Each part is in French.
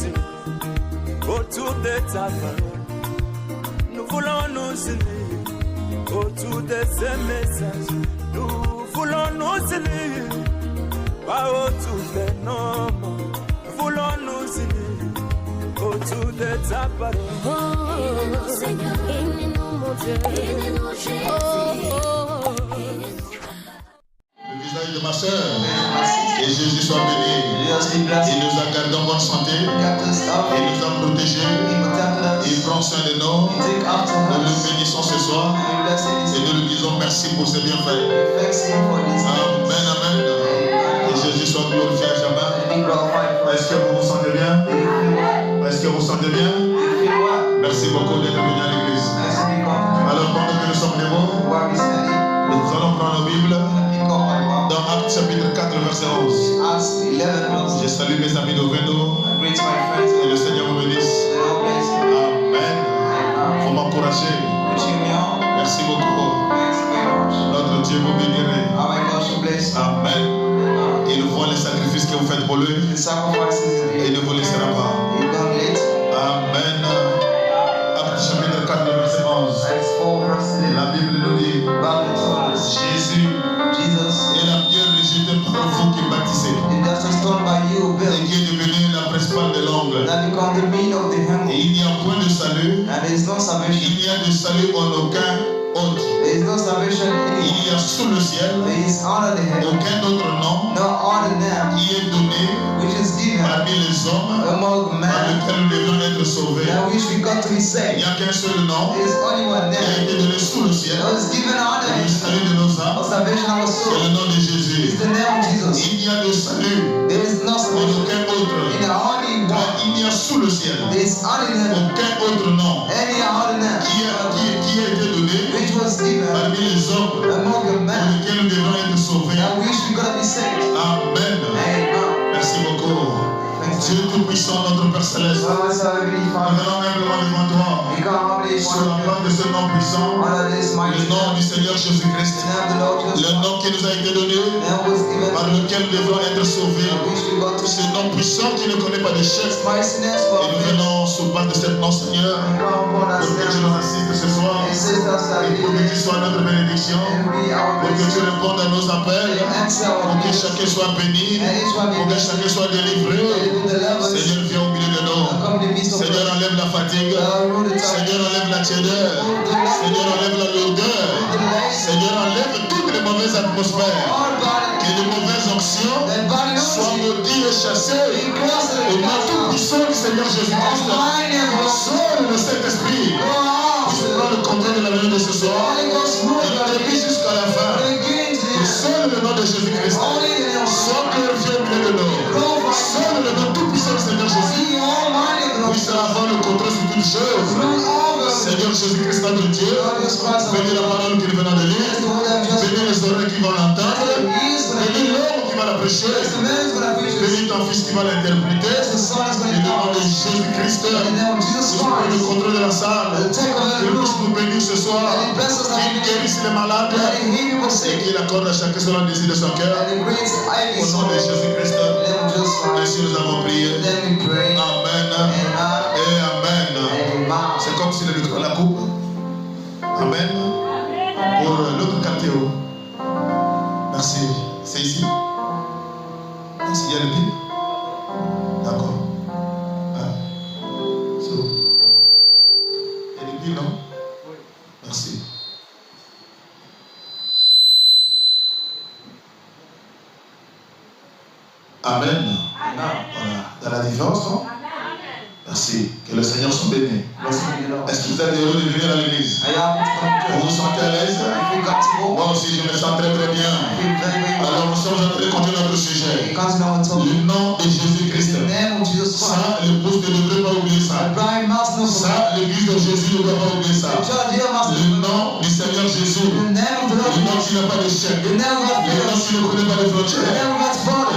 unir autour de ta parole. Nous voulons nous unir autour de ces messages. Nous voulons nous unir, pas autour des noms. Nous voulons nous unir autour de ta parole. Oh, Seigneur, aimez-nous, mon Dieu. Aimez-nous, Jésus. Le visage de ma soeur, que Jésus soit béni. Il nous a gardés en bonne santé, il nous a protégés, il prend soin de nous. Nous le bénissons ce soir et nous lui disons merci pour ses bienfaits. Amen, amen. Que Jésus soit glorifié à jamais. Est-ce que vous vous sentez bien? Est-ce que vous vous sentez bien? Merci beaucoup d'être venu à l'église. Alors pendant que nous sommes debout, nous allons prendre nos Bibles. Dans Actes chapitre 4, verset 11. Je salue mes amis de Vendo. Et le Seigneur vous bénisse. Amen. Il faut m'encourager. Merci beaucoup. Notre Dieu vous bénirait. Amen. Il voit les sacrifices que vous faites pour lui. Et il ne vous laissera pas. Amen. Actes chapitre 4, verset 11. La Bible nous dit Jésus est la pierre rejetée par vous qui bâtissez, et qui est devenue la principale de l'angle. Et il n'y a point de salut, il n'y a de salut en aucun autre. Il y a sous le ciel aucun autre nom qui est donné parmi les hommes par lequel nous devons être sauvés. Il n'y a qu'un seul nom qui a été donné sous le ciel, le salut de nos âmes, c'est le nom de Jésus. Il n'y a de salut en aucun autre. Il n'y a sous le ciel aucun autre nom qui a été donné parmi les hommes pour lesquels nous devons être sauvés. Amen. Merci beaucoup. Dieu Tout-Puissant, notre Père Céleste, nous allons humblement devant toi, sur la place de ce nom puissant, le nom du Seigneur Jésus-Christ, le nom qui nous a été donné, par lequel nous devons être sauvés, ce nom puissant qui ne connaît pas d'échec. Et nous venons sous base de ce nom, Seigneur, pour que tu nous assistes ce soir, et pour que tu sois notre bénédiction, pour que tu répondes à nos appels, pour que chacun soit béni, pour que chacun soit délivré. Seigneur, viens au milieu de nous. Seigneur, enlève la fatigue. Seigneur, enlève la tiédeur. Seigneur, enlève la lourdeur. Seigneur, enlève toutes les mauvaises atmosphères. Que les mauvaises onctions soient maudites et chassées. Au nom tout-puissant du Seigneur Jésus-Christ. Seul le Saint-Esprit puisse prendre le contrôle de la vie de ce soir. Et depuis jusqu'à la fin. Seul le nom de Jésus-Christ soit glorifié au milieu de nous. Seul le nom tout-puissant du Seigneur Jésus puisse avoir le contrôle sur toutes choses. Seigneur Jésus-Christ, notre Dieu, bénis la parole que nous venons de lire, bénis les oreilles qui vont l'entendre, bénis l'homme qui va la prêcher, bénis ton fils qui va l'interpréter. Et le nom de Jésus-Christ, puisse prendre le contrôle de la salle, qu'il puisse nous bénir ce soir, qu'il guérisse les malades et qu'il accorde à chacun selon le désir de son cœur. Au nom de Jésus-Christ, ainsi nous avons prié. Amen et Amen. C'est comme si le micro la coupe. Amen. Pour l'autre catéo. Merci. C'est ici. Merci. Il y a le pied. D'accord. C'est bon. Il y a le pied, non? Merci. Amen. Voilà. Dans la différence, non? Merci. Que le Seigneur soit béni. Est-ce que vous êtes heureux de venir à l'église? Vous vous sentez à l'aise? Moi aussi, je me sens très très bien. Alors, nous sommes en train de continuer notre sujet. Le nom de Jésus-Christ. Ça, l'épouse ne devrait pas oublier ça. Ça, l'église de Jésus ne doit pas oublier ça. Le nom du Seigneur Jésus. Le nom qui n'a pas d'échec. Le nom qui ne connaît pas de frontières.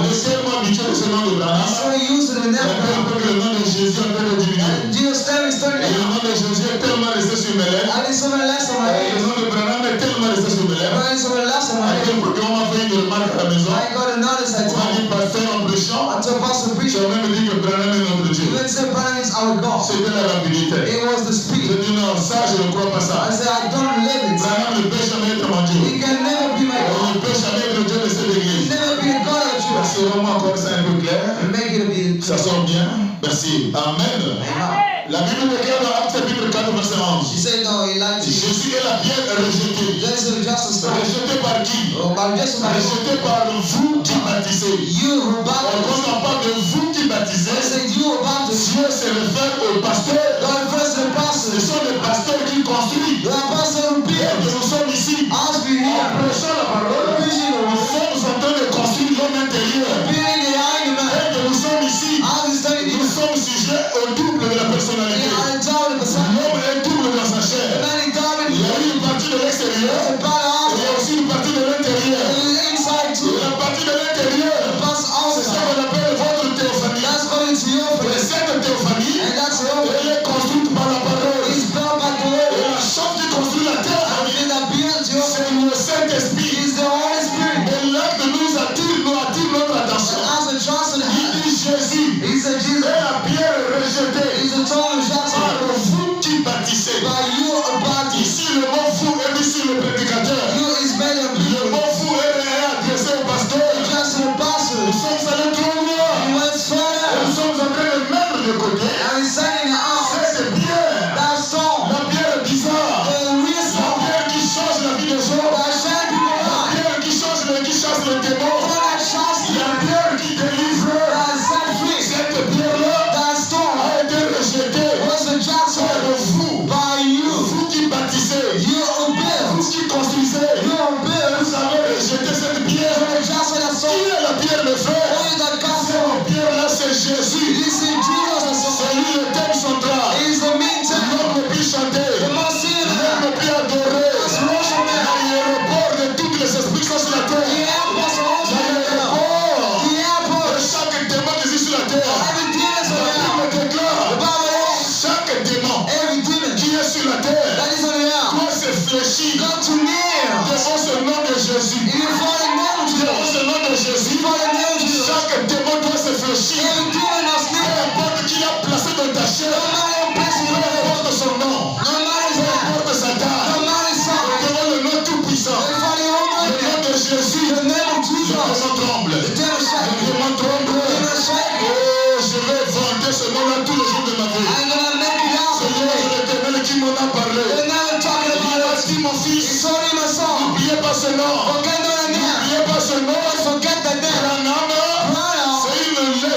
Il est tellement habitué de ce nom de Branham. So he used it in Il a that fait un peu que le nom de Jésus a fait le diminuer. And Jesus' name is turning Et le down. nom de Jésus est tellement resté sur mes lèvres. And it's on the last of my Et le head. nom de Branham est tellement resté sur mes lèvres. And it's on the last of my À head. quel point qu'on m'a fait une remarque à la maison. I got a notice I On m'a told dit, pasteur, en prêchant, until Pastor tu preached. as même dit que Branham est notre Dieu. Even said Branham is our God. C'était la rapidité. It was the Je speed. dis non, ça je ne crois pas I ça. said I don't live it. Branham ne peut jamais être mon Dieu. He can never be my Il God. ne peut jamais être le Dieu de cette He église. can never be the God of the church. Assurons-moi encore ça un peu clair. And make it be. Ça sort bien. Merci. Amen. Amen. La Bible déclare dans Actes chapitre 4 verset 11. He said no, he lied to you. Jésus est la pierre rejetée. This is just a story. Rejetée par qui? Oh, but just about Rejetée par vous qui baptisez. you who Quand baptized. on parle de vous qui I baptisez, said you who baptized. Dieu se réfère aux pasteurs. God first the Ce pastor. sont les pasteurs qui construisent. The pastor who Et built. que nous sommes ici. Us be En here. prêchant la parole, Preaching the nous word. sommes en train de construire l'homme intérieur. Building the iron man. Et que nous sommes ici. I was studying Nous you. sommes sujets au double de la personnalité. I told him the son. L'homme est double dans sa The chair. man he told Il y me. a une partie de l'extérieur The part et il y a out. aussi une partie de l'intérieur. The inside Et too. la partie de l'intérieur, The part c'est ça outside. qu'on appelle votre théophanie. That's going to your Et place. cette théophanie, And that's your way. elle est construite par la parole. He's built by the Et word. la chose qui construit la And théophanie, he that builds your c'est le Saint-Esprit. He's the Holy Spirit. Et l'acte nous attire notre attention. And as a Johnson Il had, dit Jésus he said est Jesus. la pierre rejetée He's a total par Johnson. vous qui bâtissez. By you about you. Ici, le mot fou est mis sur le prédicateur. You is made of Le you. mot fou est adressé au pasteur. Just the Nous pastor. sommes allés trop loin. He went Et further. nous sommes en train de mettre de côté And he's sending out cette pierre. that song. La pierre bizarre. The real La song. pierre qui change la vie des gens. That shine people La out. pierre qui chasse les démons. That shines La pierre qui délivre. that set free. Cette pierre-là That stone a été rejetée was the Johnson. par vous. By you. Vous qui bâtissez. You who built. Vous qui construisez. You who built. Vous avez rejeté cette pierre. The Johnson that Qui song. est la pierre, mes frères? Who is that gospel? Cette pierre-là, c'est Jésus. This is Jesus that song. C'est lui le thème central. He's the main temple. L'homme le plus chanté. The most sinner. L'homme le plus adoré. L'aéroport de tous les esprits qui sont sur la terre. The airports are also there. L'aéroport The airport. de chaque démon qui existe sur la terre. Every demon is La on Bible the déclare Bible chaque démon is every demon qui est sur la terre that is on the earth. doit se fléchir Got to kneel. devant ce nom de Jésus. If you fall in name of Devant Jesus. ce nom de Jésus, Fall in name of Jesus. chaque démon doit se fléchir. Every demon must Peu kneel. importe qui l'a placé dans ta chair, No matter your place in peu your life. importe son nom, No matter his peu name. importe sa No taille, matter his size. devant le nom tout-puissant, They fall in your le nom name. de Jésus, The name of le Jesus. démon tremble. The demon Le shake. démon tremble. The demon shake. Oh, je vais vanter ce nom-là tous les jours de ma vie. I'm gonna make it out C'est today. l'Éternel qui m'en a parlé. They're not talking Il about a us. dit, mon It's fils, only my song. n'oubliez pas ce nom. Forget the name. N'oubliez pas ce nom. Forget the name. Branham, Branham.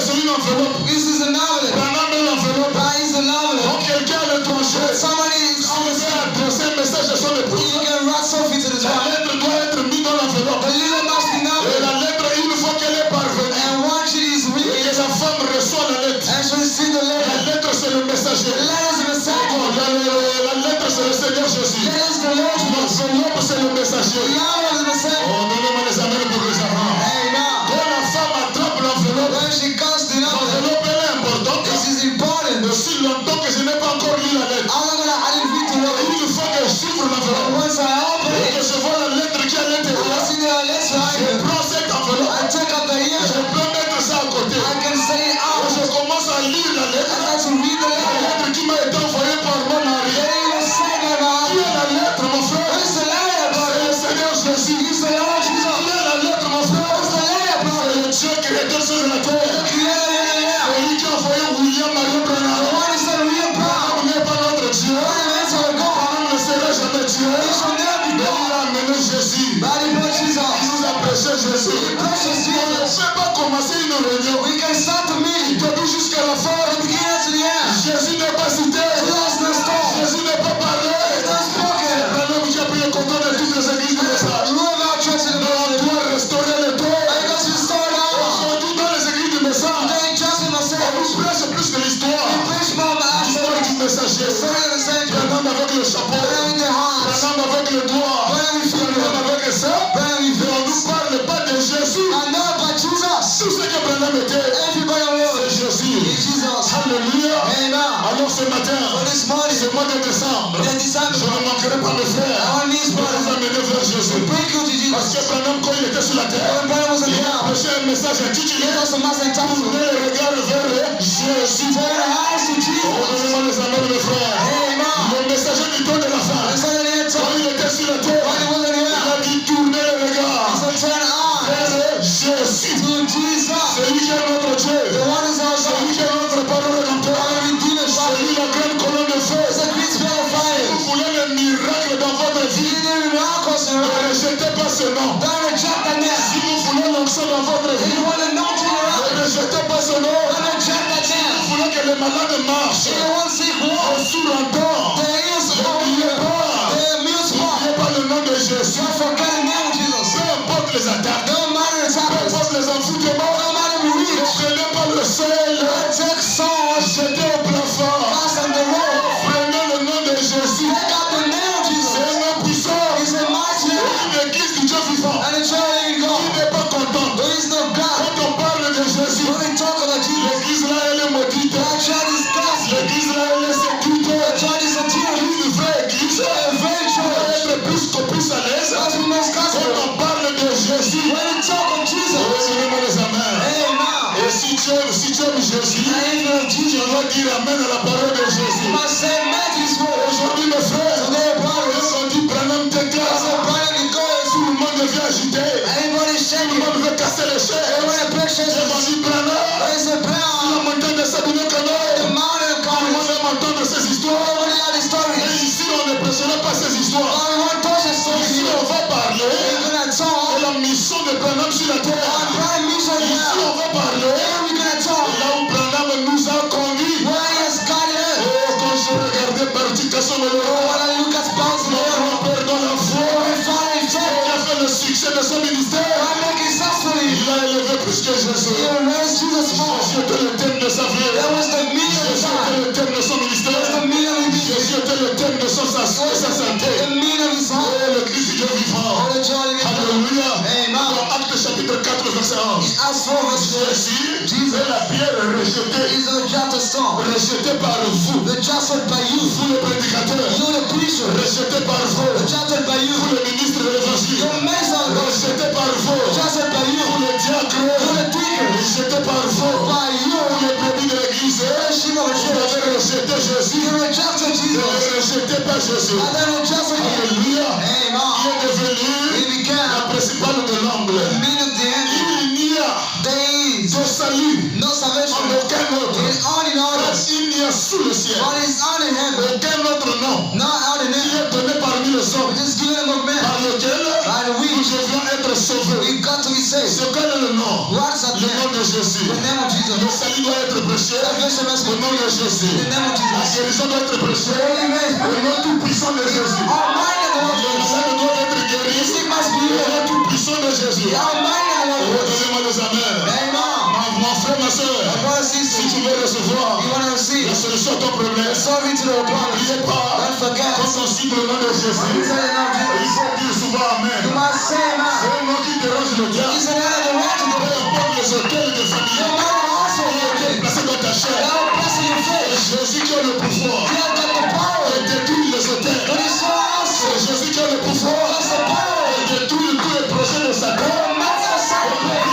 c'est une enveloppe. This is an envelope. Branham est l'enveloppe. That is an envelope. Donc quelqu'un a l'étranger. Somebody is Si vous avez adressé un message à son épouse, You can write something to this la one. lettre doit être mise dans l'enveloppe. The little must be Et numbered. la lettre, une fois qu'elle est parvenue, And once it is et que written, la femme reçoit la lettre, and she receive the la letter. lettre c'est le messager. The letter is the message. Bon, la lettre c'est le Seigneur Jésus. Letter is the Lord Jesus. L'enveloppe c'est le The messager. Yahweh is the message. Oh, donnez-moi les amens pour les enfants. Amen. Quand la femme attrape l'enveloppe, When she comes to know l'enveloppe elle est importante. this is important. Aussi longtemps que je n'ai pas encore lu la lettre. I'm not gonna I didn't read the Et word. une fois que j'ouvre l'enveloppe, Once I open et que it, je vois la lettre qui est à I l'intérieur, see the letter. je prends cette enveloppe, I take up the je ear. peux mettre ça à côté. I can say it Et out. je commence à lire la I lettre. start to read the La letter. lettre qui m'a été envoyée par mon mari. Then he was saying Qui about est la lettre, mon frère? Where's the letter, C'est brother? le Seigneur Jésus. It's the Lord Qui Jesus. est la lettre, mon frère? Where's the letter, C'est brother? le Dieu créateur sur la terre. The creator. C'est lui qui a envoyé William Marion The Branham. one is the real God. Branham n'est pas notre Dieu. That's our God. Branham ne sera jamais Dieu. He shall never be Mais God. il a amené Jésus. Body blood Il Jesus. nous a prêché Jésus. Precious On ne Jesus. peut pas commencer une réunion. We can start the meeting. Début jusqu'à la fin. From beginning to the end. Jésus n'est pas cité. Jesus is not stone. Jésus n'est pas parlé. He's not spoken. Branham qui a pris le contrôle de toutes les églises du message. Whoever our church in the Mais on world. doit restaurer le temps. I got to start out. Aujourd'hui, dans les églises du message, Today, just in on myself. nous prêche plus de l'histoire. We preach more about L'histoire du messager. Story of the saint. Branham avec le chapeau. Branham in the heart. Branham avec le doigt. Branham in Branham finger. avec ça. Branham in Mais on ne nous parle pas de Jésus. I know about Jesus. Tout ce Branham était, Everybody c'est was. Jésus. It's Jesus. Alléluia. Amen. Alors ce matin, So this morning, ce mois de décembre, in December, je ne manquerai pas mes frères our knees de vous brother, amener vers Jésus. bring you to Parce Jesus. que Branham, quand il était sur la terre, When Branham was on il the a ground, prêché un message intitulé he was a master in Tournez Thompson. le regard vers Jésus. Turn your eyes to Jesus. Donnez-moi les amis de mes frères. Amen. Le messager du temps de la fin, The son of the end quand time, il était sur la terre, when he was on the il ground, a dit tournez le he regard said, turn eyes vers Jésus. to Jesus. C'est lui qui est notre Dieu. The one is our C'est lui God. qui est notre parole rédempteur. Our Redeemer. C'est lui la grande colonne de feu. It's a great spell of Si fire. vous voulez le miracle dans votre vie, You need miracles in ne your life. rejetez pas ce nom. Don't reject that name. Si vous voulez l'onction dans votre If vie, you want to know to your life, ne rejetez pas ce nom. don't reject that Si name. vous voulez que les malades marchent, If you want to seek les war, sourds entendent, there is n'oubliez pas. the mute part. N'oubliez pas le nom de Jésus. Don't forget the name of Jesus. Peu importe les attaques, No matter the peu topics, importe les envoûtements, no matter the ne reach, prenez pas le sel, take swords, jetez au plafond. cast on the road. Prenez le nom de Jésus. Take out the name of C'est Jesus. un nom puissant. He's a mighty C'est name. une église du Dieu vivant. And the child in Qui God. n'est pas contente. There is no God. Quand on parle de Jésus, When we talk about Jesus, l'église là, elle est maudite. that child is cursed. L'église là, elle est séduite. That child is a tear. Une vraie église. A very Elle church. doit être plus à l'aise. That's the most Quand gospel. on parle de Jésus, When we talk of Jesus, donnez-moi les amens. amen. Et si tu aimes Jésus, And even tu Jesus, dois dire amen à la parole de you Jésus. must say amen to his word. Aujourd'hui, mes frères, Today, brothers, quand on dit Branham as a déclare, brother in God, tout le monde devient agité. everybody's Tout le shaking. monde veut casser les chaises. Everybody precious. Et on dit Branham, There is a la prayer. montagne de Sabine The Canot. mountain Tout le monde comes. aime entendre ces histoires. Everybody have the Mais stories. ici, on ne prêchera pas ces histoires. But we won't touch the story Ici, here. on va parler We're gonna de talk la mission de Branham sur la our terre. prime mission Ici, here. on va parler And we're gonna talk là où Branham nous a conduits. where he has guided us. Oh, quand je regardais Barticasso Oh, when I look at Bounce mon Lord, grand-père dans la foi, we find in qui faith. a fait le succès de son ministère, I make it successfully. il a élevé plus que Jésus. He raised Jesus more. Jésus était le thème de sa vie. That was the meaning of his Jésus était heart. le thème de son ministère. That was the meaning of his ministry. Jésus était le thème de sa santé. The meaning of his Oh, heart. l'église du Dieu vivant. All the joy of his heart. Alléluia. Amen. Dans Actes chapitre 4, verset 11. In Acts 4 verse 4, Jésus est la pierre rejetée. is a just stone. Rejetée par vous. Rejected by you. Vous les prédicateurs. You the preacher. Rejeté par vous. Rejected by you. Vous les ministres de l'évangile. You minister of God. Rejeté par vous. Rejected by you. Vous les diacres. You the deacon. Rejeté par vous. By you. Vous les brebis de l'église. The sheep of the Vous church. avez rejeté Jésus. You rejected Ne Jesus. rejetez pas Jésus. And then rejected him. Alléluia. Amen. Il est devenu He became la principale de l'angle. the meaning of the end. Il n'y a There is de salut no en salvation. aucun autre. It is only in order. Car il n'y a sous le ciel But it's only in heaven. aucun autre nom Not out in qui heaven. est donné parmi les hommes It is given among men. par lequel By the nous weak. devions être sauvés. We got to be saved. C'est quel est le nom? What is that Le nom name? de Jésus. The name of Le Jesus. salut doit être prêché. Salvation must Le be nom de Jésus. the name of La Jesus. guérison doit être prêchée. Le nom tout puissant de Jésus. Almighty Le the Lord. malade doit être The guéri. sick must be Le nom healed. tout puissant de Jésus. The Almighty the Oh, Lord. donnez-moi des amens. Amen. Mon frère, ma soeur, My brother, si sister, tu veux recevoir you want to receive la solution à ton problème, solve it to the problem. n'oubliez pas, Don't forget. quand on cible le nom de When you Jésus, say the name of il Jesus, faut dire souvent Amen. you must say C'est amen. un nom qui dérange le diable. It's an enemy right to Peu the importe les hôtels de No famille matter also qui what ont été placés dans ta chair, Now bless in your faith. Jésus qui a le pouvoir You have got the power de détruire les hôtels. to destroy us. C'est Jésus qui a le pouvoir That's the power de détruire tous les projets de Satan to melt our sacrifice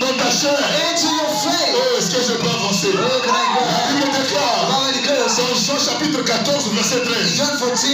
dans ta chair. into your faith. Oh, est-ce que je peux avancer? Where can I go? La Bible déclare How many girls? dans Jean chapitre 14, verset 13. John 14,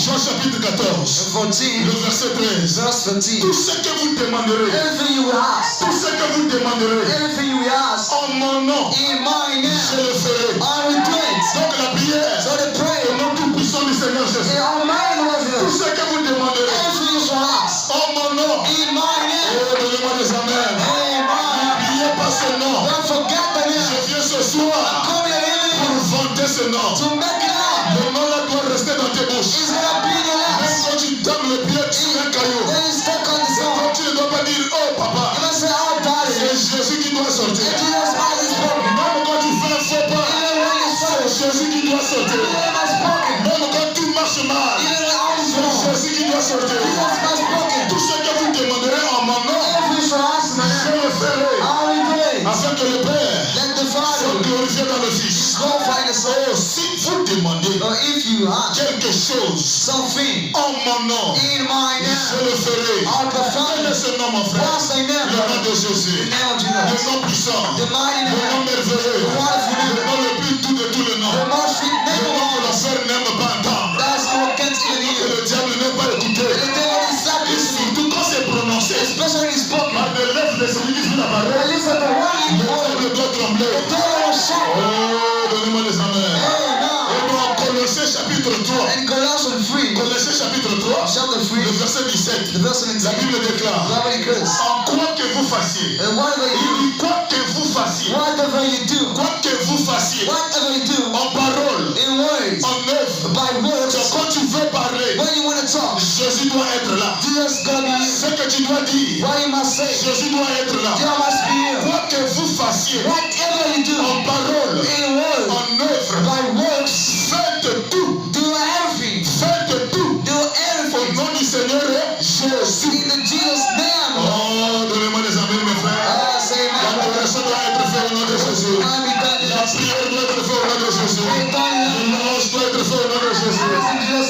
Jean chapitre 14, 14, le verset 13. verse 14. Tout ce que vous demanderez, Everything you will ask, tout ce que vous demanderez everything you will ask, en mon nom, in my je name, le ferai. I will do it. Donc la prière, So the au prayer, nom tout puissant du Seigneur the Jésus, Almighty tout was ce que vous demanderez everything you shall ask, en mon nom, in my name. oh, donnez-moi des amens. Amen. N'oubliez pas ce nom. Don't forget the Je name. viens ce soir Come here pour evening vanter ce nom. to make it up. Le nom là doit rester dans tes bouches. It's gonna be in your Même lips. quand tu donnes le pied sur un caillou, Then you step on the quand song. tu ne dois pas dire oh papa, You must say, oh, daddy. c'est Jésus qui doit sortir. And Jesus mouth is broken. Même quand tu fais un faux pas, Even when you c'est say, Jésus qui doit sortir. Jesus must broken. Même quand tout marche mal, Even when all is c'est wrong, Jésus qui doit sortir. Jesus must broken. Tout ce que vous demanderez en mon nom, Every shall ask my je name. le ferai. I will do afin que le Père let the soit Father glorifié dans le Fils. glorify the Son. Oh, si vous demandez Or if you have quelque chose something en mon nom, in my je name, le ferai. I'll perform Quel est it. ce nom, mon frère? What's the name? Le nom de The Jésus. name of Le Jesus. nom puissant. The mighty Le nom name. merveilleux. The wonderful Le name. nom le plus doux de tous les noms. The most sweet Le name of nom que all. l'enfer n'aime pas entendre. That's no can't even Que hear. le diable n'aime pas écouter. The devil is Et happy, surtout quand c'est prononcé especially when it's spoken. par des lèvres de celui qui fait la At parole, least at the one le in the word. diable doit trembler. The devil was shocked. Oh, donnez-moi les amens. Amen. Et dans Colossiens chapitre 3, And Colossians 3, Colossiens chapitre 3, chapter le 3, verset 17, the verse la 17. Bible déclare, Bible declares, en quoi que vous fassiez, and whatever il you dit quoi que vous fassiez, do, whatever you do, quoi que vous fassiez, whatever you do, en parole, in words, en œuvre, by words, donc quand tu veux parler, when you want to talk, Jésus doit être là. Jesus gonna be here. Ce que tu dois dire, What you must say, Jésus doit être là. Jesus must be here. Quoi que vous fassiez, Whatever you do, en parole, in words, en œuvre, by works, faites tout, do everything, faites tout. do Au everything nom du Seigneur Jésus. in the Jesus name. Oh, donnez-moi des amis, mes frères. Say amen. L'adoration doit être faite au nom de Jésus. I be done in La prière doit être faite au nom de Jésus. Be done in Le louange doit être fait au nom de Jésus.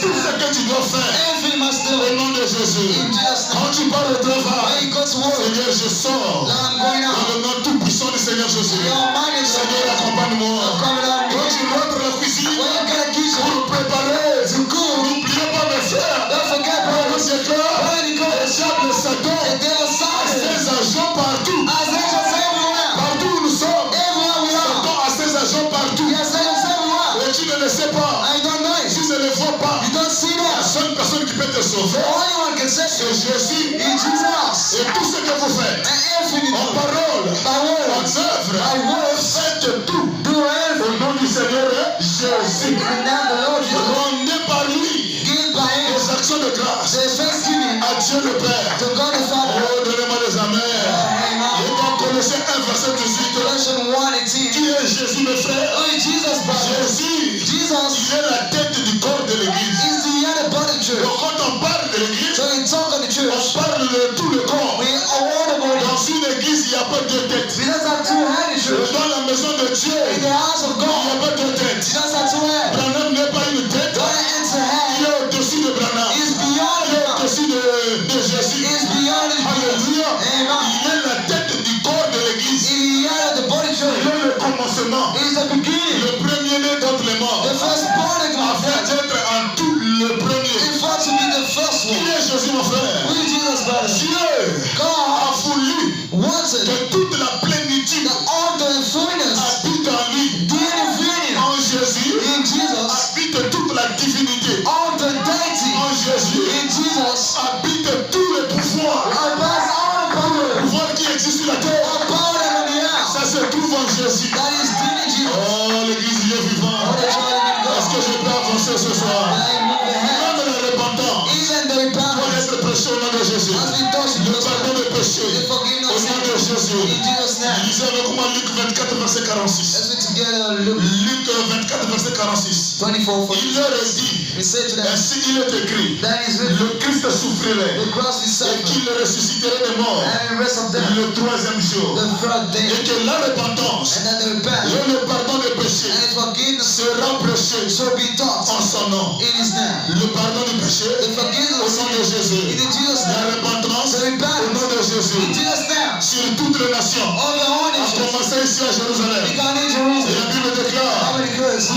Tout ce que tu dois faire everything must do au nom de Jésus. in Jesus name. Quand tu pars au When travail, you go to work, Seigneur, je sors now I'm going dans out. le nom tout puissant du Seigneur Jésus. Your mind is Seigneur, accompagne-moi. coming on Quand me. tu rentres à la cuisine When you get a kitchen, pour préparer, to cook, n'oubliez pas mes frères. don't forget, Quand brothers, vous êtes là, when you go, le diable Satan the devil a silence. ses agents partout. As angels everywhere, Partout où nous sommes, everywhere we are. Satan a ses agents partout. Yes, angels everywhere. Et tu ne le sais pas. I don't know Tu it. ne le vois pas. You don't see La that. seule personne qui peut te The sauver, only one can save c'est you Jésus. is Jesus. Et tout ce que vous faites, And everything you en do, parole, by en words, œuvre, by words, faites tout. do everything. Au nom du Seigneur In Jésus. the name of the Lord Jesus, Rendez par lui give by him les actions de grâce the thanksgiving à Dieu le Père. to God the Father. Oh, donnez-moi des amens. Et Amen. dans Colossiens 1, verset 18, Colossians 1:18. qui est Jésus, mes frères? Oh, Jesus, brother. Jésus, Jesus il est la tête du corps de l'Église. is the other body of the church. Donc quand on parle de l'Église, So we talk on the on church. parle de tout le corps. We award the body. Dans une église, il n'y a pas deux têtes. We don't have two head in church. Dans la maison de Dieu, In the house of il n'y a God, pas deux we têtes. don't have two head. Branham n'est pas une tête. Don't enter Il head. est au-dessus de Branham. Is beyond Il est the au-dessus de Jésus. Is beyond the Alléluia. Amen. Il est la tête du corps de l'église. In the head of the body Il church. est le commencement. Is the beginning. Le premier-né d'entre les morts. The first born of my Afin death. d'être en tout le premier. If want to be the first Qui one. est Jésus, mon frère? Who is Jesus, brother? Dieu God a voulu wanted que toute la plénitude that all the fullness, habite en lui. the infinity En Jésus in Jesus, habite toute la divinité. all the deity En Jésus in Jesus, habite tous les pouvoirs. above all power, Pouvoir qui existe sur la terre. all power on the earth. Ça se trouve en Jésus. That is in Jesus. Oh, l'église il est All vivant. the child in Est-ce que God. je peux avancer ce soir? I move ahead. Même la repentance Even the doit repentance être prêchée au nom de Jésus. has been touched in Le Jesus' pardon name. des péchés The au forgiveness nom de Jésus. in Jesus' name. Lisez avec moi Luc 24, verset 46. Let's read together Luke Luc 24, verset 46. 24. Il leur a dit, We say to them, ainsi il est écrit, that is written, le Christ souffrirait the cross is et suffered, qu'il ressusciterait des morts and the rest of them, le troisième jour. the third day, Et que la repentance and that the repent, et le pardon des péchés and forgiveness sera prêché shall be taught en son nom. in his name. Le pardon du péché The au forgiveness nom de Jésus. in Jesus' La name. repentance The au repentance nom de in Jésus. Jesus' name. Sur toutes les nations. All the whole À nations, commencer ici à Jérusalem. begun in Et Jerusalem. la Bible déclare, How many curses?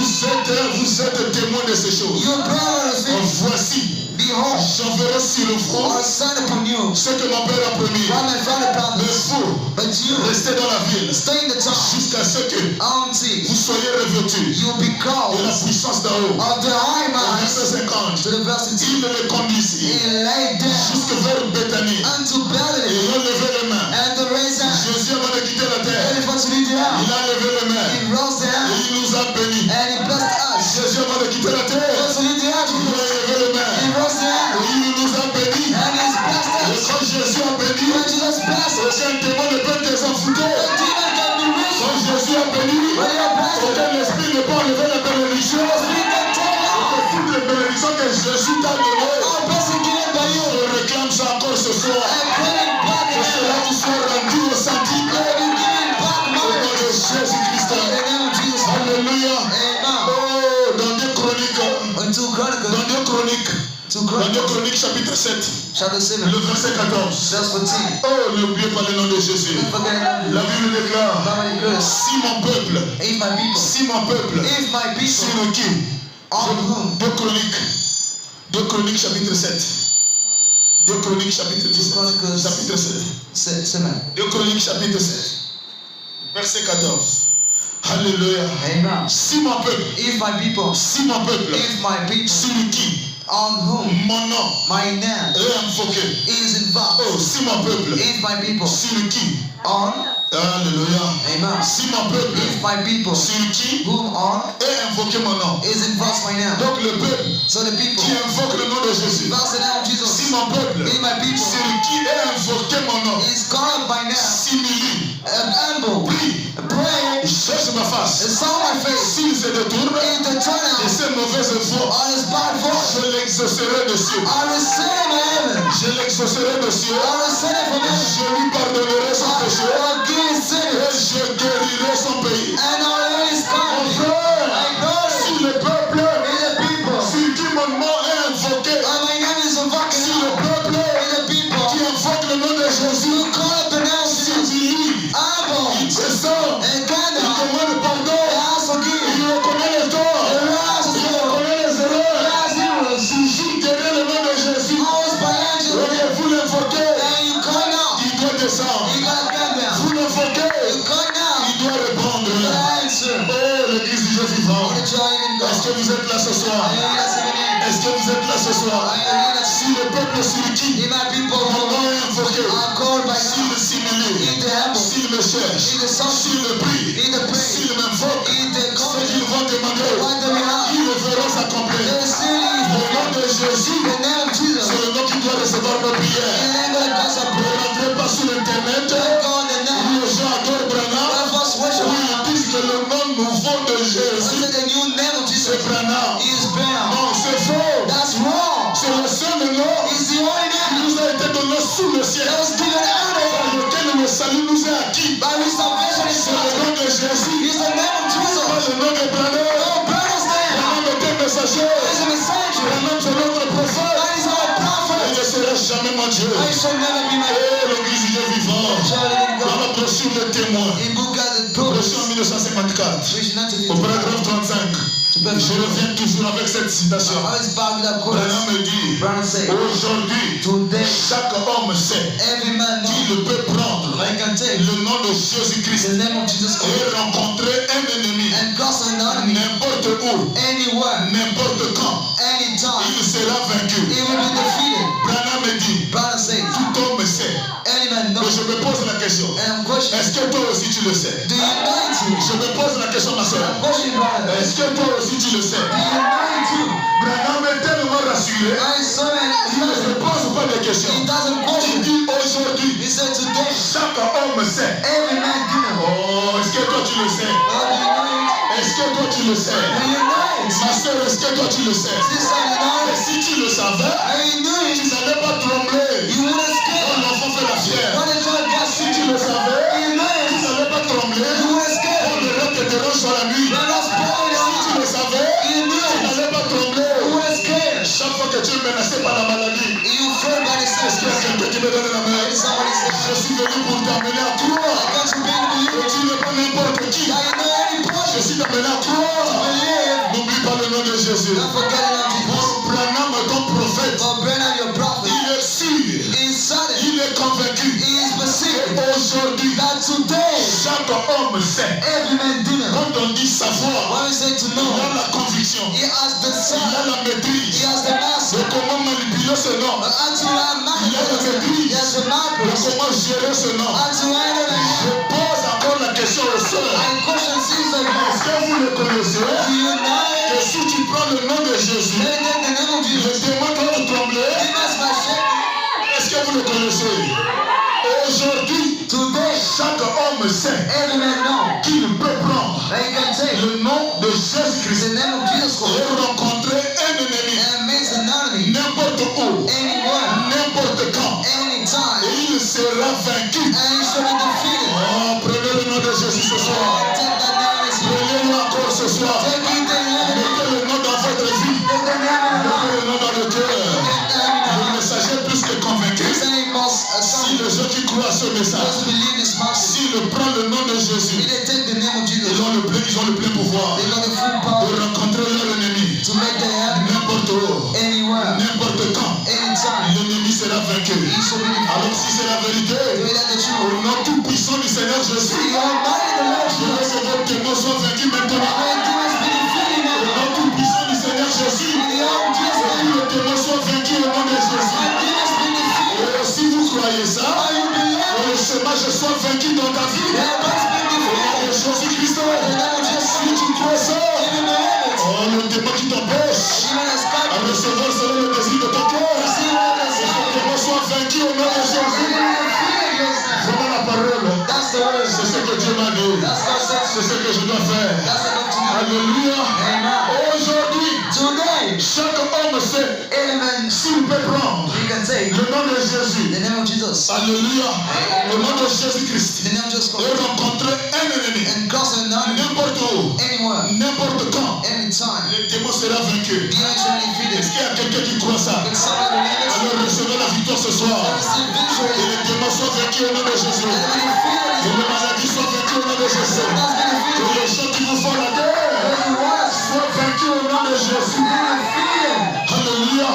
vous êtes témoins de ces choses. Your brother is saying, Voici, behold, j'enverrai sur le front I'll send upon you ce que mon Père a promis. what my father Mais promised. vous, But you restez dans la ville stay in the town jusqu'à ce que until vous soyez revêtus you be de la called puissance d'en haut. of the high Au man verset 50, to the verse il les conduisit he laid down jusque vers Béthanie. unto Et Bethany ils ont levé les mains. and the raised hand. Jésus, avant de quitter la terre, And before to leave the il house, a levé les mains. he rose the Et hand il nous a bénis. and he blessed us. Jésus, avant de quitter la terre, Before to leave the house, il a levé les he mains. rose the hand Et il nous a bénis. and he's blessed Et us. quand Jésus a béni, When Jesus blessed us, aucun démon ne peut te s'en foutre. the demon can be rich. Quand Jésus a béni, When you are blessed, aucun esprit ne peut enlever la bénédiction. we can take it off. Toutes les bénédictions que Jésus t'a données, All blessing given by you. je réclame ça encore ce soir. I claim it back Que in cela heaven. vous soit rendu au centime. I will give it back Dans 2 Chroniques chapitre 7, chapter 7, le verset 14. verse 14. Oh, n'oubliez pas le nom de Jésus. La Bible déclare, si mon peuple, If my people, si mon peuple, if my people, sur qui? on whom? 2 Chroniques chapitre 7. 2 Chroniques chapitre 17. Chronicles Chapitre 7. 7. 2 Chroniques chapitre 7. Verset 14. Alléluia. Amen. Si mon peuple, If my people, si mon peuple, if my people, sur qui on whom mon nom my name est invoqué. is invoked. Oh, si mon peuple, If my people, sur qui? on, Alléluia. amen. Si mon peuple, If my people, sur qui whom on, est invoqué mon nom. is invoked my name. Donc le peuple So the people, qui invoque le nom de Jésus. invoke the name of Jesus. Si mon peuple, If my people, sur qui est invoqué mon nom, is called by name, s'humilie, humble, prie, pray, cherche ma face. and saw my face, S'il se détourne in the de turn ses mauvaises voies, on his bad voice, je l'exaucerai de cieux. I will send him to heaven. Je l'exaucerai de cieux. I will send him from heaven. Je lui pardonnerai son I péché. will give his Et sins, je guérirai son pays. and I will heal his Mon country. frère, My brother, si le peuple in the people, sur qui mon nom est invoqué, and my name is invoked si now. le peuple In the qui people, invoque le nom de Jésus, you call up the name of si Jesus, tu lis, il humble, descend, and il gather, demande pardon, and ask forgive, il reconnaît les torts, and rise il as well, reconnaît les erreurs, rise heroes, si joue derrière le nom de Jésus, always by angel, et vous l'invoquez, and you call now, il doit descendre. you gotta get down, Vous l'invoquez, you call now, il doit répondre. you gotta answer. Oh, l'église du Dieu vivant. What a joy in God. Est-ce que vous êtes là ce soir? I hear that singing in. Est-ce que vous êtes là ce soir? I hear that Si le peuple sur qui if my people mon who nom est invoqué, are called by s'il name, s'humilie, in the humble, s'il me cherche, in the soft, s'il me prie, in the praise, s'il m'invoque, in the ce calling, qu'ils vont demander, what they will have, ils le verront s'accomplir. the city, Le nom de Jésus, the name of Jesus, c'est le nom qui doit recevoir nos in prières. the name of the gospel, Ne rentrez pas sur Internet don't go on the où name, les gens adorent Branham, let us worship où Him. ils disent que le nom nouveau de Jésus, Until the new name of Jesus c'est Branham. is bound. Non, c'est faux. That's wrong. C'est le seul nom It's the only qui name nous a été donné sous le ciel, that was given out par lequel le salut nous est acquis. by which salvation is C'est le found. nom de Jésus, It's the name of pas Jesus. le nom de Branham. Oh, Brother's name Branham était messager. is a messenger. Branham, c'est notre prophète. That is our Il prophet. ne sera jamais mon Dieu. I shall never be my Et l'église du Dieu vivant. child in Dans God. la brochure Le Témoin, In book of the brochure en books, 1954, which not to be au paragraphe 35, je reviens toujours avec cette citation. always back with that Branham chorus. me dit, Brother say, aujourd'hui, today chaque homme sait every man qu'il knows peut prendre I can take le nom de Jésus-Christ the name of Jesus Christ et rencontrer un ennemi and cross an enemy n'importe où, anywhere, n'importe quand. anytime. Il sera vaincu. He will be defeated. Branham me dit, Brother say, tout homme sait. any man Mais knows. je me pose la question, And I'm questioning, est-ce que toi aussi tu le sais? do you know it too? Je me pose la question, ma soeur. I'm questioning, brother. Est-ce que toi aussi tu le sais? Do you know it too? Branham est tellement rassuré, I saw il ne se it. pose pas de questions. He doesn't Il question. dit aujourd'hui, He said today, chaque homme sait. every man do know. Oh, est-ce que toi tu le sais? Oh, do you know it? Est-ce que toi tu le sais? Do you know it? Ma soeur, est-ce que toi tu le sais? Sister, you know Et it? si tu le savais, And you knew tu it. n'allais pas trembler. You wouldn't Quand scare. l'enfant fait la fière. When the child got Si sick, tu le savais, you know tu it. n'allais pas trembler. You wouldn't Quand scare. le rêve te dérange dans la nuit. When I spoiled Si tu le it, savais, you knew tu it. n'allais pas trembler. You wouldn't scare. Chaque fois que tu es menacé par la maladie, You fell by the est-ce qu'il y a senses. quelqu'un qui me donne la main? Somebody said, Je suis venu pour t'amener à I croire. got you being Et believed. tu n'es pas n'importe qui. Now you know any Je portion. suis amené à croire. Believe. N'oublie pas le nom de Jésus. Don't forget it on Jesus. Pour Branham, ton prophète, For Brennan, your prophet, il est sûr, is certain, il est convaincu. he is specific Aujourd'hui, that today chaque homme sait. every man do know. Quand on dit savoir, When we say to il know, a la conviction, he has the il a son, la he maîtrise has the de master. comment manipuler ce nom, Until I il a la manifest, maîtrise he has the de mappers. comment gérer ce nom. Until I know that Je pose encore la question aux sœurs. I question sees like Est-ce que vous le connaissez? do you know Que it? si tu prends le nom de Jésus, Let me take the name of le Jesus. démon doit trembler. Demons must shake. Est-ce que vous le connaissez? Aujourd'hui, Today, chaque homme sait every man know qu'il peut prendre that he can take le nom de Jésus-Christ the name of Jesus et Christ rencontrer un ennemi and makes an enemy n'importe où, anywhere, n'importe quand, anytime, et il sera vaincu. and he shall be defeated. Oh, prenez le nom de Jésus ce soir. Take that name this morning. Prenez-le encore ce soir. Take it, take the name. Mettez le nom dans votre vie. Take the name of Mettez le nom dans le cœur. the ont le plein pouvoir They got the full power de rencontrer leur ennemi. to make their enemy N'importe où, anywhere, n'importe quand, anytime. l'ennemi sera vaincu. He shall be Alors defeated. si c'est la vérité, Pray that the au truth. nom tout puissant du Seigneur Jésus, The Almighty, the Lord je veux Jesus. que votre démon soit vaincu maintenant. May demons be defeated Au now. nom tout puissant du Seigneur Jésus, The Almighty que Jesus. tous les démons soient vaincus au nom de Jésus. May demons be defeated. Et si vous croyez ça, Are you que believing? le chômage soit vaincu dans ta vie, They are going to be au nom de defeated. Jésus-Christ, In the name of Jesus. si tu crois ça, If you believe it, oh, le démon qui t'empêche demon has à got you. recevoir selon le désir de ton cœur, See what has que ce got you. démon soit vaincu au nom de May Jésus. be defeated, yes, now. Voilà la parole. That's the word. C'est ce que Dieu m'a dit. That's what C'est says. ce que je dois faire. That's what I'm to do. Alléluia. Amen. Aujourd'hui, Today, chaque homme sait amen. s'il peut prendre You can take le nom de Jésus. the name of Jesus. Alléluia. Le nom de Jésus-Christ. The name of Jesus Et rencontrer un ennemi. and cross the enemy N'importe où. anywhere, N'importe quand. anytime. Le démon sera vaincu. Demons shall be defeated. Est-ce qu'il y a quelqu'un qui croit ça? Can somebody believe it? Alors recevez la victoire ce soir. Receive Et victory. les démons soient vaincus au nom de Jésus. And be defeated. Et les maladies soient vaincues au nom de Jésus. That's be Et defeated. les gens qui vous font la guerre Those wars soient vaincus au nom de Jésus. be defeated. Alléluia.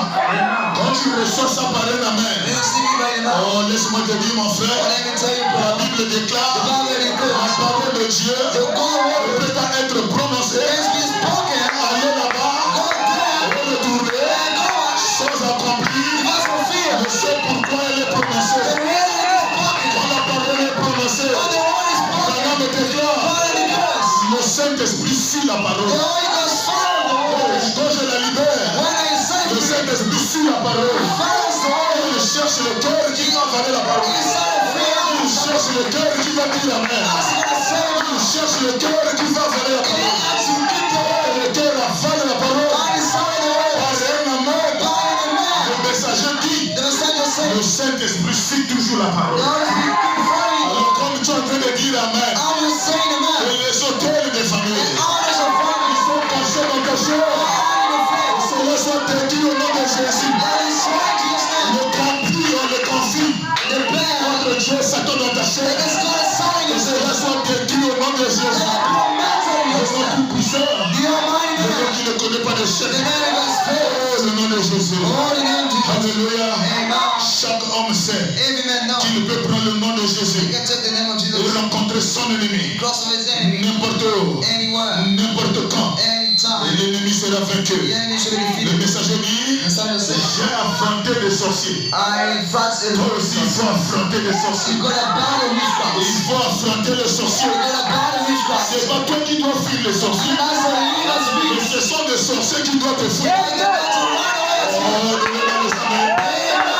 Quand tu reçois ça par un amen. You receive it by the mouth. Oh, laisse-moi te dire, mon frère. Let me tell you, La bro. Bible déclare The Bible la declares parole de Dieu the God ne word peut pas être prononcée. can be spoken. Aller là-bas, Go there retourner, and go back. sans accomplir. Must fulfill. Je sais pourquoi elle est prononcée. The reason it is spoken. Quand la parole est prononcée, When the word is la spoken, me déclare. God declares. Le Saint-Esprit suit la The parole. Holy Ghost follows the word. Quand je la libère, When I say le it, Saint-Esprit suit la parole. follows the word. Il cherche le cœur qui va avaler la parole. Inside of me, Il cherche le cœur qui va dire Amen. I'm gonna say it. Il cherche le cœur qui va avaler la parole. As you get the word, Et le cœur avale la parole. God is sorry the word. Par un amen. God in the man. Le messager dit, The messenger said, le Saint-Esprit suit toujours la parole. God is speaking for you. Alors comme tu es en train de dire Amen, I'm just saying the man. et les hôtels des familles, Honors of ils family. sont cachés dans ta chair. God in the flesh. Cela soit détruit au nom de Jésus. That is righteous name. Le conflit, The bad. contre Dieu, Satan dans ta chair. That is God is signing Que you. cela soit détruit au nom de Jésus. Le nom tout puissant, The Almighty le nom man. qui ne connaît pas de The chef. name of God's faith. Oh, le nom de Jésus. Holy name Jesus. Alléluia. Amen. Chaque homme sait Every man knows. qu'il peut prendre le nom de You Jésus can take the name of et Jesus. rencontrer son ennemi. Cross of his enemy. N'importe où, Anywhere. n'importe quand. Et Anytime. l'ennemi sera vaincu. The enemy should be Le defeated. messager dit, The messenger said, j'ai affronté des sorciers. I fight the Toi aussi, il faut affronter des sorciers. You got a battle witchcraft. Il faut affronter les sorciers. You got a battle witchcraft. C'est pas toi qui dois fuir les sorciers. That's what you must be. Mais ce sont des sorciers qui doivent te fuir. You got to run away. Oh, donnez-moi les amens. Amen.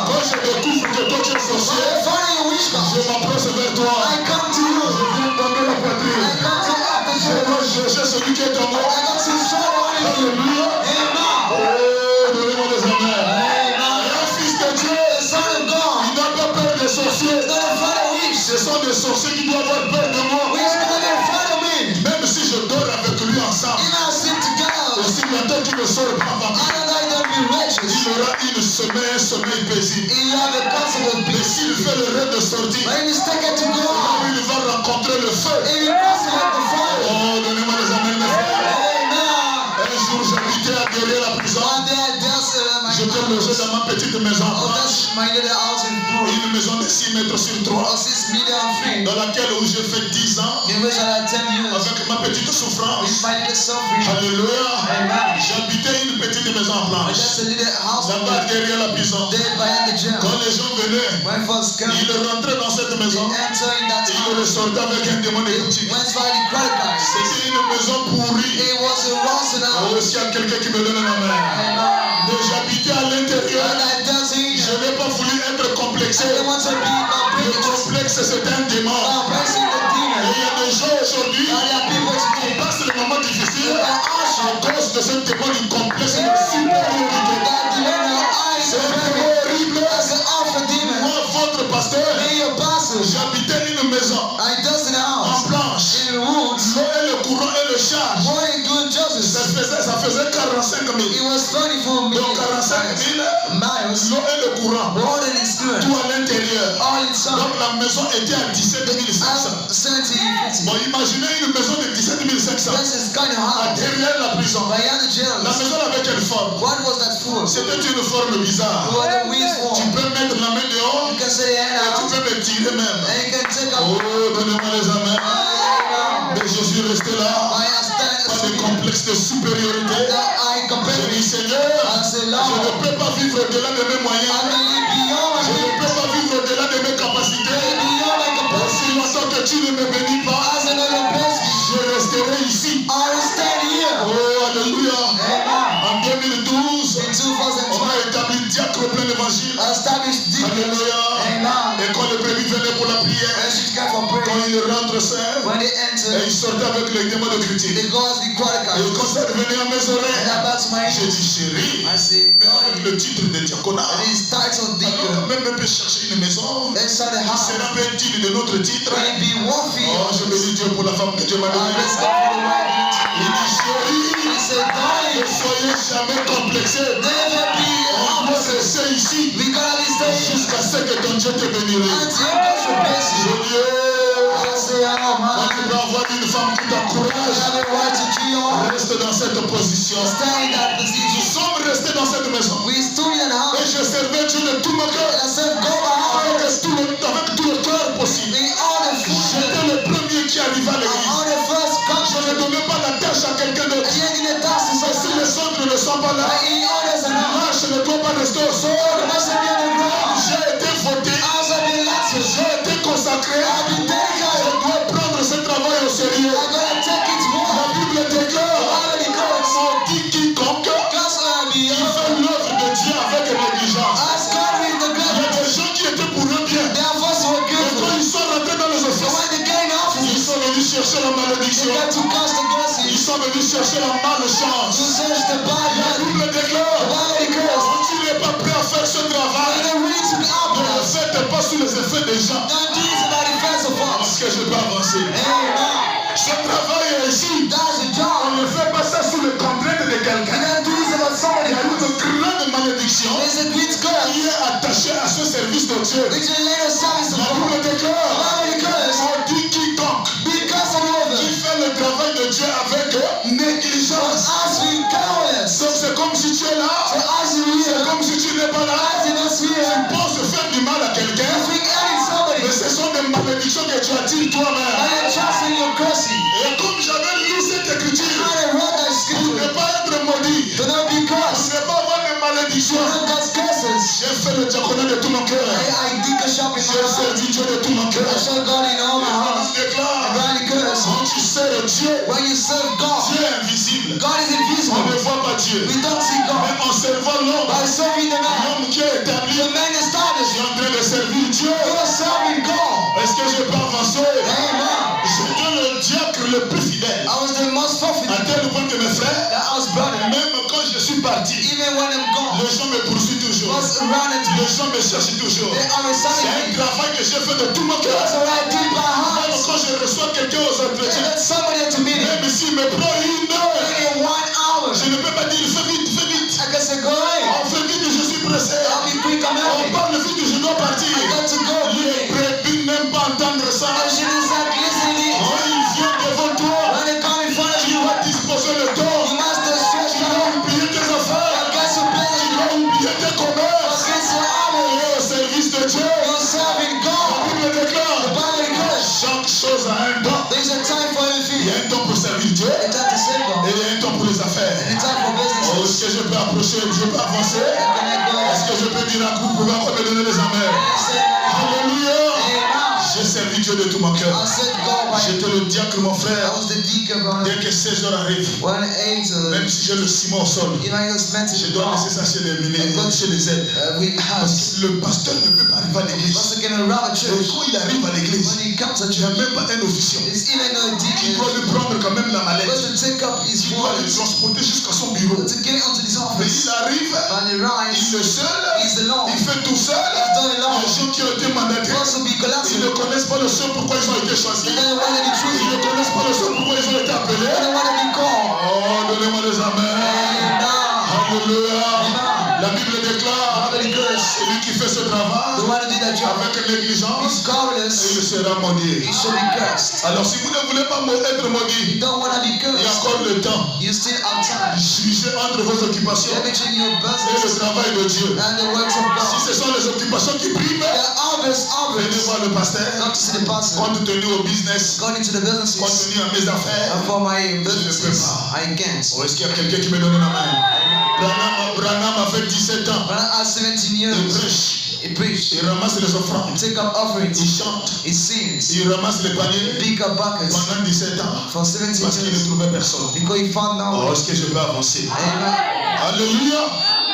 Quand je découvre que toi tu es When sorcier, I find you je witchcraft, m'approche vers toi. I come to you. Je viens tomber la I poitrine. come to after Je you. dois chercher celui qui est en moi. I got to show one in you. Alléluia. Amen. Oh, donnez-moi des amens. Amen. Un fils de Dieu, The Son of God. il n'a pas peur des sorciers. Not a father witch. Ce sont des sorciers qui doivent avoir peur de moi. Witch not a father me. Même si je dors avec lui ensemble. Even I sit together. Aussi longtemps qu'il ne sort pas avant moi. I don't like them be righteous. Il aura une semaine, un sommeil paisible. You have a concept of Mais peace. s'il fait le rêve de sortir, When you take it to go out, il va rencontrer le feu. if you cross it like the fire. Oh, donnez-moi les amens, mes frères. Amen. Un jour, j'habitais à derrière la prison. One day I danced my J'étais logé dans ma petite maison en Oh, planche. that's my little house in Peru. Une maison de 6 mètres sur 3, Oh, 6 million free. dans laquelle où j'ai fait 10 ans In which I had 10 years. avec ma petite With souffrance. my little suffering. Alléluia. Amen. J'habitais une petite maison en But planche. that's a little house Là-bas derrière la prison. there behind the gym. Quand les gens venaient, When folks come, ils rentraient dans cette they maison enter in that et ils house. ressortaient avec un démon They égotique. went by the credit cards. C'était une maison pourrie. It was a rotten Oh, house. s'il y a quelqu'un qui me donne la main. Amen. Mais j'habitais à l'intérieur. When I danced in, Je n'ai pas voulu être complexé. I didn't want to be Le complete. complexe, c'est un démon. Praising the Et demon. il y a des gens aujourd'hui Now there are people qui today passent des moments difficiles that are à unsure cause de ce démon du complexe de that supériorité. the inner eyes C'est are very horrible. That's an awful demon. Moi, votre pasteur, Me, your pastor, j'habitais une maison I danced in the en house planche. in the woods. L'eau et le courant et le charge. Boy, doing justice. Ça faisait 45 000. It was 34 Donc 45 000, miles. l'eau et le courant. Water and fluid. Tout à l'intérieur. All inside. Donc la maison était à 17 500. 1750. Bon, imaginez une maison de 17 500. This is kind of hard. Derrière la prison. Beyond the jail. La maison avait quelle forme? What was that for? C'était une forme bizarre. What a weird Tu form. peux mettre la main dehors You can say your hand et tu out. peux me tirer même. And you can take up. Oh, donnez-moi les amens. Mais je suis resté là. I stand. Pas de complexe de supériorité. I compare Je dis it. Seigneur, I say, je Lord, ne peux pas vivre au-delà de mes I moyens. believe beyond my Je ne means. peux pas vivre au-delà de mes capacités. Beyond my Aussi capacity. longtemps que tu ne me bénis pas, As another bless me. je resterai ici. I will stand here. Oh, alléluia. Amen. En 2012, In on 2012, a établi diacre au plein évangile. I established deacons. Alléluia. Amen. Et quand le prévu venait pour la prière, And she's come for quand prayer. il rentre saint, When they et enter, il sortait avec les démons de critique. they go as the Et chronicles. quand ça revenait à mes And oreilles, about to my j'ai ears, dit chérie, I say, mais avec le titre de diaconat, and his title alors deacon. quand même on peut chercher une maison, Inside the il house, sera bien digne de notre titre. will it be worthy? Oh, je bénis Dieu pour la femme que Dieu m'a I donnée. bless God for the right hand. Il dit chérie, He said, ne darling, soyez jamais complexés. never be On humble. va cesser ici We gotta be staying jusqu'à ce que ton Dieu te bénisse. until God should bless Je you. dis, oh, I say, oh quand tu man, peux avoir une femme qui I t'encourage, have a right to cheer you on. reste dans cette position. Stay in that Nous position. sommes restés dans cette maison. We stood in the Et house. je servais Dieu de tout mon cœur. And I said, go by heart. Avec tout le cœur possible. In all the food. J'étais le premier qui arrivait à l'église. All the first Je country. ne donnais pas la tâche à quelqu'un And d'autre. yet in the task is Mais si les autres ne sont pas là, But in others and not. moi je ne dois pas rester au sol. The must be on the ground. J'ai été voté. As I've been elected. J'ai été consacré. I've been Je dedicated. dois prendre ce travail au sérieux. I'm gonna take it La more. Bible déclare, All the gods. on dit quiconque Because qui fait l'œuvre de Dieu avec négligence. as God with the Il y a glory. des gens qui étaient pour eux bien. Their voice were Et good. quand ils sont rentrés dans les So offices, when they came in ils office, sont venus chercher la they malédiction. got to cast against Ils it. sont venus chercher la To malchance. search the bad La man. Bible The déclare, Bible declares. quand tu n'es pas prêt à faire ce And travail, they're willing to be ne le outcast. faites pas sous les effets des gens. Don't do it by the defense of Parce us. que je peux avancer. Amen. Ce travail est ici. That's the On job. ne fait pas ça sous les contraintes de You quelqu'un. don't do it about Il somebody y a else. une grande malédiction There's a great curse qui est attachée à ce service de Dieu. which will later service of La God. Bible The déclare, Bible declares, on dit quiconque because of qui others, fait le travail de Dieu avec négligence. as we careless, Donc c'est comme si tu es so là, as you c'est will, comme si tu n'es pas là. as you not Tu here, penses faire du mal à quelqu'un, if we edit somebody, mais ce sont des malédictions que tu attires toi-même. and you're trusting your cursing, Et comme j'avais lu cette écriture, I read that pour ne scripture, pas être maudit, do not be pour cursed, ne pas avoir de do malédiction, not God's curses. j'ai fait le diaconat de tout mon cœur. I dig a shop in my J'ai heart, servi Dieu de tout mon cœur. I show God in all my Je heart, déclare, and God curse. quand tu sers Dieu, When you serve God, Dieu est invisible. God is On ne invisible. voit pas Dieu. We don't see Mais God. en servant l'homme, By serving the man, l'homme qui est établi, the man tu established. es en train de servir Dieu. You are serving God. Est-ce que je peux avancer? Amen. J'étais le diacre le plus fidèle. I was the most À faithful. tel point que mes frères, That I was brother. même quand je suis parti, Even when I'm gone, les gens me poursuivent toujours. was around it. Les gens me cherchent toujours. They are C'est resigning un me. travail que j'ai fait de tout mon cœur. That's what I did by Même heart. quand je reçois quelqu'un aux And entretiens, then somebody to meet him. même s'il me prend une heure, In 1 hour, je ne peux pas dire fais vite, fais vite. I can say, go away. On fait vite, je suis pressé. I'll be quick, I'm On happy. parle vite, je dois partir. I got to go. Les brebis n'aiment pas entendre ça. And she is not listening. Quand ils viennent devant toi, When they come in front of tu you, dois disposer le you temps. must stretch Tu your dois arm oublier tes affaires. against your Tu business, dois oublier tes commerces. against your armor. Et au service de Dieu, You're serving la God. Bible The déclare, Bible declares chaque chose a un temps. there's a time for Il y everything. a un temps pour servir Dieu A time to serve et God. il y a un temps pour les affaires. And a time for Oh, business. est-ce que je peux approcher, je peux avancer? Can I go Est-ce ahead? que je peux dire à vous, vous pouvez encore me donner les amens? Alléluia! Amen. J'ai servi Dieu de tout mon cœur. I said God by J'étais le diacre, mon I frère. was the deacon, brother. Dès que 16 heures arrivent, When 8, même si j'ai le ciment au sol, if I was meant je to dois go, laisser ça chez les aides. we Parce have. que le pasteur ne peut pas arriver à l'église. Once again, around the Et church, quand il arrive à l'église, when he comes at il n'y a church, même pas un officiant it's even though a qui deacon doit lui prendre quand même la mallette. was to take up his Il doit le wallet transporter jusqu'à son bureau. to get onto this Mais office. il arrive, When he il arrives, est seul, he's alone. il fait tout seul. He's done alone. Les gens qui ont été mandatés, Also be ils collapsing. ne connaissent pas le seul pourquoi ils ont été choisis. They don't want to be Ils chosen. ne connaissent pas le seul pourquoi ils ont été They appelés. don't want to be called. Oh, donnez-moi les amens. Amen. négligence, godless, il sera maudit. he shall be cursed. Alors si vous ne voulez pas être maudit, You don't want to be il y a cursed. encore le temps. You still have time. Jugez entre vos occupations Between your et le business travail de Dieu. and the works of Si God. ce sont les occupations qui priment, There are others, venez voir le pasteur. Come to see the pastor. Compte tenu au business, Going into the compte businesses. tenu à mes affaires. And for my Je ne peux businesses, pas. I can't. Oh, est-ce qu'il y a quelqu'un qui me donne la main? Branham a fait 17 ans. When I had 17 Il years, prêche, he preached. il ramasse les offrandes, Take up offerings. il chante, He sings. il ramasse les paniers Pick up buckets. pendant 17 ans For 17 parce qu'il ne years. trouvait personne. Because he found Oh, out. est-ce que je peux avancer? Amen. Alléluia.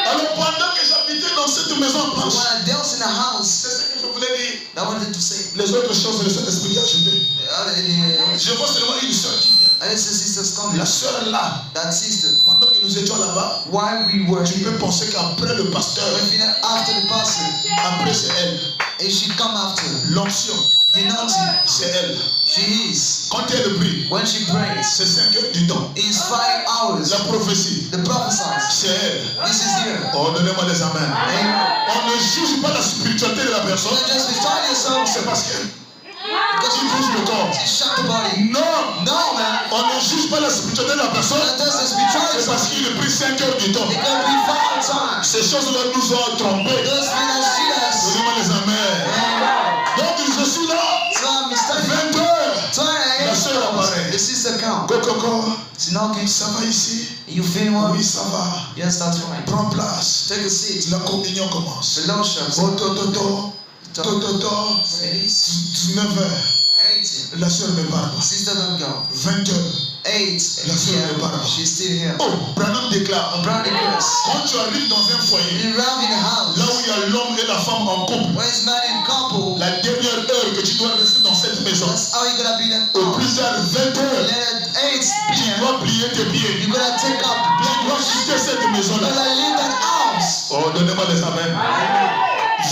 Alors pendant que j'habitais dans cette maison en planche, When I dealt in the house, c'est ce que je voulais dire. I wanted to say. Les autres choses, c'est le Saint-Esprit qui a ajouté. I Je vois seulement une soeur qui vient. just see sisters coming. La soeur là, That sister. pendant que nous étions là-bas, While we were tu here, peux penser qu'après le pasteur, after the pastor, après c'est elle. and she come after. L'onction, The anointing, c'est elle. she is. Quand elle prie, When she prays, c'est 5 heures du temps. it's 5 hours. La prophétie, The prophesies. c'est elle. This is here. Oh, donnez-moi des amens. Amen. On ne juge pas la spiritualité de la personne. Don't just beside yourself C'est parce que because il bouge le corps. you shut the body. Non, No, man. on ne juge pas la spiritualité de la personne. That doesn't spirituality. C'est parce qu'il prie 5 heures du temps. It can be 5 times. Ces choses-là nous ont trompés. Those men that see us. Donnez-moi les amens. Amen. Donc je suis là. So I'm studying. 20 heures. Turn La sœur apparaît. the sister come. Coco, It's not okay. ça va ici? You feel what? Oui, ça va. Yes, that's right. Prends place. Take a seat. La communion commence. The Lord shall Oh, toto. 19 heures. 18. La sœur me parle. Sister don't go. 20 heures. 8. La sœur me parle. She's still here. Oh, Branham déclare. Brownie curse. Quand tu arrives dans un foyer, You arrive in the house. là où il y a l'homme et la femme en couple, When it's not in couple, la dernière heure que tu dois rester dans cette maison, that's how you gonna be that au house. plus tard 20 heures, Let it 8 tu p.m. dois plier tes pieds. You're gonna take up Tu blood dois wash. quitter cette You're maison-là. gonna leave that house. Oh, donnez-moi des amens.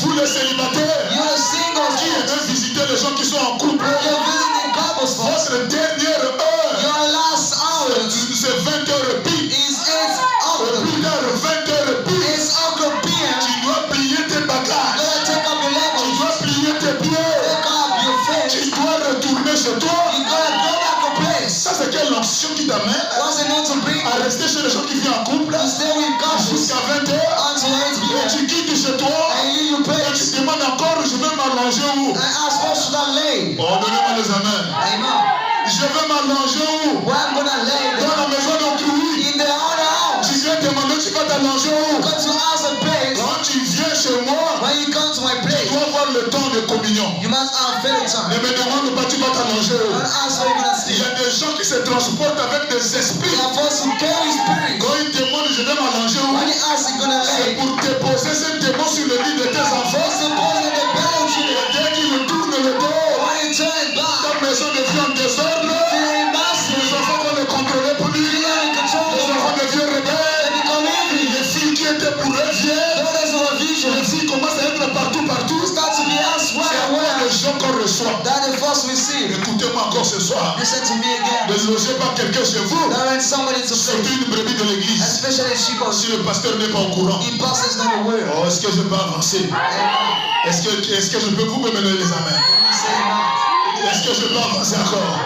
Vous les célibataires, You're a single. qui aimez visiter les gens qui sont en couple, You're visiting couples for votre dernière heure, your last hour c'est 20 heures pile. is 8 Au o'clock. plus tard 20 heures pile. It's o'clock p.m. Tu dois plier tes You're bagages. gonna take up your Tu levels. dois plier tes pieds. Take up your face. Tu dois retourner chez toi. You're gonna go back to place. Ça, c'est quelle onction qui t'amène What's the need to bring à rester chez les gens qui vivent en couple to stay with couples jusqu'à 20 heures. until 8 Et p.m. tu quittes chez toi. And you Et place. tu te demandes encore, je vais m'allonger où? And ask where should I lay? Oh, donnez-moi les amens. Amen. Je vais m'allonger où? Where I'm gonna lay Dans them? la maison d'autrui. In the other house. Tu viens demander, tu vas t'allonger où? Go to ask a place. Quand tu viens chez moi, When you come to my tu place, dois avoir le temps de communion. you must have faith Ne time. me demande pas, tu vas t'allonger où? Don't ask where you're gonna Il y sleep. a des gens qui se transportent avec des You esprits. are supposed to carry spirit. Quand ils demandent, je vais m'allonger où? When you ask, you're gonna C'est lay. pour déposer ce démon sur le lit de tes enfants. It's supposed to be the Et children. dès qu'ils tournent le dos, When you turn it back, ta maison devient en désordre. feeling massive. Les enfants vont ne contrôler plus. You are in control. Les enfants deviennent They rebelles. become angry. Les filles qui étaient pour eux viennent. Daughters of a vision. Les filles commencent à être partout, partout. Start to be asked C'est where, à moi where. les gens qu'on reçoit. That the first we see. Écoutez-moi encore ce soir. Listen to me again. Ne logez pas quelqu'un chez vous. That when somebody to Surtout play, une brebis de l'église. especially sheep of Si le pasteur n'est pas au courant. he passes not aware. Oh, est-ce que je peux avancer? Amen. Est-ce que je peux vous me donner les amens? Say amen. Est-ce que je peux avancer encore?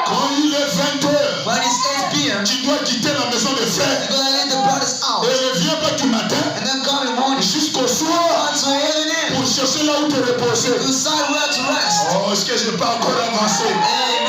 Quand il est 20 heures, When it's 8 p.m., tu dois quitter la maison des frères. you're gonna let the brothers out. Et ne viens pas du matin And then come in the morning jusqu'au soir until evening pour chercher là où te reposer. to decide where to rest. Oh, est-ce que je peux encore avancer? Amen.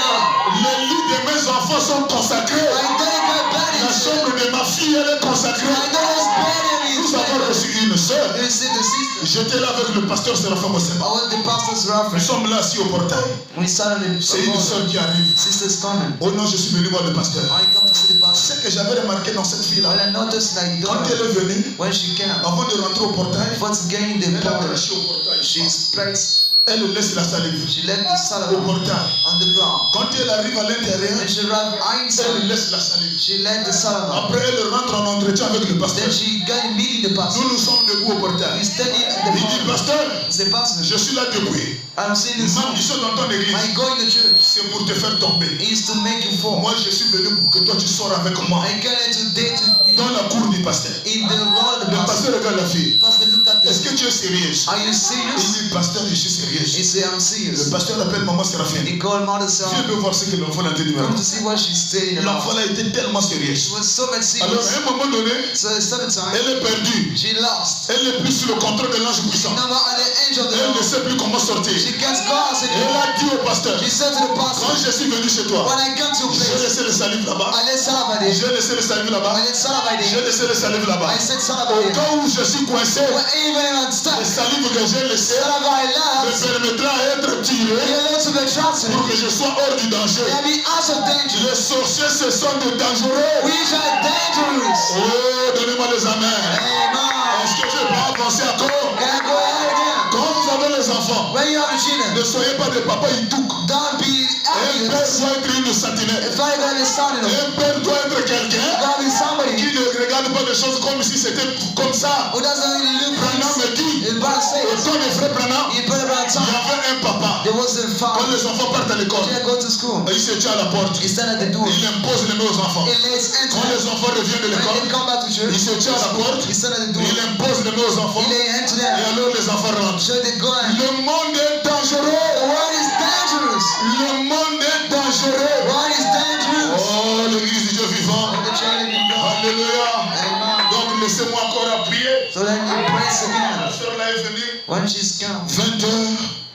Les lits de mes enfants sont consacrés. My dedicate bed La is chambre de ma fille, elle est consacrée. my daughter's bed Nous is avons reçu une sœur. You see the sister. J'étais là avec le pasteur Séraphin I Mossema. was the pastor's Nous reference. sommes là assis au portail. We started C'est une sœur qui arrive. sister's coming. Oh non, je suis venu voir le pasteur. I come to see the pastor. Ce que j'avais remarqué dans cette fille-là, When I noticed that quand daughter, elle est venue, when she came, avant de rentrer au portail, before to get in the elle a portal, craché au portail. she's placed, Elle laisse la salive she left the au salad portail. on the ground. Quand elle arrive à l'intérieur, When she arrived elle inside, laisse la salive. she left the salad. Après, elle rentre en entretien avec le pasteur. Then she got meeting the pastor. Nous sommes debout au portail. We standing at the Il dit, front. pasteur, The pastor, je suis là depuis. I'm seeing this. Ma mission dans ton église, I go in the church c'est pour te faire tomber. is to make you fall. Moi, je suis venu pour que toi, tu sors avec moi I got it today to dans la cour du pasteur. in the road of the Le pastor. pasteur regarde la fille. Pastor look at Est-ce que tu es sérieux? Are you Il serious? dit, pasteur, je suis sérieux. He said, I'm Le serious. pasteur l'appelle maman Séraphine. He called Mother Viens Sarah. de voir ce que l'enfant a dit. Come to see what she's saying about. L'enfant a été tellement sérieux. She was so much Alors, serious. à un moment donné, So the seventh time, elle est perdue. she lost. Elle n'est plus sous le contrôle de l'ange puissant. No more on the angel of the Elle ne Lord. sait plus comment sortir. She gets God. Et elle a dit au pasteur, She said to the quand pastor, je suis venu chez toi, when I come to a j'ai place, laissé le salive là-bas. I let Salavade. J'ai laissé le salive là-bas. I let Salavade. J'ai laissé le salive là-bas. I said Au Salavade. cas où je suis coincé, When even I'm le stuck, salive que j'ai laissé Salavade me left. permettra d'être tiré You're able to be trusted. pour que je sois hors du danger. They'll be out of danger. Les sorciers, ce sont des dangereux. We are dangerous. Oh, donnez-moi les amens. Amen. Est-ce que je peux avancer encore? Can I go ahead again? Quand vous avez les enfants, When you have a ne children, soyez pas des papas idouks. don't be Un père arrogant. doit être une sentinelle. If I'm gonna be starting, Un père doit être quelqu'un gotta be qui somebody ne regarde pas les choses comme si c'était comme ça. who doesn't really look Branham for me dit, his brother au says, temps des frères Branham, you put it around il y time. avait un papa. There was a Quand father. les enfants partent à l'école, They go to school. il se tient à la porte. He stand at the door. Il impose les mains aux enfants. He lays Quand enter. les enfants reviennent de When l'école, they come back to il church, se tient à la porte. he stand at the door. Il impose les mains aux enfants. He lay hand to Et them. alors les enfants rentrent. So they go and Le monde est the dangereux. world is dangerous. Le monde est dangereux. The world is dangerous. Oh, l'église du Dieu vivant. And the child of God. Alléluia. Amen. Donc laissez-moi encore appuyer. So then you praise La again. sœur là est venue. When she's come, 20h,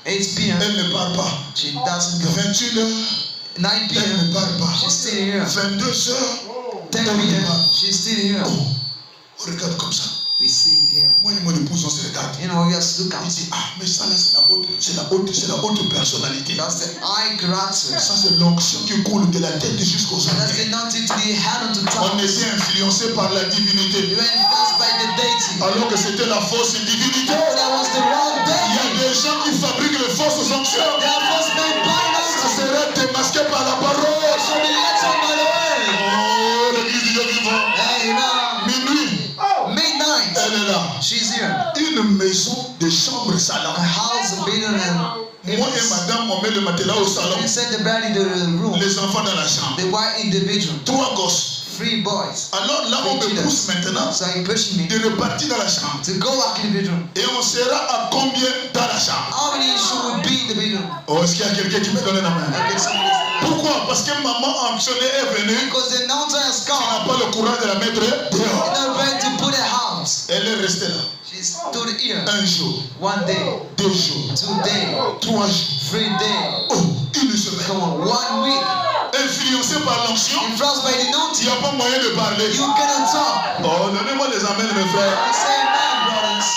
8 p.m., elle ne part pas. she doesn't go. 21h, 9 elle p.m., ne part pas. she's still here. 22h, 10 p.m., she's still here. on regarde comme ça. We see here. Moi et mon épouse, on se regarde. You know, we just look Il at dit, ah, mais ça là, c'est la haute personnalité. that's the eye character. Ça, c'est l'onction qui coule de la tête jusqu'aux And that's orteils. the anointing to the hand and to On tongue. était influencé par la You divinité, were influenced by the deity. alors que c'était la fausse divinité. Oh, that was the wrong Il y a deity. des gens qui fabriquent les fausses onctions. They are first made by Ça anointing. serait démasqué par la parole. Shall be let on by the way. Oh, l'église du Dieu vivant. Amen. Minuit, Midnight. elle est là. She's here. Une maison de chambre salon. A house bigger than. Moi et madame, on met le matelas au salon. You set the bed in the room. Les enfants dans la chambre. The wife in the bedroom. 3 gosses. 3 boys. Alors là, on me pousse maintenant So you're pushing me de repartir dans la chambre. to go back in the bedroom. Et on sera à combien dans la chambre? How many should we be in the bedroom? Oh, est-ce qu'il y a quelqu'un qui me donne la main? Okay, somebody. Pourquoi? Parce que maman Anxolé est venue. Because the anointing has On n'a come. pas le courage de la mettre You're dehors. not ready to put a house. Elle est restée là. She stood here. Un jour, 1 day, 2 jours, 2 days, 3 jours. 3 days. Oh, une semaine. Come on, 1 week. Influencé par l'onction, Influenced by the il anointing. n'y a pas moyen de parler. You cannot talk. Oh, donnez-moi des amens, mes frères. I say amen, brothers.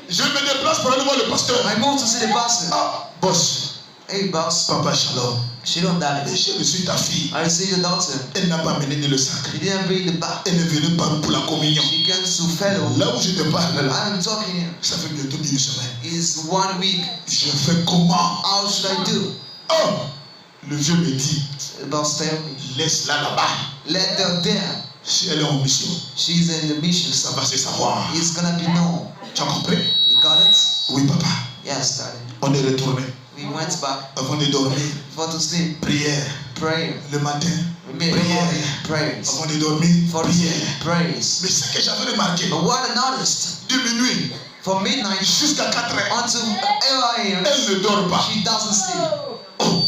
Je me déplace pour aller voir le pasteur. I moved to see the pastor. Ah, boss, Hey, boss. papa Shalom. Shalom, daddy. J'ai reçu ta fille. I see your daughter. Elle n'a pas mené ni le sacré. She didn't bring the back. Elle est venue par pour la communion. She comes to fellow. Là où je te parle, là, I'm talking here. ça fait bientôt une semaine. It's 1 week. Je fais comment? How should I do? Oh, le vieux me dit, The boss tell me. laisse-la là-bas. Let her there. Si elle est en mission, She's in the mission. ça va se savoir. It's gonna be known. Tu as compris? You got it? Oui, papa. Yes, daddy. On est retourné We went back avant de dormir. for to sleep. Prière. Prayer. Le matin, We made morning prayers. avant de dormir, For prière. prayers. Mais ce que j'avais remarqué, But what I noticed, de minuit from midnight jusqu'à 4 heures, until 8 a.m., elle ne dort pas. she doesn't sleep. Oh,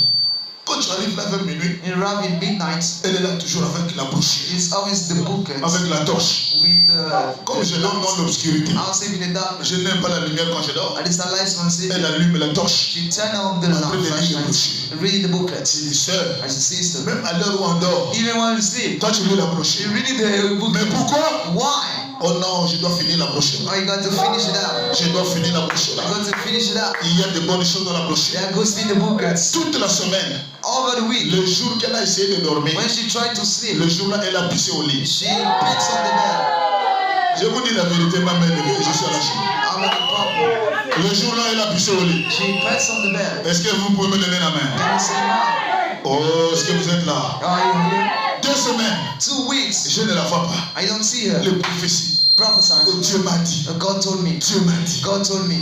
quand tu arrives là vers minuit, In around midnight, elle est là toujours avec la bouche, it's always the booklet avec la torche. with the. Comme je dors dans l'obscurité, I'll sleep in the dark. je n'aime pas la lumière quand je dors. At least the lights when sleep. Elle allume la torche. She turn on the Après les lignes flashlight, bouchées. read the booklet. C'est sœur. As a sister. Même à l'heure où on dort, Even when you sleep, toi tu veux la brocher. you read the booklet. Mais pourquoi? Why? Oh non, je dois finir la brocher. Oh, you got to finish it out. Je dois finir la brocher. You got to finish it out. Il y a de bonnes choses dans la brocher. Yeah, go see the booklets. Toute la semaine, Over the week, le jour qu'elle a essayé de dormir, when she tried to sleep, le jour-là, elle a pissé au lit. she picks on the bed. Je vous dis la vérité, ma mère, je suis à la chambre. I'm in the problem. Le jour-là, elle a pissé au lit. She picks on the bed. Est-ce que vous pouvez me donner la main? Can you say no? Oh, est-ce que vous êtes là? Are you here? 2 semaines, 2 weeks. je ne la vois pas. I don't see her. Les prophéties. Prophesy. Oh, Dieu m'a dit. God told me. Dieu m'a dit. God told me.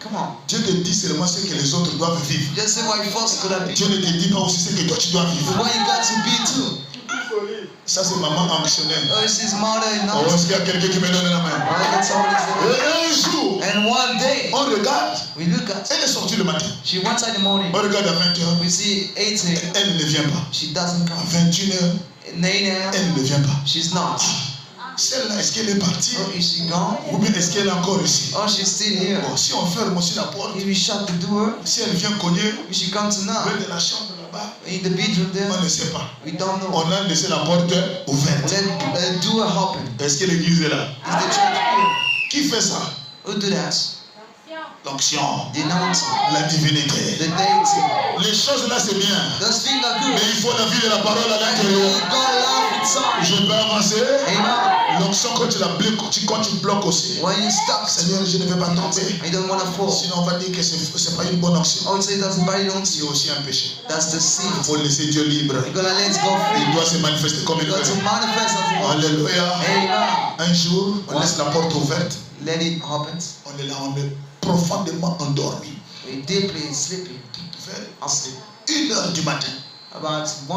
Come on. Dieu te dit seulement ce que les autres doivent vivre. Just say what you're supposed to be. Dieu ne te dit pas aussi ce que toi tu dois vivre. What you got to be too. Ça c'est maman anxionnelle. Oh, it's his mother in Oh, est-ce qu'il y a quelqu'un qui me donne la main? Et un jour, And one day, on regarde, we look at, elle est sortie le matin. she went out in the morning. On regarde à 20h, We see 18. elle ne vient pas. She doesn't À come. 21h, 9 a.m. elle ne vient pas. She's not. Celle-là, est-ce qu'elle est partie? Oh, is she gone? Ou bien est-ce qu'elle est encore ici? Oh, she's still here. Bon, si on ferme aussi la porte, If we shut the door, si elle vient cogner, if she comes au now, de la chambre là-bas, in the bedroom there, on ne sait pas. we don't know. On a laissé la porte ouverte. Let the door open. Est-ce que l'église est là? Is the church here? Qui fait ça? Who do that? L'onction, The anointing, la divinité. the deity. Les choses là c'est bien. Those things are Mais good. il faut la vie de la parole à And l'intérieur. God love inside. Je peux avancer. Amen. L'onction quand tu la bloques, quand tu bloques aussi. When you stop, Seigneur, je ne vais pas tomber. I don't want to fall. Sinon on va dire que c'est pas une bonne onction. Oh, say that's body don't C'est see. aussi un péché. That's the sin. Il faut laisser Dieu libre. You're gonna let go Il free. doit se manifester comme il You're going veut. to manifest as you want. Alléluia. Amen. Un jour, on laisse la porte ouverte. Let it happen. On est là, on est profondément endormi. We deeply sleeping. Vers Asleep. 1h du matin. About 1 On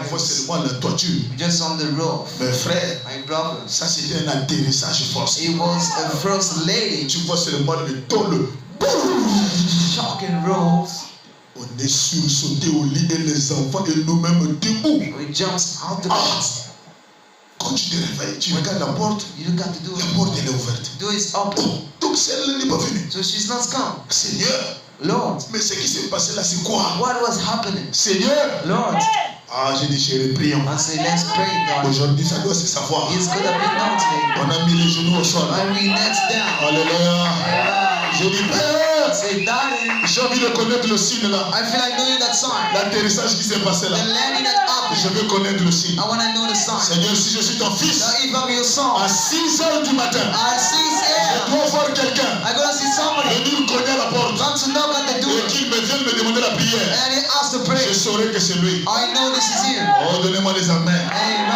voit hour. seulement la toiture. Just on the roof. Mes frères, My brothers. ça c'était un atterrissage forcé. It was a first lady. Tu vois seulement le tôle. Shocking rolls. On est sursauté au lit et les enfants et nous-mêmes debout. We jumped out the bed. Quand tu te réveilles, tu regardes la porte. You look at the door. La porte elle est ouverte. The door is open. Donc celle-là n'est pas venue. So she's not come. Seigneur, Lord, mais ce qui s'est passé là, c'est quoi? what was happening? Seigneur. Lord, Ah, j'ai dit, chérie, prions. I say, let's pray, God. Aujourd'hui, ça doit se savoir. It's gonna be known today. On a mis les genoux au sol. And we next down. Alléluia. J'ai dit, Père, Say, Daddy, j'ai envie de connaître le signe là. I feel like knowing that sign. L'atterrissage qui s'est passé là. The landing that Je happened. veux connaître le signe. I want to know the sign. Seigneur, si je suis ton fils, Now, if I'm your son, à 6h du matin, at 6 je a.m., dois voir quelqu'un I'm gonna see somebody venir cogner à la porte come to knock at the door. et qu'il me vienne me demander la prière. And he asked to pray. Je saurai que c'est lui. I know this is him. Oh, donnez-moi les amens. Amen.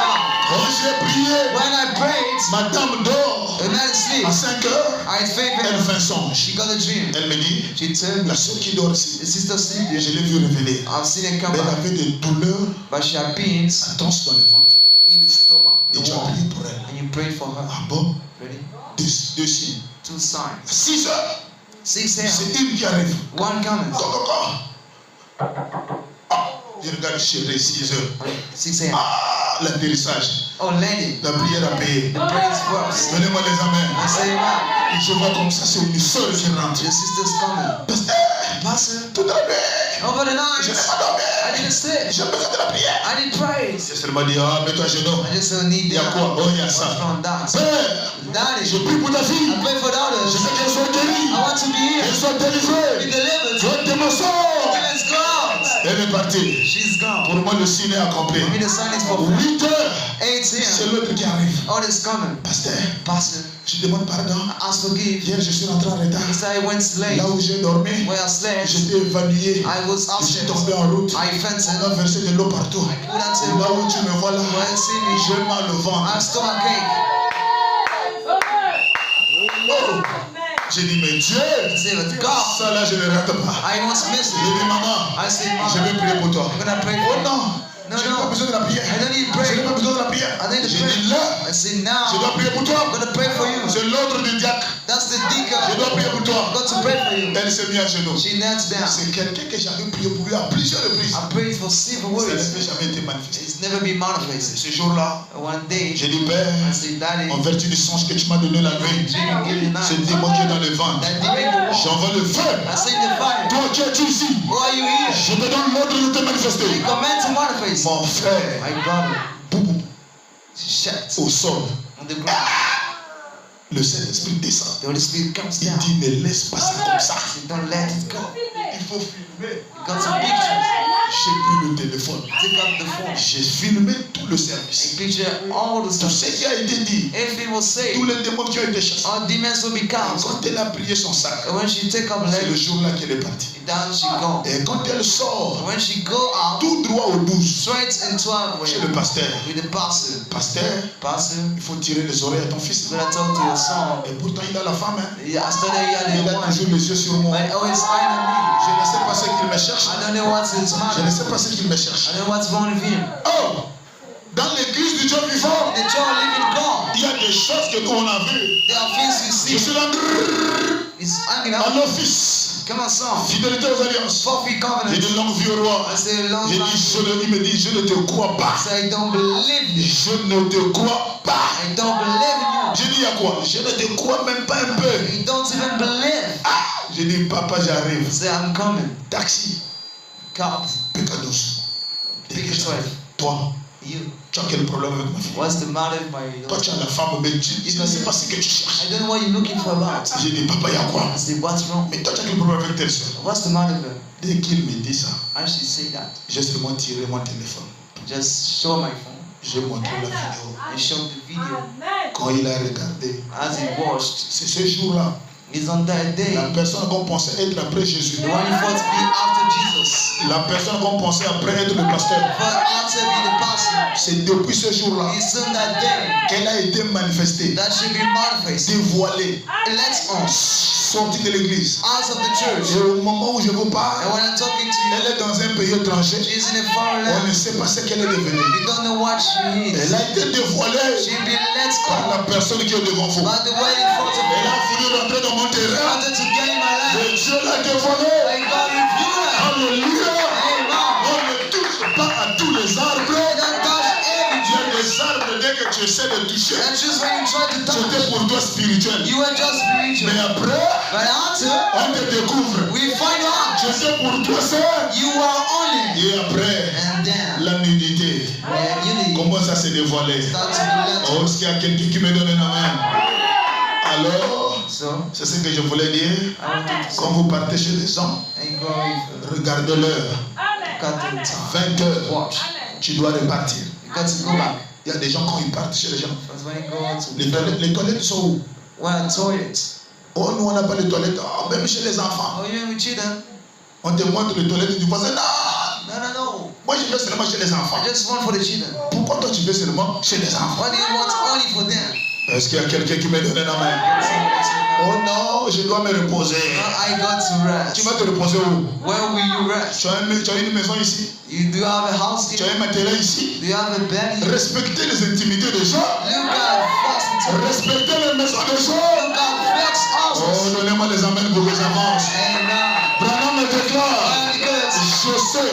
Quand j'ai prié, When I prayed, madame dort. the man À sleep. 5h, I faith elle fait un songe. she got a dream. Elle me dit, She told me, la soeur qui dort ici, the sister sleep. je l'ai vu révéler. I've seen her Mais come elle back, avait des douleurs but she had pains intenses dans le ventre. in the stomach. Et tu as prié pour elle. And you prayed for her. Ah bon? Ready? Deux signes. 2 signs. 6h, 6 a.m. c'est une qui arrive. One coming. Ah, je regarde chérie, 6h. 6 a.m. Ah, l'atterrissage. Oh, landing. La prière à payer. The praise first. Donnez-moi les amens. I say, man, Et je vois comme ça, c'est une soeur qui rentre. your sister's coming. Pastor, Toute la nuit, over the je night, n'ai pas dormi. I didn't sleep. J'ai besoin de la prière. I did praise. J'ai seulement dit, ah, mets-toi à genoux. I just don't need Il y a that. quoi? Oh, il y a What's ça. from that? Père, Daddy, je prie pour ta fille. I pray for the Je others. veux qu'elle soit guérie. I want to be Qu'elle here. soit Be délivrée. delivered. Toi, tes mensonges. Let's go out. Elle est partie. She's gone. Pour moi, le signe est accompli. For me, the sign is for 8h, 8 c'est a.m. l'autre qui arrive. All is coming. Pasteur, Pastor, je demande pardon. ask forgive. Hier, je suis rentré en retard. He said I went late. Là où j'ai dormi, Where I slept, j'étais évanoué. I was Je suis upstairs. tombé en route. I On fainted. a versé de l'eau partout. Put that to Là où tu me vois là, Where you see me, j'ai mal au ventre. I have stomachache. Oh, j'ai dit, mais Dieu, I say, but God, ça là, je ne rate pas. I won't miss J'ai it. dit, maman, I say, je Mom, vais prier pour toi. I'm gonna pray Oh for you. non, No, je n'ai no. pas besoin de la prière. I don't need Je prayer. n'ai pas besoin de la prière. I need to J'ai pray. dit, là, I say, je now, dois prier pour toi. I'm gonna pray for you. C'est l'ordre du diacre. That's the Je deacon. dois prier pour toi. I've got to pray for you. Elle s'est mise à genoux. She knelt down. C'est quelqu'un que j'avais prié pour lui à plusieurs reprises. I prayed for several Ça words. n'avait jamais été manifesté. It's never been manifested. Ce jour-là, One day, j'ai dit, Père, I say, Daddy, en vertu du songe que tu m'as donné la nuit, dream give you ce night. démon qui est dans le ventre, That demon in the wall. j'envoie le feu. I say the fire. Toi qui es ici, Who are you here? je te donne l'ordre de te I manifester. command to manifest. Mon frère, My brother, boum, she shut au sol, on the ground. le Saint-Esprit descend. The Holy Spirit comes Il down. dit, ne laisse pas ça comme ça. Say, don't let it go. Il faut filmer. You got some pictures. J'ai pris le téléphone. Take up the phone. J'ai filmé tout le And service. picture all the Tout stuff. ce qui a été dit, Everything was tous saved. les démons qui ont été chassés. All demons will be cast. Quand elle a prié son sac, And when she take up c'est le leg, jour-là qu'elle est partie. down she go. Et quand elle sort, When she go out, tout droit au 12, straight into our chez way le pasteur. with the pastor. Pasteur, Pastor, il faut tirer les oreilles à ton fils. you're gonna talk to your son. Et pourtant, il a la femme. Hein. Yeah, I study you Il the a one. toujours les yeux sur moi. But always eyeing Je ne sais pas ce qu'il me cherche. me. I don't know what's his Je ne matter. sais pas ce qu'il me cherche. I don't know what's wrong with him. Oh, dans l'église du Dieu God. The joy of living God. Il y a des choses que nous on a vues. There are things we Je see. suis là. It's hanging À out. l'office. Come on, son. Fidélité aux alliances. Forfeit J'ai covenant. dit longue vie au roi. I say long J'ai dit, life. il me dit, je ne te crois pas. I say I don't believe you. Je ne te crois pas. I don't believe in you. J'ai dit, il y a quoi? Je ne te crois même pas un peu. You don't even believe. Ah! J'ai dit, papa, j'arrive. I say I'm coming. Taxi. God. Pécados. Pick a 12. Toi, You. tu as quel problème avec ma fille? What's the matter with my Toi, tu as la femme, mais tu ne sais pas ce que tu cherches. I don't know what you're looking for about. J'ai dit, papa, il y a quoi? I say, what's wrong? Mais toi, tu as quel problème avec telle soeur? What's the matter with her? Dès qu'il me dit ça, I should say that. j'ai seulement tiré mon téléphone. Just show my phone. J'ai montré la vidéo. I showed the video. Quand il a regardé, As he watched, c'est ce jour-là, it's on that day. la personne qu'on pensait être après Jésus, The one you thought to be after Jesus. la personne qu'on pensait après être le pasteur, But after be the pastor. c'est depuis ce jour-là It's on that day qu'elle a été manifestée, that should be manifested. dévoilée, Let's on sortie de l'église. out of the church. Et au moment où je vous parle, And when I'm talking to you, elle est dans un pays étranger. she's in a foreign On land. ne sait pas ce qu'elle est devenue. You don't know what she is. Elle a été dévoilée She be let par la on personne qui est devant vous. by the way in front of Elle me. a voulu rentrer dans mon terrain. Wanted to gain my life. Et Dieu l'a dévoilée. And God reviewed her. Alléluia. Amen. On ne touche pas à tous les arbres. Don't touch every Il y a tree. des arbres, dès que tu essaies de toucher, And just when you try to c'était touch, pour toi spirituel. you were just spiritual. Mais après, But after, on te découvre. we find out C'était pour toi seul. you are only. Et après, And then, la nudité. when you Comment ça s'est dévoilé? start to be Oh, let est-ce qu'il y a quelqu'un qui me donne un amen? Alors, So, c'est ce que je voulais dire. I wanted to Quand vous partez chez les gens, and go with regardez l'heure. got the time. 20 heures. Watch. Tu dois repartir. You got to go back. Il y a des gens quand ils partent chez les gens. Because when you go to Les toilettes sont où? well, toilet. Oh, nous on n'a pas de toilettes. Oh, même chez les enfants. Oh, you with children? On te montre les toilettes du voisin. Non! No. Moi je vais seulement chez les enfants. I just want for the children. Pourquoi toi tu veux seulement chez les enfants? What do you want only for them? Est-ce qu'il y a quelqu'un qui me donne un amen? Oh non, je dois me reposer. I got to rest. Tu vas te reposer où? Where will you rest? Tu as une maison ici? You do have a house Tu here? as un matériel ici? Do you have a bed here? Respectez les intimités des gens. Look at fasting. Respectez les maisons des gens. Look at flex Oh, houses. donnez-moi les amens pour que j'avance. Amen. Branham me déclare, And because je sais,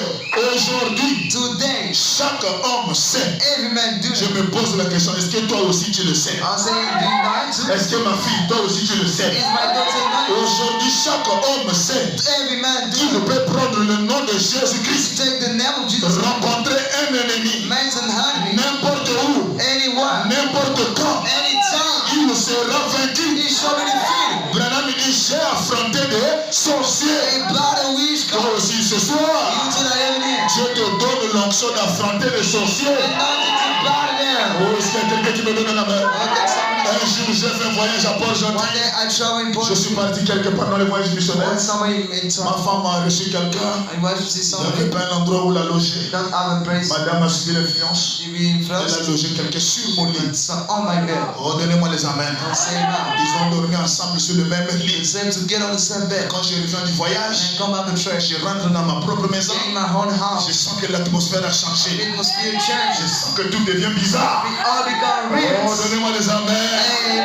aujourd'hui, today, chaque homme sait. every man do Je it. me pose la question, est-ce que toi aussi tu le sais? I'm saying, do you know it? Est-ce que ma fille, toi aussi tu le sais? Is my daughter know Aujourd'hui, chaque homme sait it? Every man qu'il do it. peut prendre le nom de Jésus-Christ, Take the name of Jesus. rencontrer un ennemi, Mention honey. n'importe où, Anyone. n'importe quand, Anytime. il sera vaincu. He shall be defeated. Branham dit, j'ai affronté des sorciers. A battle which Toi comes. aussi ce You soir, to the enemy. Dieu te donne l'onction d'affronter les sorciers. And nothing to battle them. Oh, est-ce qu'il y a quelqu'un qui me donne un amen? Okay, Un somebody. jour, j'ai fait un voyage à One Port-Gentil. day I travel in Je Portugal. suis parti quelque part dans les voyages missionnaires. When somebody in Ma town, femme a reçu quelqu'un. I watch to see Il n'y avait somebody. pas un endroit où la loger. Don't have a place. Madame a subi l'influence. She be Elle a influenced. logé quelqu'un sur mon lit. It's on my bed. Oh, donnez-moi les amens. Don't say that. Ils ont dormi ensemble sur le même It's lit. said to get on the same bed. Quand je reviens du And voyage, come back and trash. je rentre dans ma propre maison. In my own Je house. sens que l'atmosphère a changé. It must be a Je change. sens que tout devient bizarre. We all become Oh, real. donnez-moi les amens. Amen.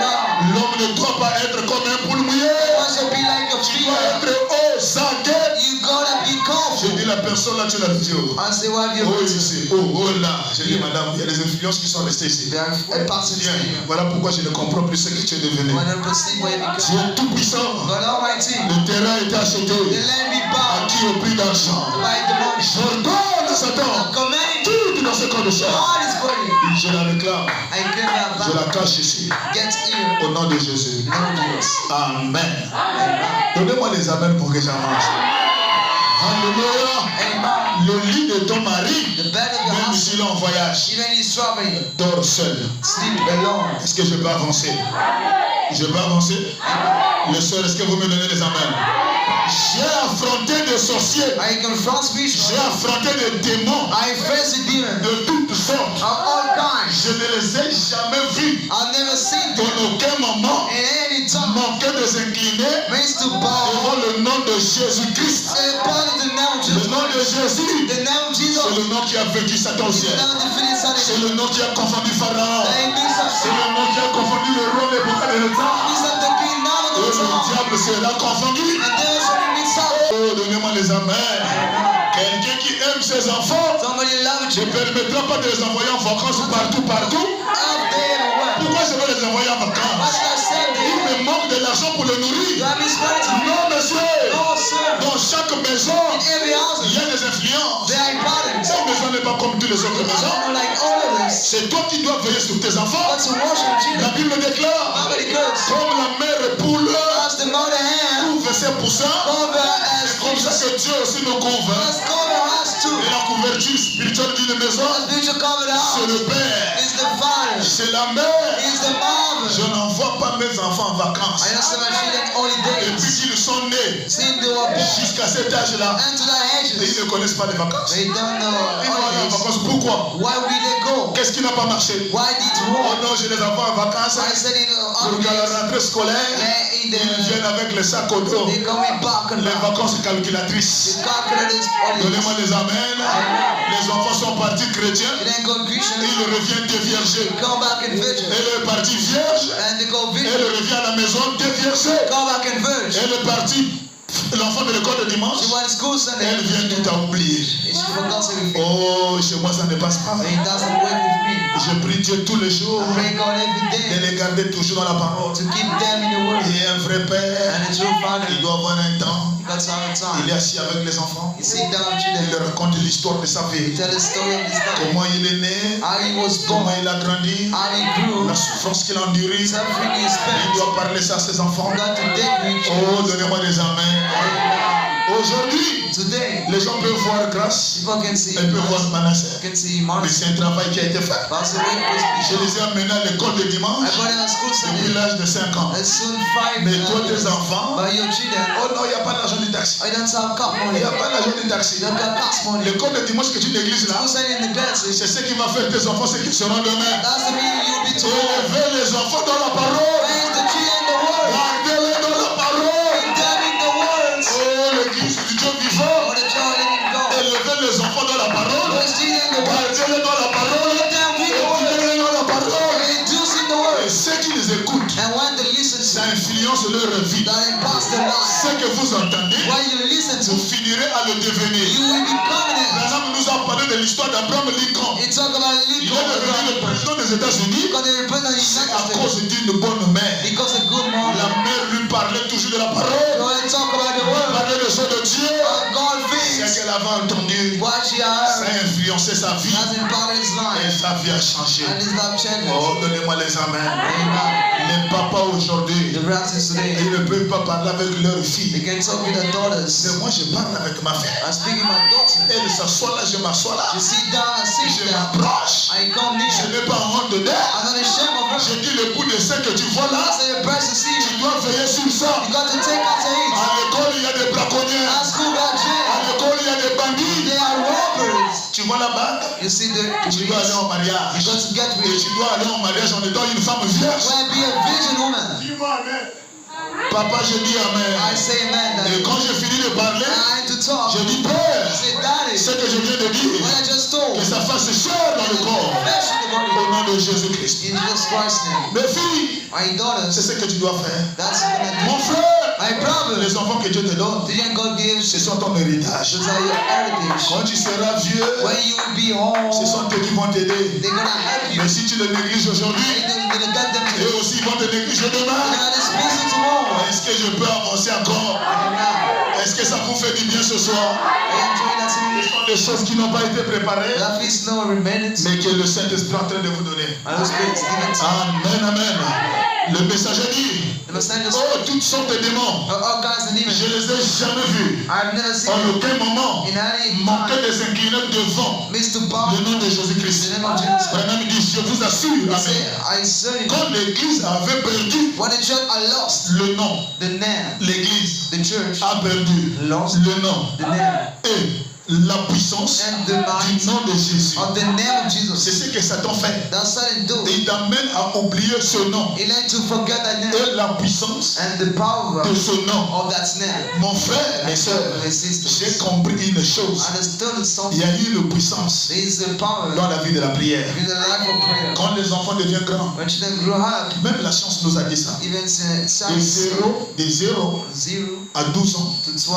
L'homme ne doit pas être comme un poule mouillé. One should be like a Tu dois fever. être aux aguets. You gotta be J'ai careful. dit la personne là, tu l'as dit. Oh, I say, what have you oh got to ici. Oh, oh là. J'ai dit, madame, il y a des influences qui sont restées ici. There are a person Bien. here. Voilà pourquoi je ne comprends plus ce que tu es devenu. When I perceive what you become. Tu es tout puissant. God Almighty, Le terrain a été acheté. the land be À bound qui au prix d'argent? by the money. J'ordonne à Satan. Commanding Tout dans ce corps de chair. all his body. Je la réclame. I give that Je back. la cache ici. Get here. Au nom de Jésus. Lord Jesus. Amen. Amen. Donnez-moi les amens pour que j'avance. Alléluia. Amen. Le lit de ton mari, The bed of your même house, s'il est en voyage, even he's traveling, dort seul. sleep alone. Est-ce que je peux avancer? Je peux avancer? Le soeur, est-ce que vous me donnez les amens? J'ai affronté des sorciers. I confront J'ai spiritual. affronté des démons I face the demon de toutes sortes. of all kinds. Je ne les ai jamais vus I've never seen them en aucun moment in any in tongues manquer de s'incliner means to bow. devant le nom de Jésus-Christ. Say, bow to the name of Le Jesus. nom de Jésus, The name of Jesus. c'est le nom qui a vaincu Satan au The ciel. name of defeated Satan. C'est le nom qui a confondu Pharaon. It means C'est le nom qui a confondu le roi Nebuchadnezzar. of the king, none of Et the le tongue. diable sera confondu. And there shall be mixed up. Oh, donnez-moi les amens. Quelqu'un qui aime ses enfants Somebody love ne you. permettra pas de les envoyer en vacances partout. Out there and where? Pourquoi je vais les envoyer en Why vacances? should I send Il them? me manque de l'argent pour les Do nourrir. I mean spread it to me? Non, monsieur. No, sir. Dans chaque maison, In every house, il y a des influences. there are importance. Cette maison n'est pas comme toutes les autres I maisons. don't know like all of this. C'est toi qui dois veiller sur tes enfants. But to worship La Jesus, Bible déclare, nobody goes. comme la mère poule As the mother hen, couvre ses poussins, cover c'est as comme ça que Dieu aussi nous couvre. as cover us too. Et la couverture spirituelle d'une maison, As spiritual cover the c'est house. le Père, Is the father. c'est la mère. Is the mother. Je n'envoie pas mes enfants en vacances. I don't send my children holidays. Depuis qu'ils sont nés Since they were born jusqu'à cet âge-là, and to their et ages, ils ne connaissent pas les vacances. they don't know Ils vont aller en holidays. vacances. Pourquoi? Why will they go? Qu'est-ce qui n'a pas marché? Why did it Oh work? non, je les envoie en vacances. I said in Pour qu'à la holidays, rentrée scolaire, in ils the viennent avec les sacs au dos. they coming back and Les back. vacances calculatrices. The calculators holidays. Donnez-moi les amens. Les enfants sont partis chrétiens. They then go Christian. Ils reviennent déviergés. They come back in virgin. Elle est partie vierge. And they go virgin. Elle revient à la maison déviergée. Come back in virgin. Elle est partie. L'enfant de l'école de dimanche. She went to school Sunday. Elle vient tout à oublier. And she forgot everything. Oh, chez moi ça ne passe pas. It doesn't work with me. Je prie Dieu tous les jours I pray God every de day les garder toujours dans la parole. to keep them in the word. Et un vrai père, And a true father, il doit avoir un temps. that's how it's on. Il est assis avec les enfants. You sit down with Il children. leur raconte l'histoire de sa You vie. tell the story of this life. Comment il est né, How he was comment born. il a grandi, How he grew. la souffrance qu'il a endurée. Suffering he Il spent. doit parler ça à ses enfants. God to take with Oh, you. donnez-moi des amens. Aujourd'hui, Today, les gens peuvent voir grâce, people can see ils peuvent voir Manasseh. can see Mais money. c'est un travail qui a été fait. That's the way it was. Je les ai amenés à l'école de dimanche I got in school depuis Sunday. l'âge de 5 ans. It's soon 5 Mais toi, tes enfants, But your children, oh non, il n'y a pas d'argent du taxi. I don't have cup Il money. n'y a pas d'argent du taxi. Don't got gas money. L'école de dimanche que tu négliges là, School Sunday in the classes. c'est ce qui va faire tes enfants, ce qu'ils seront demain. That's the meaning you'll be told. Élevez les enfants dans la parole. Raise the children in the word. Gardez-les dans la parole. Bring them in the words. Oh, l'église du Dieu vivant. Or the child in God. Élevez les enfants dans la parole. Raise children in the word. Gardez-les dans la parole. Let them read the word. Écoutez-les dans la parole. Reduce in the Et word. ceux qui les écoutent, And when they listen ça to, influence leur vie. that impacts their life. Ce que vous entendez, When you listen to, vous finirez à le devenir. you will become it. Branham nous a parlé de l'histoire d'Abraham Lincoln. It talk about Il est Lincoln. devenu le président des États-Unis. Because they represent the C'est United à States. cause d'une bonne mère. Because a good La mother. mère lui parlait toujours de la parole. When they talk about the Elle word parlait des choses de Dieu. of God Ce things, qu'elle avait entendu, what she ça heard a influencé sa vie. has impacted his Et life. sa vie a changé. And his life changed. Oh, donnez-moi les amens. Amen. Les papas aujourd'hui, The brothers today, ils ne peuvent pas parler avec leurs they filles. can talk with their daughters. Mais moi, je parle avec ma fille. I speak with my daughter. Elle s'assoit là, je m'assois là. She sit down, I sit Je down. m'approche. I come Je near. n'ai pas honte d'elle. I'm not ashamed of her. Je dis le bout de sein que tu vois I là, say the person see tu you. dois veiller sur ça. You got to take out to eat. À l'école, il y a des braconniers. At school, we are À jail. l'école, il y a des bandits. They are robbers. Tu vois la bande? You see the Tu dois aller you en mariage. got to get Et rich. tu dois aller en mariage en étant une femme vierge. Well, be a virgin woman. Dis-moi amen. Papa, je dis amen. I say amen. Et Daddy. quand je finis de parler, I need to talk. je dis Père, I say daddy. ce que je viens de dire, What I just told. que ça fasse chair dans le corps. Flesh in the Au body. nom de Jésus-Christ. In Jesus Christ's name. Mes filles, My c'est daughters. ce que tu dois faire. That's what I'm Mon gonna do. frère, My brother. les enfants que Dieu te donne, Didn't God give? ce sont ton héritage. Those are your heritage. Quand tu seras vieux, When you be home, ce sont eux qui vont t'aider. they're gonna help you. Mais si tu les négliges aujourd'hui, They're gonna get them to. eux aussi vont te négliger They're demain. gonna dismiss you tomorrow. Est-ce que je peux avancer encore? Amen. Est-ce que ça vous fait du bien ce soir? Are you enjoying that Ce singing? sont des choses qui n'ont pas été préparées, That feast no remnants. mais que le Saint-Esprit est en train de vous donner. And the Spirit is given to you. Amen, amen. Le messager dit, The Messiah is oh, toutes sortes de démons, all kinds of je demons. les ai jamais vus. I've never seen En them aucun moment, in any manquer time. de s'incliner devant Mr. Bob, le nom de in Jésus-Christ. the name of Jesus. Branham dit, je vous assure, He said, amen. I say, Quand l'Église avait perdu when the church are lost, le nom, the name, l'Église the church a perdu lost le nom. the name. Et la puissance and the might du nom de Jésus. of the name of Jesus. C'est ce que Satan fait. That's what it do. Et il t'amène à oublier ce nom. He learned to forget that name Et la puissance and the power de ce nom. of that name. Mon frère, mes soeurs, My sisters, j'ai compris une chose. understood Il something. y a eu une puissance There is a power dans la vie de la prière. in the life of prayer. Quand les enfants deviennent grands, When children grow up, même la science nous a dit ça. even De science, 0 0 à 12 ans, to 12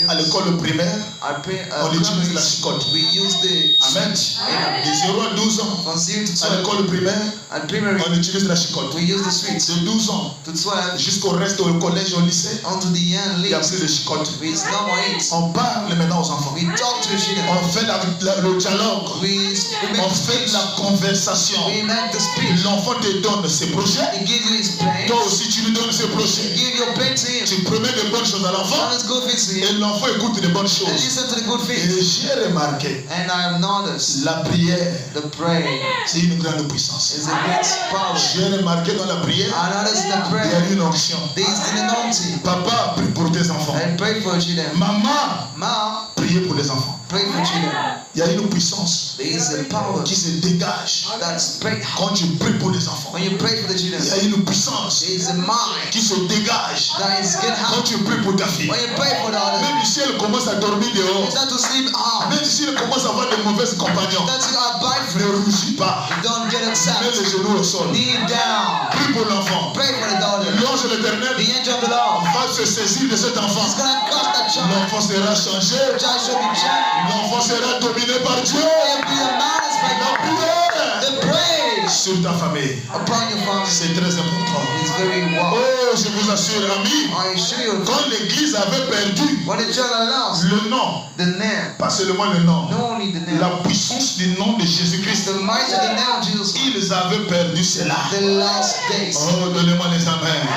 à years, l'école primaire, on utilise la primaries, chicotte. we use the Amen. Amen. De 0 à 12 ans, From 0 to à 12, l'école primaire, at primary, on utilise la chicotte. we use the switch. De 12 ans To 12, jusqu'au reste au collège, au lycée, onto the young il n'y a leagues, plus de chicotte. we no more it. On parle maintenant aux enfants. We talk to the children. On fait le dialogue. We On make fait speech. la conversation. We make the speech. L'enfant te donne ses projets. He gives you his plans. Toi aussi, tu lui donnes ses projets. Give your plan to him. Tu promets de bonnes choses à l'enfant. Promise good things to Et him. l'enfant écoute de bonnes And choses. listen to the good Et things. j'ai remarqué, And I have noticed la prière, the prayer c'est une grande puissance. is a great power. J'ai remarqué dans la prière, I noticed the il y a prayer. une onction. There is an anointing. Papa, prie pour tes enfants. And pray for children. Maman, Mom, priez pour les enfants. pray for children. Il y a une puissance There is a power qui se dégage that's pray. quand tu pries pour les enfants. When you pray for the Il y children, a une puissance there is a mind qui se dégage that is get quand happy. tu pries pour ta fille. When you pray for the other, Même si elle commence à dormir you dehors, start to sleep out. même si elle commence à avoir de mauvais compagnons, That you are bad for ne you. rougis pas. Don't get Mets upset. les genoux au sol. Kneel down. Prie pour l'enfant. Pray for the daughter. L'ange de l'Éternel The angel of the Lord va se saisir de cet enfant. is gonna cause that child. L'enfant sera changé. The child should be changed. L'enfant sera dominé par Dieu. They'll be a man La prière the praise sur ta famille, upon your family c'est très important. is very well. Oh, je vous assure, amis, I assure you, quand l'Église avait perdu when the child lost le nom, the name, pas seulement le nom, not only the name, la puissance du nom de Jésus-Christ, the might of the name of Jesus, ils avaient perdu cela. the last days. Oh, donnez-moi les amens.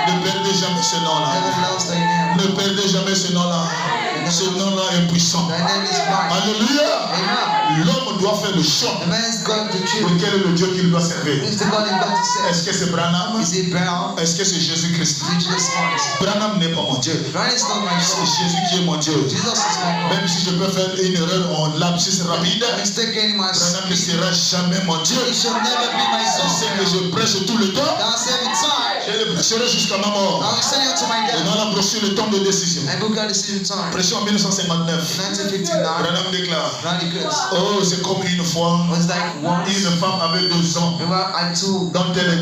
Ne perdez jamais ce nom-là. Never lost thy name. Ne perdez jamais ce nom-là. Ce nom-là est puissant. Thy name is might. Alléluia. Amen. L'homme doit faire le choix The man is going to de choose. quel est le Dieu qu'il doit servir. Is the God he's going to serve? Est-ce que c'est Branham? Is it Brown? Est-ce que c'est Jésus-Christ? Is it Jesus Christ? Branham n'est pas mon Dieu. Brown is not my C'est God. Jésus qui est mon Dieu. Jesus is my God. Même si je peux faire une erreur en lapsus rapide, Mistake in my Branham ne speech. sera jamais mon Dieu. He shall never be my C'est ce que son. je prêche tout le temps. That's every time. Je le prêcherai jusqu'à ma mort. I will send you to my Et death. dans la brochure, le temps de décision. I book out the decision time. Prêché en 1959. 1959. Branham déclare, Round the goods. oh, c'est comme une fois, Was like once. une femme avait 2 ans, Remember I told. dont elle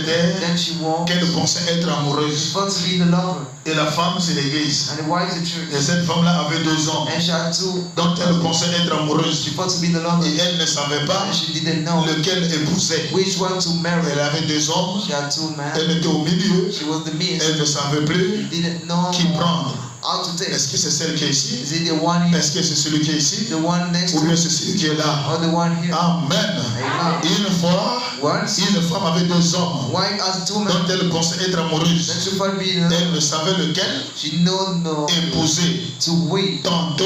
était, Then she walked. qu'elle pensait être amoureuse. Thought to be the lover. Et la femme, c'est l'église. And the wife is the Et church. cette femme-là avait 2 ans, And she had two. dont elle pensait être amoureuse. She thought to be the lover. Et elle ne savait pas And she didn't know lequel épouser. which one to marry. Elle avait 2 hommes, She had two men. elle était au milieu, She was the midst. elle ne savait plus Didn't know qui prendre. how to take. Est-ce que c'est celle qui est ici? Is it the one here? Est-ce que c'est celui qui est ici? The one next Ou to bien it? c'est celui qui est là? Or the one here? Amen. Amen. Une fois, Once. une femme avait 2 hommes Wife has two dont men. elle pensait être amoureuse. Then she thought be the Elle ne savait lequel She no épouser. to wait. Tantôt,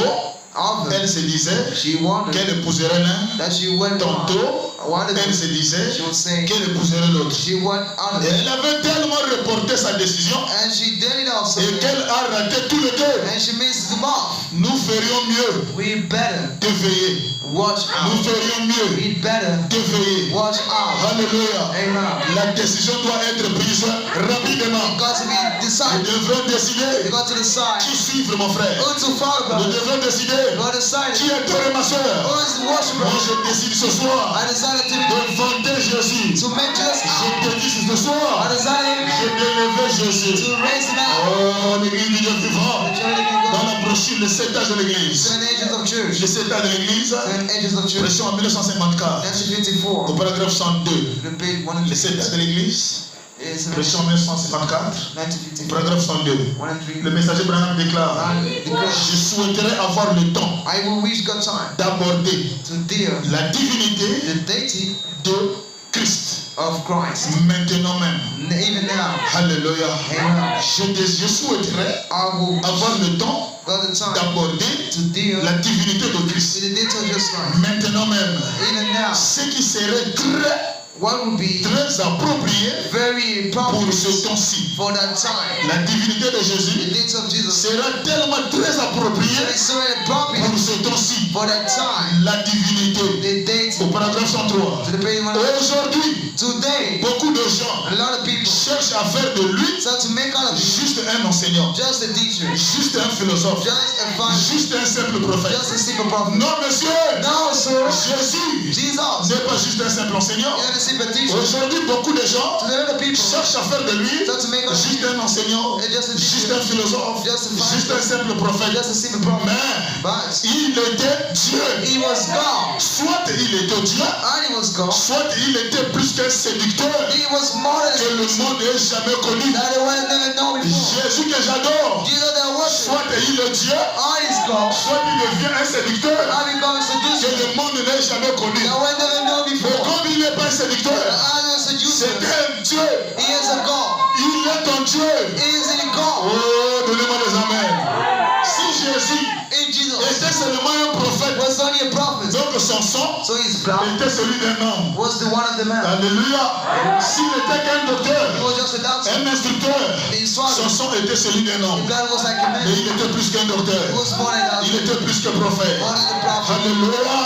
Other. elle se disait She wondered qu'elle épouserait l'un. that she went on. Tantôt, One of elle them, se disait she would say qu'elle épouserait l'autre. she went out of Et it. elle avait tellement reporté sa décision And she did it also. et qu'elle a raté tous les deux. And she missed them off. Nous ferions mieux We better de veiller. watch Nous out. ferions mieux We better de veiller. watch out. Alléluia. Amen. La décision doit être prise rapidement. You got to be Nous decided. devrons You décider got to decide qui suivre, mon frère. who to follow. Nous You devrons décider got to decide qui est toi et ma who soeur. is the worshiper. Moi, je décide ce soir I decided de vanter Jésus. to make Jesus out. Je te dis ce I soir, decided je d'élever Jésus. to raise him out. Oh, l'église du Dieu vivant. The church of Dans God. la brochure, les 7 âges de l'église. 7 ages of church. Les 7 âges de l'église, 7 ages of church. prêché en 1954, 1954. au paragraphe 102. The page 1 and Les 7 âges de l'église, is prêché en 1954, 1954. paragraphe 102. 1 and 3. Le messager Branham déclare, Because je souhaiterais avoir le temps I will wish God time d'aborder to deal la divinité the deity de Christ. of Christ. Maintenant même. Even now, Alléluia. Amen. Je souhaiterais I will avoir le temps got the time d'aborder to deal la divinité de with Christ. the deity of Jesus Christ. Maintenant même. Even now, Ce qui serait très what would be très approprié very pour appropriate ce temps-ci. for that time. La divinité de The Jésus deeds of Jesus sera tellement très appropriée is so appropriate pour ce temps-ci. for that time. La divinité. The dates Au paragraphe 103. to the page one. Aujourd'hui, Today, beaucoup de gens a lot of people cherchent à faire de lui start to make out of juste un enseignant, just a teacher, juste un philosophe, just a fan, juste un simple prophète. just a simple prophet. Non, monsieur, No, sir. Jésus Jesus, n'est pas juste un simple enseignant. you're a simple teacher. Aujourd'hui, beaucoup de gens Today, the people cherchent à faire de lui start to make out of juste un enseignant, just a juste teacher, un philosophe, just a juste un simple prophète. just a simple prophet. Mais But il était Dieu. he was God, Soit il était Dieu, and he was God. soit il était plus qu'un séducteur He was more que than le monde n'ait jamais connu. that the world never known before. Jésus que j'adore, Jesus that worship, soit il est Dieu, and is God, soit il devient un séducteur and becomes que seducer. le monde n'ait jamais connu. The world never known Mais before. comme il n'est pas un séducteur, And a seducer, c'est un Dieu. he is a God. Il est un Dieu. He is a God. Oh, donnez-moi des amens. Si Jésus In Jesus était seulement un prophète, was only a prophet, donc son sang so his blood était celui d'un homme. was the one of the man. Alléluia. S'il n'était qu'un He docteur, was just a doctor. un instructeur, The son instructor, sang était celui d'un his homme. blood was like a Mais man. il était plus qu'un docteur. He was born a Il doctor, était plus que prophète. born a prophet. Alléluia.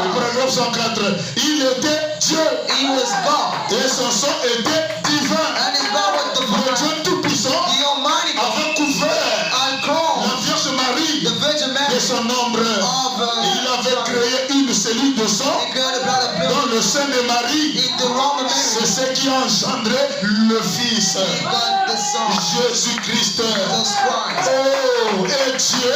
Au paragraphe 104, il était Dieu He was God, et son sang était divin. and his blood was Le divine. Dieu tout-puissant The Almighty God avait couvert and called la Vierge Marie the Virgin de Mary son ombre. Il avait créé une cellule de sang He created the blood of blood dans le sein de Marie. in the Roman C'est Mary. ce qui a engendré le Fils, He got the Son, Jésus-Christ. Jesus Christ. Oh, et Dieu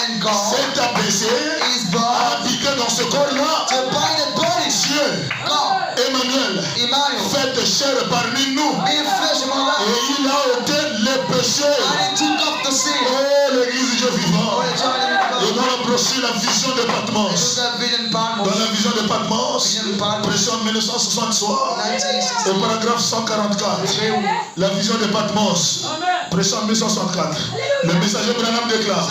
And God s'est abaissé, is a born habité dans ce corps-là. to bind the body. Dieu, God, Emmanuel, Emmanuel, fait chair parmi nous. being flesh among us, Et il a ôté les péchés. and he took off the sin. Oh, l'église du Dieu vivant. Oh, the child of Et God. nous approcher la vision de It was Patmos. that vision Dans Patmos, la vision de Patmos, vision of Patmos, prêché en 1963, 1960. au paragraphe 144. La vision de Patmos, prêché en 1964. Le messager Branham déclare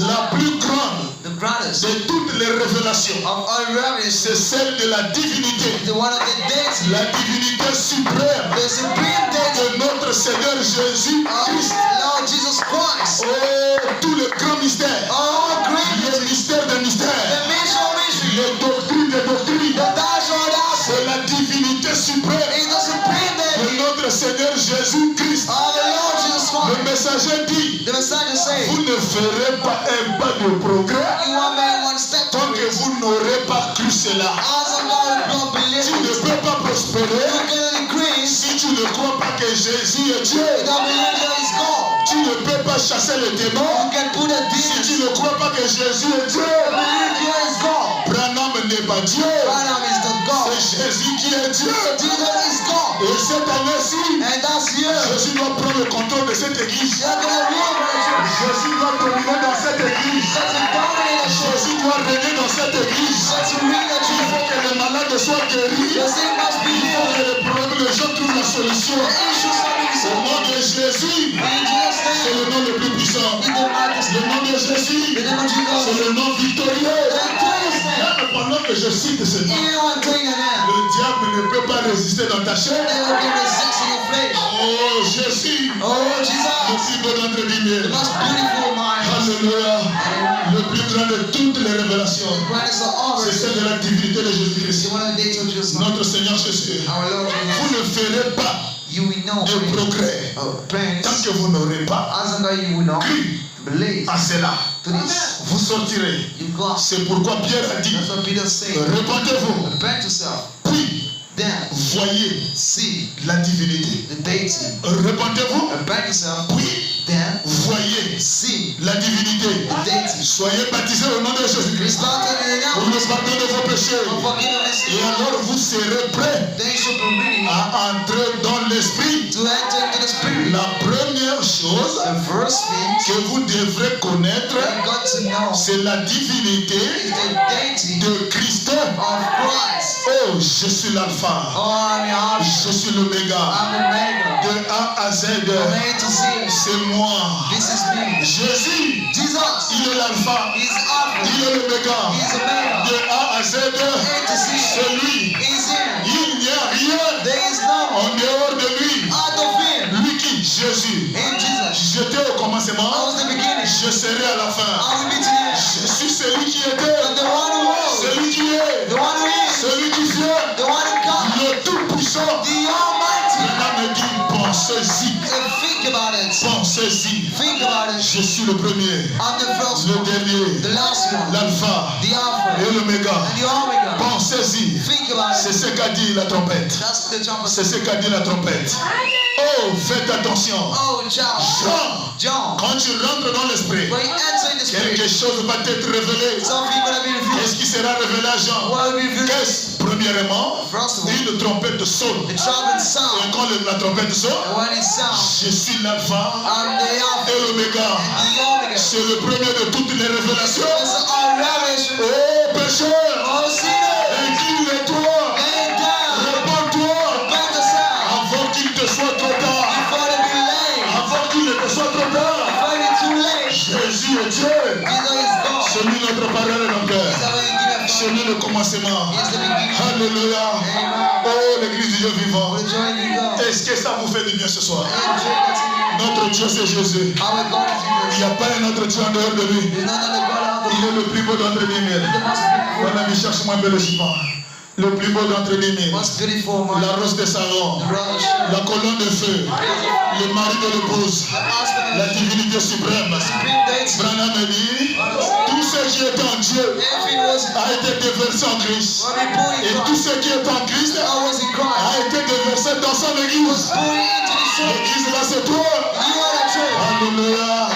la plus grande The brothers de toutes les révélations, of all reverence, c'est celle de la divinité, the one of the deity, la divinité suprême the supreme deity de notre Seigneur Jésus of Christ. Lord Jesus Christ. Oh, tout le grand mystère, All great, les mystères des mystères, the mystery, les doctrines des doctrines, the dazzle of c'est la divinité suprême is the supreme deity de notre Seigneur Jésus Christ. of the Lord Jesus Le Christ. messager dit, The Messiah said, vous ne ferez pas un pas de progrès you are made one step to tant que it. vous n'aurez pas cru cela. As a God don't believe Tu ne it, peux pas prospérer you can increase. si tu ne crois pas que Jésus est Dieu. You don't believe that He's God. Tu ne peux pas chasser les You démons can put a si demon. tu ne crois pas que Jésus est Dieu. You believe Jesus is God. Branham n'est pas Dieu, Branham is the God. c'est Jésus qui est Dieu. Jesus is God. Et cette année-ci, And that's you. Jésus doit prendre le contrôle de cette église. You're gonna rule the church. Jésus doit dominer dans cette église. Let him dominate the church. Jésus doit régner dans cette église. Let him read the Il church. faut que les malades soient guéris. The sin must be Il faut healed. que les problèmes, les gens trouvent la solution. The issues must be Au solved. nom de Jésus, In Jesus' c'est name. le nom le plus puissant. In the mighty Le name. nom de Jésus, In the name of Jesus. c'est le nom victorieux. The glorious name. Même pendant que je cite ce nom, Anyone doing the name. le diable ne peut pas résister dans ta chair. They will be resisting your flesh. Oh Jésus, Oh, le Jesus. plus beau d'entre The mille. most beautiful mind. Alléluia. Le plus grand de toutes les révélations, Greatest of all c'est celle de la divinité de Jésus-Christ. the one of the days of Jesus. Notre Seigneur Jésus. Our Lord Jesus. Vous ne ferez pas You will know de progrès plans tant que vous n'aurez pas as long as you will not cru believe à cela. to this. Vous sortirez. You go. C'est pourquoi Pierre a dit, That's what Peter said. répandez-vous, Repent yourself. puis Then voyez see la divinité. the deity. Répandez-vous, Repent yourself. puis Then voyez see la divinité. the deity. Soyez baptisés au nom de Jésus-Christ Restarted in the pour name le pardon de vos péchés. of forgiveness. Et alors vous serez prêts Then you shall be ready à entrer dans l'esprit. to enter into the spirit. La première chose The first thing que vous devrez connaître, you got to know c'est la divinité is the deity de Christ. of Christ. Oh, je suis l'alpha, Oh, I'm the Alpha. je suis l'oméga, I'm Omega. de A à Z, From A to Z. c'est moi. This is me. Jésus, Jesus il est l'alpha, is Alpha. il est l'oméga, He is Omega. de A à Z, A to Z. c'est lui. He's in. Il n'y a rien Je serai à la fin. I will be to the end. Je suis celui qui était, I'm the one who was, celui qui est, the one who is, celui qui vient, the one who comes, le tout-puissant. the Almighty. Maintenant me dit, pensez-y, And think about it. pensez-y. Think about it. Je suis le premier, I'm the first le one, dernier, the last one, l'alpha the Alpha, et l'oméga. and the Omega. Pensez-y. Think about C'est it. ce qu'a dit la trompette. That's the trumpet. C'est ce qu'a dit la trompette. Oh, faites attention. Oh, child. John, Quand tu rentres dans l'esprit, when you enter in the quelque Spirit, chose va t'être révélé. something will be revealed. Qu'est-ce qui sera révélé à Jean? What will be revealed? Qu'est-ce? Premièrement, First of all, une trompette sonne. the trumpet Et sound. quand la trompette sonne, And when it sounds, je suis l'alpha I'm the Alpha et l'oméga. and the Omega. C'est le premier de toutes les révélations. It's our revelation. Oh pécheur, Oh, sinner, incline-toi, lay down. répands-toi Repent yourself avant qu'il te soit trop tard. before it be late. Avant qu'il ne te soit trop tard. Before it be too late. Jésus est Dieu. Jesus is God. C'est lui notre parole et notre cœur. He's our beginning. C'est lui le commencement. He's the beginning. Alléluia. Amen. Oh, l'église du Dieu vivant. What a joy in God. Est-ce que ça vous fait du bien ce soir? Enjoy that in you. Notre Dieu, c'est Jésus. Our God is Il Jesus. n'y a pas un autre Dieu en dehors de lui. There's none other God out Il there. est le plus beau d'entre 10 000. The most beautiful. Mon ami, cherche-moi un peu le chiffon. Le plus beau d'entre 10 000. Most beautiful man. La rose de Saron. The brother Sharon. La colonne de feu. Le mari de l'épouse. The husband La of divinité suprême. supreme deity. Branham me dit, tout ce qui est en Dieu Everything was a été déversé en Christ. when we put Et in tout Christ. ce qui est en Christ I was in Christ. a été déversé dans son église. Put into the church. L'église là, c'est toi. You are the church. Alléluia.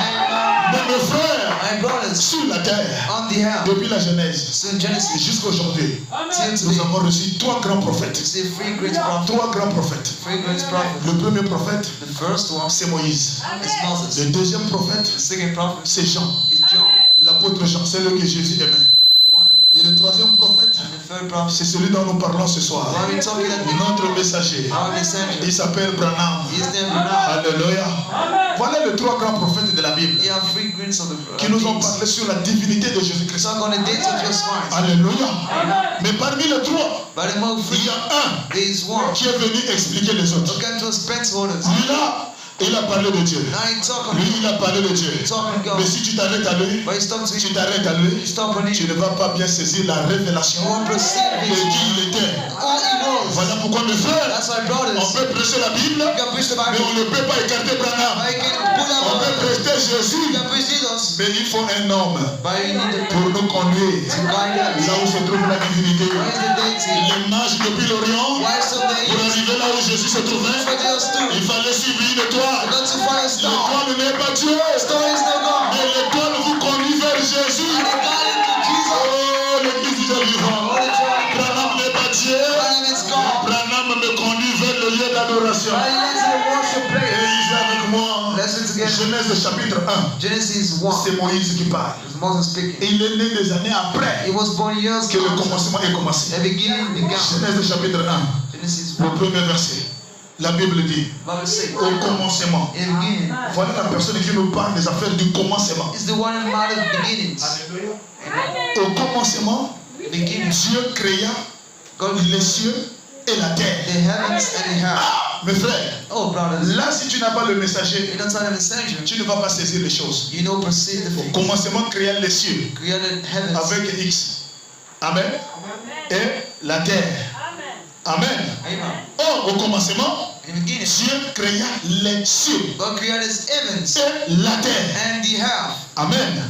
Mais mes frères, My brothers, sur la terre, on the earth, depuis la Genèse since Genesis jusqu'à aujourd'hui, till nous today, avons reçu trois grands prophètes. see three great prophets. Trois grands prophètes. Three great prophets. Le premier prophète, The first one c'est Moïse. is Moses. Le deuxième prophète, The second prophet c'est Jean. is John. L'apôtre Jean, c'est le que Jésus aimait. The one, Et le troisième prophète, the third prophet. c'est celui dont nous parlons ce soir. Why we talking at Notre messager. our messenger? Il s'appelle Branham. His name Branham. Alléluia. Voilà les trois grands prophètes de la Bible He have three greats of the qui nous ont deeds. parlé sur la divinité de Jésus-Christ. Talk on the dates of Jesus Christ. Alléluia. Mais parmi les trois, But among il three, y a un there is one qui est venu expliquer les autres. who came to spend orders. Lui là, il a parlé de Dieu. Now he talk on Lui, il a parlé de Dieu. talk on God. Mais si tu t'arrêtes à lui, But he stop to tu t'arrêtes à lui, stop on tu him. ne vas pas bien saisir la révélation You won't perceive de it. qui il était. All he knows. Voilà pourquoi mes frères, That's why on brothers, peut prêcher la Bible, you can preach the mais Bible. on ne peut pas écarter Branham. But you can pull On out peut prêcher you Jésus, can preach Jesus. mais il faut un homme But you need the pour nous conduire to guide us. là où se trouve la divinité. Where is the deity? Les mages depuis l'Orient, Why so pour they arriver là où Jésus se trouvait, for Jesus il too? fallait suivre une étoile. Not to find a star. L'étoile n'est pas Dieu, Star is no God. mais l'étoile vous conduit vers Jésus. And they got into Jesus. Oh, l'église du Dieu vivant. What a joy. Branham n'est pas Dieu. My name is God. Branham me conduit vers le lieu d'adoration. I lead to the worship Et place. lisez avec moi Let's read together. Genèse chapitre 1. Genesis 1. C'est Moïse qui parle. It's Moses speaking. Et il est né des années après He was born years que le after commencement est commencé. the beginning began. Genèse chapitre 1, Genesis le 1. premier verset. La Bible dit, Bible says, au commencement. in the beginning, Voilà la personne qui nous parle des affaires du commencement. is the one in mind of beginnings. Amen. Au commencement, Beginning. Dieu créa God les cieux et la the terre. heavens and the earth. Ah, mes frères, Oh, brothers. là si tu n'as pas le messager, You don't have the messenger. tu ne vas pas saisir les choses. You know, perceive the Au things. commencement créa les cieux Created heavens. avec X. Amen. Et la terre. Amen. Amen. Or, au commencement, In the beginning, Dieu créa les cieux God created heavens et la terre. and the earth. Amen.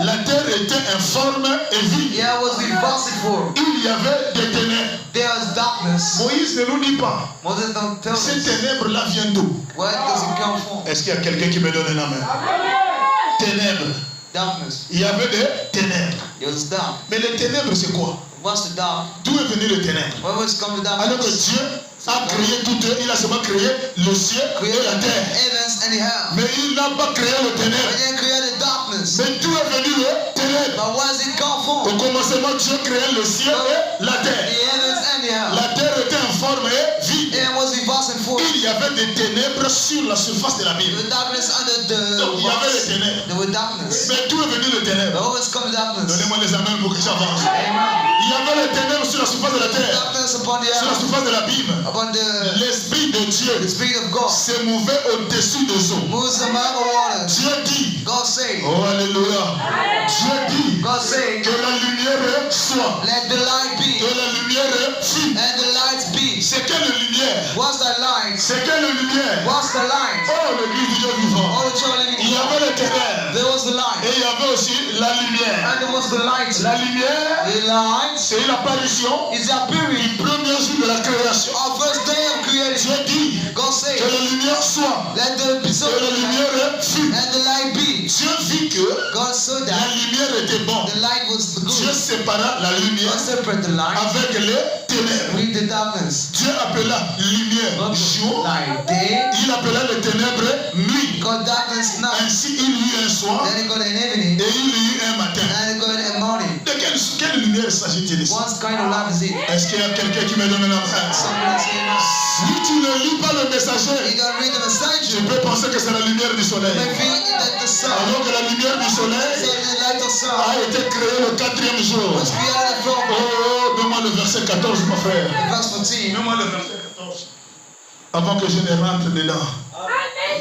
La terre était informe et vide. Yeah, was reversing for. Il y avait des ténèbres. There was darkness. Moïse ne nous dit pas. Moses don't tell Ces us. ténèbres-là viennent d'où? Where does it come from? Est-ce qu'il y a quelqu'un qui me donne un amen? Ténèbres. Darkness. Il y avait des ténèbres. It was dark. Mais les ténèbres, c'est quoi? What's the dark? D'où est venu le ténèbre? Where was come the Alors que darkness? Dieu a créé tout, il a seulement créé le ciel et Created la terre. heavens and the earth. Mais il n'a pas créé le But ténèbre. then created darkness. Mais d'où est venu le ténèbre? But where does it come Au from? commencement, Dieu créait le ciel et la The terre. heavens and the earth. La terre était informe et vide. And was reversing before. Il y avait des ténèbres sur la surface de la Bible. The darkness under the Donc il y avait les ténèbres. There were darkness. Mais d'où est venu le But ténèbre? always come darkness. Donnez-moi les amens pour que j'avance. Amen. Il y avait les ténèbres sur la surface de la terre, Darkness upon the sur la earth. surface de la Bible. Upon the L'Esprit de Dieu Spirit of God. se mouvait au-dessus des eaux. Moves among the waters. Dieu dit, God say. oh alléluia, Dieu dit God say. que la lumière soit, Let the light be. que la lumière fût. And the light be. C'est quelle lumière? What's that light? C'est quelle lumière? What's the light? Oh, l'église du Dieu vivant. All the children living Il y in avait les ténèbres there was the et light. il y avait aussi la lumière. And there was the light. La lumière, The light c'est une apparition is the appearing du premier jour de la création. of first day of creation. Dieu dit God say. que la lumière soit, Let there be so que la lumière fût. and the light be. Dieu vit que God saw la that lumière était bonne. the light was Dieu good. sépara la lumière God separate the light avec les ténèbres. with the darkness. Dieu appela lumière jour, Light day. il appela les ténèbres nuit. God darkness night. Ainsi il y eut un soir Then he got an evening. et il y eut un matin. And he got a morning. De quelle lumière s'agit-il ici? What kind of light is it? Est-ce qu'il y a quelqu'un qui me donne un main? Somebody saying no. Si tu ne lis pas le messager, You don't read the message. tu peux penser que c'est la lumière du soleil. You may feel that the sun. Alors que la lumière du So soleil the light of sun a été créée le 4e jour. was created from Oh, donne-moi le verset 14, mon frère. verse 14. Donne-moi le verset 14. Avant que je ne rentre dedans.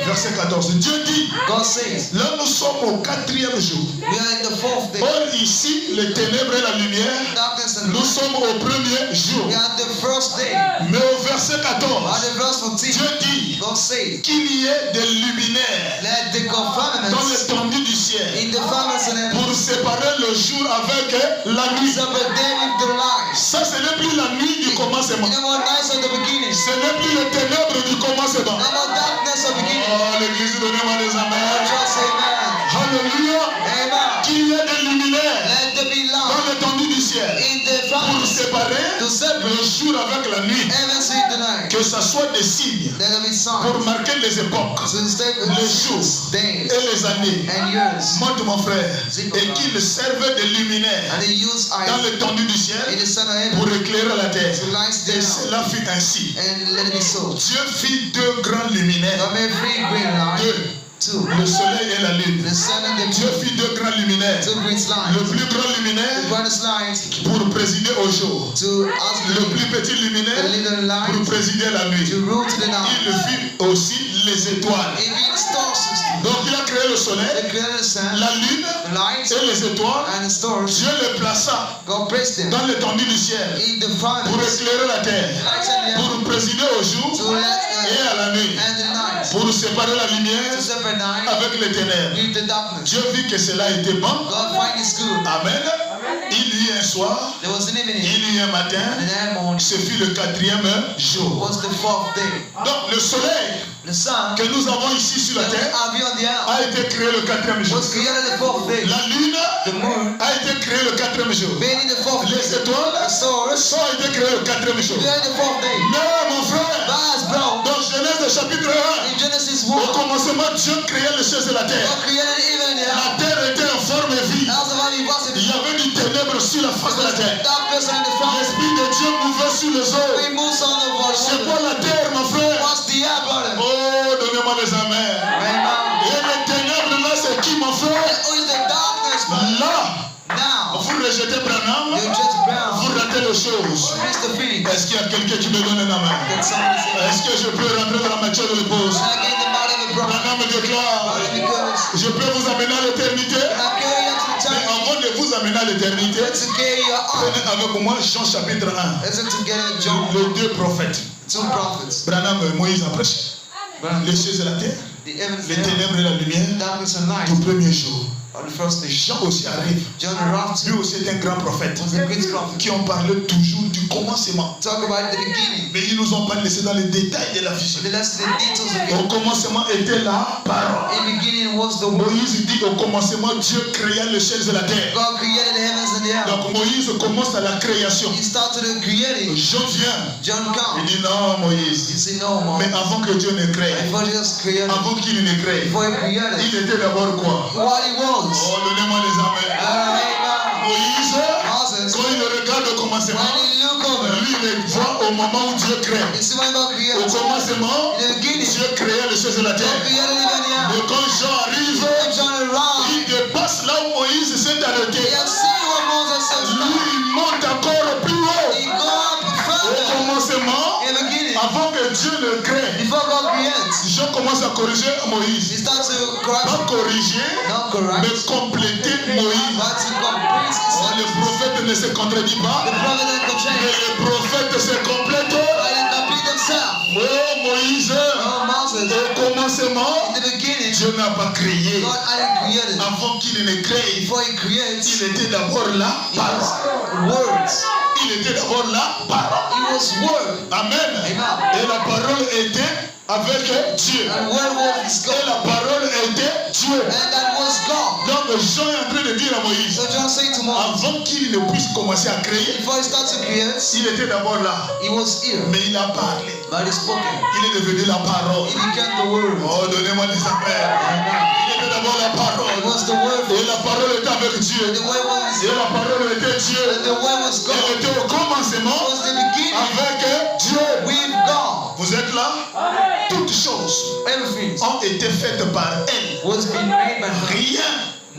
Verset 14. Dieu dit, God says, là nous sommes au 4e jour. we are in the fourth day. Or ici, les ténèbres et la lumière, Darkness and nous light. sommes au 1er jour. We are at the first day. Mais au verset At 14, the verse 14. Dieu dit God says, qu'il y ait des luminaires let the dans firmaments l'étendue du ciel in the firmaments and heaven pour séparer le jour avec la nuit. separate day with the light. Ça, ce n'est plus la nuit du commencement. No more nights at the beginning. Ce n'est plus les ténèbres du commencement. No more darkness at the beginning. Oh, l'église, donnez-moi des amens. Just amen. Alléluia. Amen. Qu'il y ait des luminaires Let there be dans light l'étendue du ciel in the pour firmaments séparer to separate le jour avec la nuit. heaven see the night. Que ce soit des signes Let there be pour signs marquer les époques, to stay les jours days et les années. and years. Montre mon frère. Et qu'ils servent de luminaires And they use dans eyes l'étendue du in ciel the sun of pour heaven éclairer la terre. to light Et them cela fut ainsi. and let it be so. Dieu fit deux grands luminaires, God made three green light, deux, two, le soleil et la lune. the sun and the Dieu moon, fit deux grands luminaires. two green Le lights, plus grand luminaire the brightest light pour présider au jour. to us Le the plus petit luminaire little light pour présider la nuit. to rule to the Il night. fit aussi les étoiles. It being the star system. Donc il a créé le soleil, They created the sun, la lune the light, et les étoiles. and the stars. Dieu les plaça God placed them dans l'étendue du ciel in the pour firmaments, éclairer la terre, lights and the heaven, pour présider au jour to let et à la nuit, and the night, pour séparer la lumière to separate night avec les ténèbres. with the darkness. Dieu vit que cela était bon. God find it's good. Amen. Il y eut un soir, There was an evening il y eut un matin, and that morning ce fut le 4e jour. was the fourth day. Donc le soleil The sun que nous avons ici sur la that terre we have on the earth a été créé le 4e jour. was created the fourth day. La lune The moon a été créée le 4e jour. being in the fourth day. Les étoiles The stars ont été créées le 4e jour. being the fourth day. Mais mon frère, Guys, bro, dans Genèse chapitre 1, in Genesis au 1, commencement, Dieu créait les cieux et la terre. God created even the La earth. terre était en forme et vie. As of how he was in Il y avait du ténèbre sur la face de la terre. darkness and in the front. L'Esprit de Dieu mouvait sur les eaux. We moves on the water. C'est quoi la terre, mon frère? What's the air, brother? Oh, donnez-moi des amens. Amen. Et les ténèbres là, c'est qui, mon frère? Who is the darkness, brother? Là, Now, vous rejetez Branham, you just brown. vous ratez les choses. Miss the feet. Est-ce qu'il y a quelqu'un qui me donne un amen? Can somebody say, Est-ce que je peux rentrer dans la matière de l'épouse? can I get the body of the brother? Branham déclare, Brother, because je peux vous amener à l'éternité. can I carry you to the Mais time? avant de vous amener à l'éternité, To carry your arm. prenez avec moi Jean chapitre 1. Listen together, John. Les deux prophètes. Two prophets. Branham, Moïse a prêché. Les cieux et la terre, The heavens les and earth, ténèbres et la lumière, darkness and light. du premier jour. On the first day. Jean aussi arrive. John arrived. Lui aussi est un grand prophète. Was a great prophet. Qui ont parlé toujours du commencement. Talk about the beginning. Mais ils nous ont pas laissé dans les détails de la vision. The last the details of Au it. commencement était la parole. In the beginning was the word. Moïse dit au commencement Dieu créa les cieux et la terre. God created the heavens and the earth. Donc Moïse commence à la création. He started to create it. Jean vient. John Il comes. dit non He Moïse. said, no, Mom. Mais avant que Dieu ne crée, Before Jesus created, avant qu'il ne crée, before he created, il était d'abord quoi? what he was. Oh, donnez-moi les amens. Amen. Moïse, Moses, quand il regarde au commencement, when he look over, lui il voit au moment où Dieu crée. you see when God Au created, commencement, in the beginning, Dieu créait les choses de la God terre. created even the Mais earth. quand Jean arrive, When John arrived, il dépasse là où Moïse s'est arrêté. he had seen what Moses says. Lui, il monte encore plus haut. He go up Au further. commencement, In the beginning, avant que Dieu ne crée, before God creates, Jean commence à corriger he Moïse. starts to Pas correct, corriger, not correct, mais compléter Moïse. but to complete Oh, himself. le prophète ne se contredit pas, The prophet and mais complete, le prophète se complète. but he complete himself. Oh Moïse, Oh Moses, au commencement, in the beginning, Dieu n'a pas créé. God hadn't created. Avant qu'il ne crée, Before he creates, il était d'abord là he par. was words. Il était d'abord là par. He was word. Amen. Amen. Et la parole était avec Dieu. And word was Et God. la parole était Dieu. And that was God. Donc Jean est en train de dire à Moïse, So John said to Moses, avant qu'il ne puisse commencer à créer, before he started to create, il était d'abord là. he was here. Mais il a parlé. But he spoke. Il est devenu la parole. He became the word. Oh, donnez-moi des affaires. Il était d'abord la It parole. was the word. Et la parole était avec Dieu. The word was, Et la parole était Dieu. and the word was God. Elle était au It commencement was the beginning avec Dieu. with God. Vous êtes là? Toutes choses Everything ont été faites par elle. was being made by her. Rien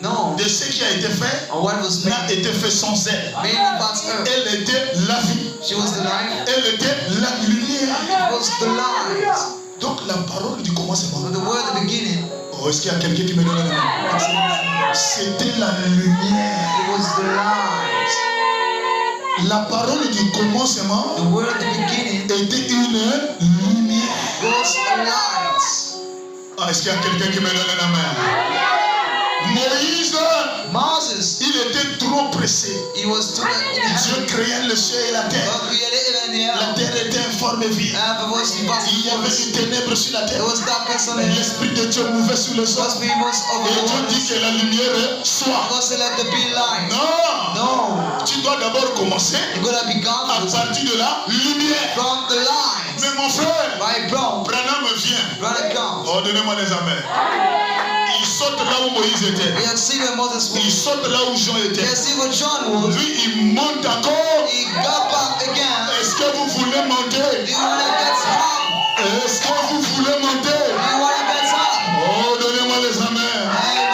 No. de ce qui a été fait And what was n'a made été fait sans elle. without her. Elle était la vie. She was the light. Elle était la lumière. It was the light. Donc la parole du commencement. So the word at the beginning, Oh, est-ce qu'il y a quelqu'un qui me donne la main? C'était la lumière. it was the light. La parole du commencement The word at the beginning était une lumière. was a light. Ah, est-ce qu'il y a quelqu'un qui me donne la main? Moïse, Moses, il était trop pressé. he was too in Dieu heaven. créait le ciel et la terre. God created even the La earth. terre était informe et vide. And it was Il y avait impossible. du ténèbre sur la There terre. was darkness on the earth. L'Esprit de Dieu mouvait sur le sol. God's people was over Et the Dieu dit waters. que la lumière soit. God said, let there be light. Non! No. Tu dois d'abord commencer You're gonna be à gone partir de la lumière. from the light. Mais mon frère, My bro, Branham vient. brother, come. Oh, donnez-moi les amens. Il saute là où Moïse était. We have seen where Moses Il was. saute là où Jean We était. have seen where John was. Lui, il monte encore. He got back again. Est-ce que vous voulez Do monter? you want to get up? Est-ce que vous voulez monter? Do you want to get up? Oh, donnez-moi les amens. Amen.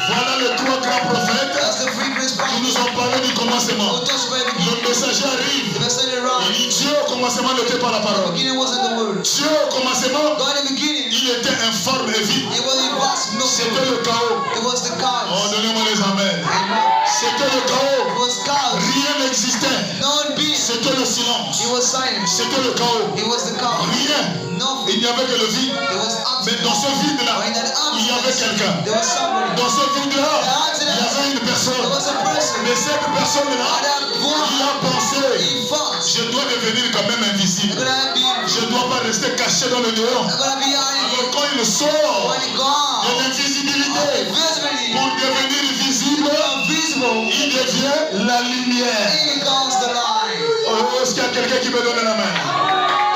Voilà les trois grands prophètes That's the free grace qui prophet. nous ont parlé du commencement. Who touched by the Le messager arrive. The message Il around. dit Dieu au commencement n'était pas la The parole. beginning wasn't the word. Dieu au commencement, God in the beginning, il était informe et vide. it was no C'était le chaos. It was the Oh, chaos. donnez-moi les amens. Amen. C'était le It chaos. was chaos. Rien n'existait. No one being. C'était le silence. It was silence. C'était le chaos. It was the chaos. Rien. Nothing. Il n'y avait que le vide. It was Mais absent. dans ce vide-là, But in that il y avait absence, quelqu'un. there was somebody. Dans ce vide-là, il y avait une There personne. was a person. Mais cette personne-là, And that il one, a pensé, he fought. je dois devenir quand même invisible. I'm gonna be. Je ne dois pas rester caché dans le dehors. I'm gonna be Alors hiding. quand il sort When he de gone, l'invisibilité invisibility, pour devenir visible, invisible, il devient la lumière. he becomes the light. Oh, est-ce qu'il y a quelqu'un qui me donne la main?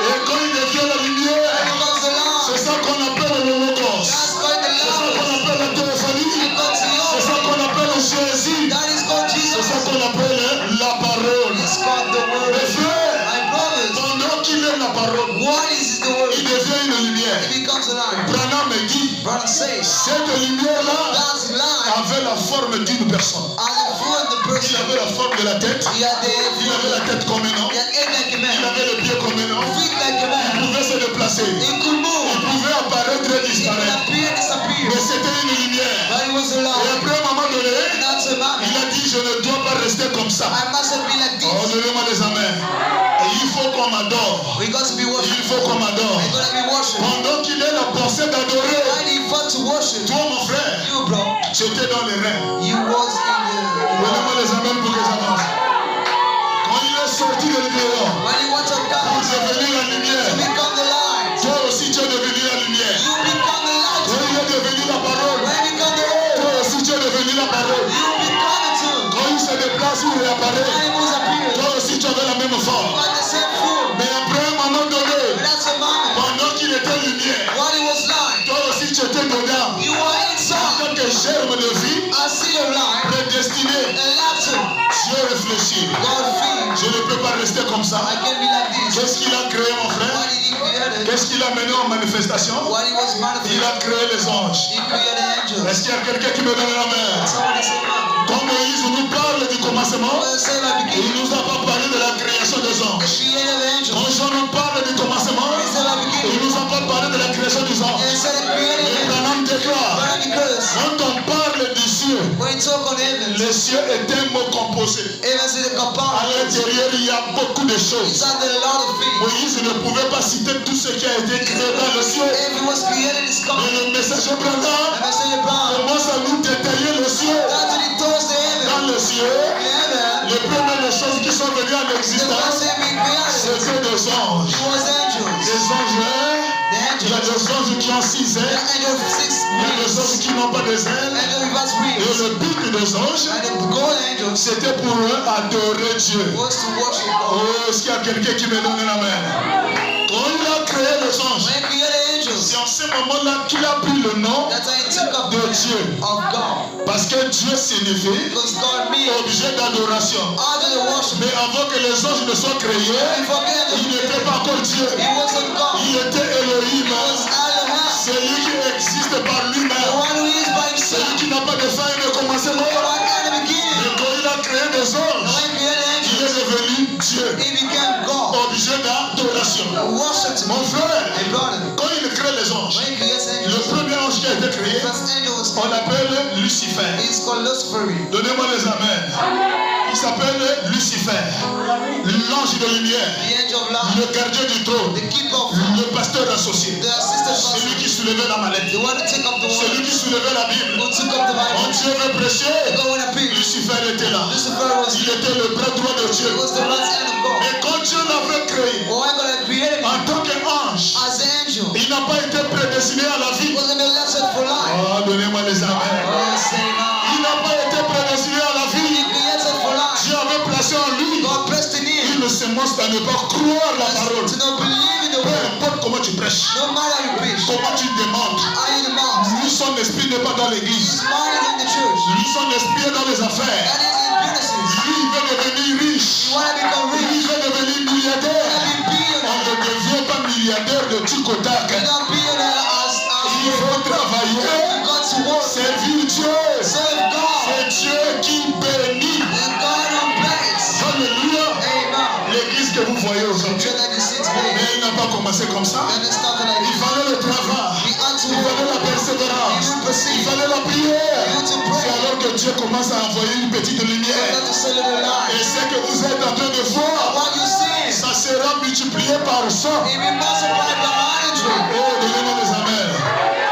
Et quand il devient la lumière, He becomes the c'est light. ça qu'on appelle l'holocauste. That's called the C'est ça qu'on light. appelle la théophanie. That's C'est ça qu'on appelle Jésus. That is called C'est Jesus. ça qu'on appelle la parole. It's called the word. Mes frères, My brothers, pendant qu'il est la parole, what is the word? il devient une lumière. It becomes a light. Branham me dit, Brother says, cette lumière-là that's light. avait la forme d'une personne. And the fruit of the Il person, avait la forme de la tête. he had Il avait la tête comme un homme. he had head like a Il man, avait les pieds comme un homme. feet like a Il man. pouvait se déplacer. He could Il move. pouvait apparaître et He could disparaître. appear, disappear. Mais c'était une lumière. But it was a Et light. après, à un moment donné, And that's a il man. a dit, je ne dois pas rester comme ça. I mustn't be like Oh, this. donnez-moi des amens. Et il faut qu'on m'adore. We got to be Il worshipped. faut qu'on m'adore. We're gonna be worshipped. Pendant qu'il ait la pensée d'adorer, When he fought to worship, toi, mon frère, you bro, tu étais dans les reins. you was in Donnez-moi les amens pour que j'avance. Quand il est sorti de dehors when you watch up pour down, devenir la you lumière, become the light. toi aussi tu es devenu la lumière. You become the light. Quand il est devenu la parole, When you become the word, toi aussi tu es devenu la parole. you become the truth. Quand il se déplace ou réapparaît, Animals appear. toi aussi tu avais la même forme. But the same fruit. Mais après un moment donné, But that's a moment. pendant qu'il était lumière, When it was light, toi aussi tu étais dedans. you were En inside. tant que germe de vie, I see the light. prédestiné. And that's it. réfléchir. God thinks. Je ne peux pas rester comme ça. I can't be like this. Qu'est-ce qu'il a créé, mon frère? Why did he create it? Qu'est-ce qu'il a mené en manifestation? Why he was Il manifested? a créé les anges. He created angels. Est-ce qu'il y a quelqu'un qui me donne la main? Somebody say no. Quand Moïse nous parle du commencement, Well, say by il beginning. ne nous a pas parlé de la création des The anges. creator of angels. Quand Jean nous parle du commencement, He said by il beginning. ne nous a pas parlé de la création des anges. And said he created Mais angels. Branham déclare, But because quand on parle du cieux, when he talk on heaven, le ciel est un mot composé. heaven is a À compound. l'intérieur, il y a beaucoup de choses. Inside there are a lot of things. Moïse ne pouvait pas citer tout ce qui a été créé dans le ciel. If it was created, it's Mais coming. le messager Branham And I said it bound. commence à nous détailler le ciel. That's what he told us to Dans heaven. le ciel, Heaven. les premières choses qui sont venues à The l'existence, first thing we created. c'était des anges. It was angels. Des anges, The il y a angels. des anges qui ont 6 The ailes, angel of 6 il y a des wings. anges qui n'ont pas des ailes. Angel without Et wings. le but des anges, And the gold angels c'était pour eux adorer Dieu. was to worship God. Oh, est-ce qu'il y a quelqu'un qui me donne la main? Quand il a créé les anges, When he created angels, c'est en ce moment-là qu'il a pris le nom that's how he took up de the Dieu. name of God. Parce que Dieu signifie Because God means objet d'adoration. under the worship. Mais avant que les anges ne soient créés, Before God, il n'était pas encore Dieu. he wasn't God. Il était Elohim. He was Elohim. Celui qui existe par The lui-même. one who is by Celui himself. qui n'a pas de fin et de commencement. The one at the Mais beginning. quand il a créé des And anges, when he created il angels, est devenu Dieu. he became God. Objet d'adoration. Worshipped Mon him. frère, He brought him. quand il crée les anges, When he creates le angels, premier ange qui a été créé, the first angel was on l'appelle Lucifer. It's called Lucifer. Donnez-moi les amens. Il s'appelle Lucifer, l'ange de lumière, The angel of light. le gardien du trône, The keeper of le pasteur associé, the assistant celui pastor. qui soulevait la mallette, The one who took up the celui word. qui soulevait la Bible. Who took up the Quand Bible. Dieu veut prêcher, God when I preach. Lucifer était là. Lucifer was Il était le bras droit de Dieu. He was the right hand of God. Et quand Dieu l'avait créé, But when God had created him en tant qu'ange, as an angel, il n'a pas été prédestiné à la he vie. wasn't elected for life. Oh, donnez-moi les amens. Oh, say now. Il n'a pas été prédestiné à la He vie. created for life. Dieu avait placé en lui God blessed in him une semence à ne pas croire la parole. to not believe in the Peu word. importe comment tu prêches, No matter how you preach, comment tu demandes, are you in the mouth? lui son esprit n'est pas dans His l'église. mind is in the church. Lui son esprit est dans les affaires. That is in businesses. Lui il veut devenir riche. You want to become Lui rich. il veut devenir You milliardaire. want to be On billionaire. ne devient pas milliardaire de tic-au-tac. You're not billionaire as Il faut travailler, you got to work. servir Dieu. Serve God. C'est Dieu qui bénit. And God will bless. Alléluia. Amen. L'église que vous voyez aujourd'hui, Church that you see mais today, elle n'a pas commencé comme ça. then it started like Il this. fallait le travail. We had to Il fallait work. la persévérance. You will Il perceive. fallait la prière. You to C'est pray. alors que Dieu commence à envoyer une petite You lumière. got to sell it Et alive. ce que vous êtes en train de And voir, what you see, ça sera multiplié par 100. it will multiply by 100. Oh, donnez-moi les amens.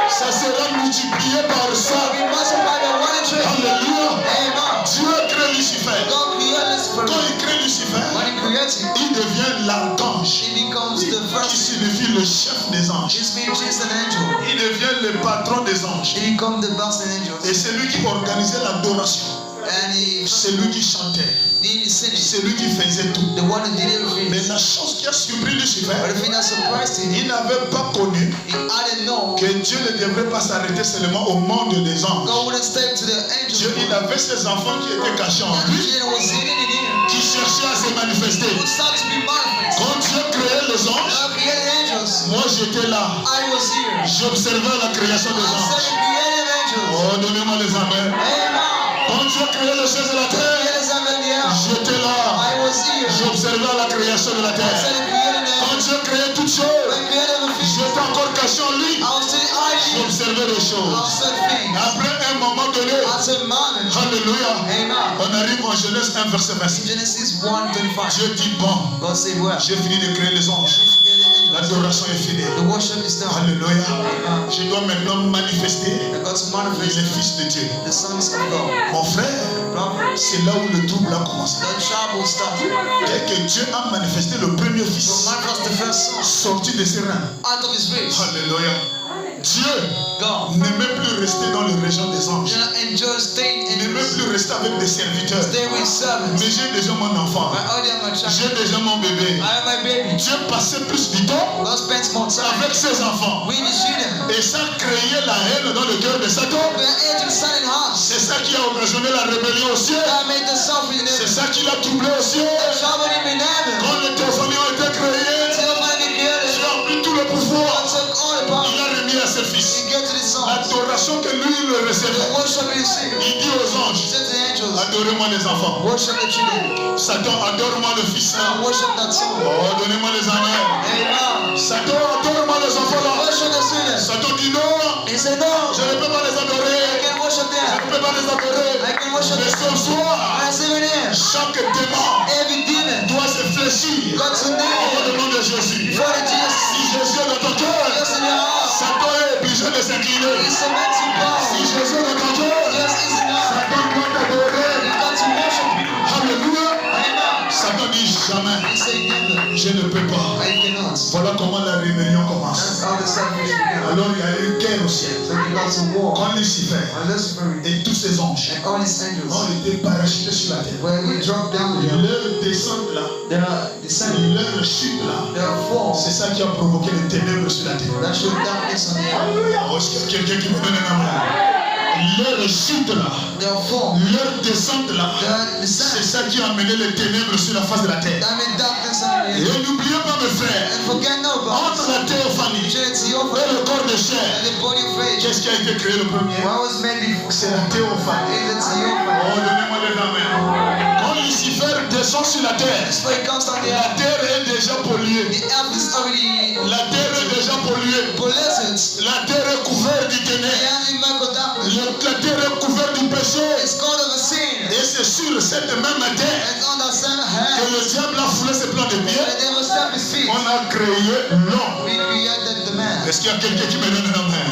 Ça sera multiplié par 100. It will multiply by 100. Alléluia. Amen. Dieu crée Lucifer. God created Lucifer. Quand il crée Lucifer, When he creates him, il devient l'archange, he becomes the qui first. signifie le chef des anges. This means he's an angel. Il devient le patron des anges. He becomes the boss of Et angels. c'est lui qui organisait l'adoration. And C'est lui qui chantait. he sinned. C'est lui qui faisait tout. The one who did everything. Mais la chose qui a surpris Lucifer, But the thing that surprised him, il n'avait pas connu he didn't know que Dieu ne devrait pas s'arrêter seulement au monde des anges. God wouldn't stay to the Dieu, angels. il avait ses enfants qui étaient cachés en And lui, children was hidden in him. qui cherchaient à se manifester. Would start to be manifest. Quand Dieu créait les anges, God created angels. moi j'étais là. I was here. J'observais la création des I said anges. he created angels. Oh, donnez-moi les amens. Amen. Quand Dieu créait les choses de la He terre, created heaven and the earth. j'étais là. I was here. J'observais la création de la I said terre. he created Quand angels. Dieu créait toutes I choses, created everything. j'étais encore caché en lui. I was still hiding. J'observais les I choses. said things. Après un moment donné, I said moment. alléluia, Amen. on arrive en Genèse 1 verset In 26. Genesis 1:25. Dieu dit bon, God said, well, j'ai fini de créer les anges. he's created angels. L'adoration est finie. The worship is done. Alléluia. Amen. Je dois maintenant manifester And God to les manifest fils de Dieu. the sons of God. Mon frère, Brother, c'est là où le trouble a commencé. the trouble started. Dès que Dieu a manifesté le premier So fils manifest the first son sorti de ses reins. out of his race. Alléluia. Dieu n'aimait plus rester dans les régions des anges. You enjoy staying in N'aimait plus rester avec des serviteurs. stay with servants. Mais j'ai déjà mon enfant. I already have my child. J'ai déjà mon bébé. I have my baby. Dieu passait plus du temps God spends more time avec ses enfants. with his children. Et ça créait la haine dans le cœur de Satan. We are aging silent hearts. C'est ça qui a occasionné la rébellion au ciel. God made the suffering in C'est heaven. ça qui l'a troublé au ciel. Trouble in heaven. Quand les théophanies ont été créés, Till finally created. Dieu a pris tout le pouvoir. God took all the power. Il a remis à ses fils. He gave to the sons. L'adoration que lui il le The recevait. worship he received. Il dit aux He anges, said to the angels, adorez-moi les enfants. worship the children. Satan, adore-moi le fils. Now worship that son. Oh, donnez-moi les anneaux. Amen. Satan, adore-moi les enfants là. Worship the children. Satan dit non, He said, no, je ne peux pas les adorer. I can worship Je ne them. peux pas les adorer. I can worship Mais them. ce soir, I see it here. chaque démon Every demon doit se fléchir got to au kneel nom de Jésus. before the Jesus. Si Jésus est dans ton cœur, Yes, in your heart. Satan est obligé de s'incliner. He's a man to bow. Si Jésus est dans ton cœur, Yes, it's in your heart. Satan doit t'adorer. You got to worship him. Alléluia. Amen. Satan dit jamais, He said, never. je ne peux pas. I cannot. Voilà comment la rébellion That's commence. how the selfish began. Alors il y a eu guerre au ciel. So he got to war. Quand Lucifer And Lucifer et tous ses anges and all his angels, ont été parachutés sur la terre, when we drop down here, leur descente là, there are descending, leur chute là, there are four c'est ça qui a provoqué les ténèbres sur la terre. that show darkness on the earth. Oh, est-ce qu'il y a quelqu'un qui me donne un amour? Leur chute là, There are four leur descente là, that c'est descend. ça qui a amené les ténèbres sur la face de la terre. That means darkness on the Et earth. n'oubliez pas mes frères, And forget no entre God. la théophanie Trinity et of le corps de chair, and the body of flesh. qu'est-ce qui a été créé le premier? What was made before? C'est la théophanie. Is it Oh, Theophany? donnez-moi les amen. Quand Lucifer descend sur la terre, This way comes on the la earth. terre est déjà polluée. The earth is already La terre est déjà polluée. polluted. La terre est couverte du The ténèbre. earth is marked with darkness. La terre est couverte du péché. It's called of a sin. Et c'est sur cette même terre And on the same que hand, le diable a foulé ses plans de the pied. devil stamped his feet. On a créé l'homme. We created the man. Est-ce qu'il y a quelqu'un qui me donne un amen?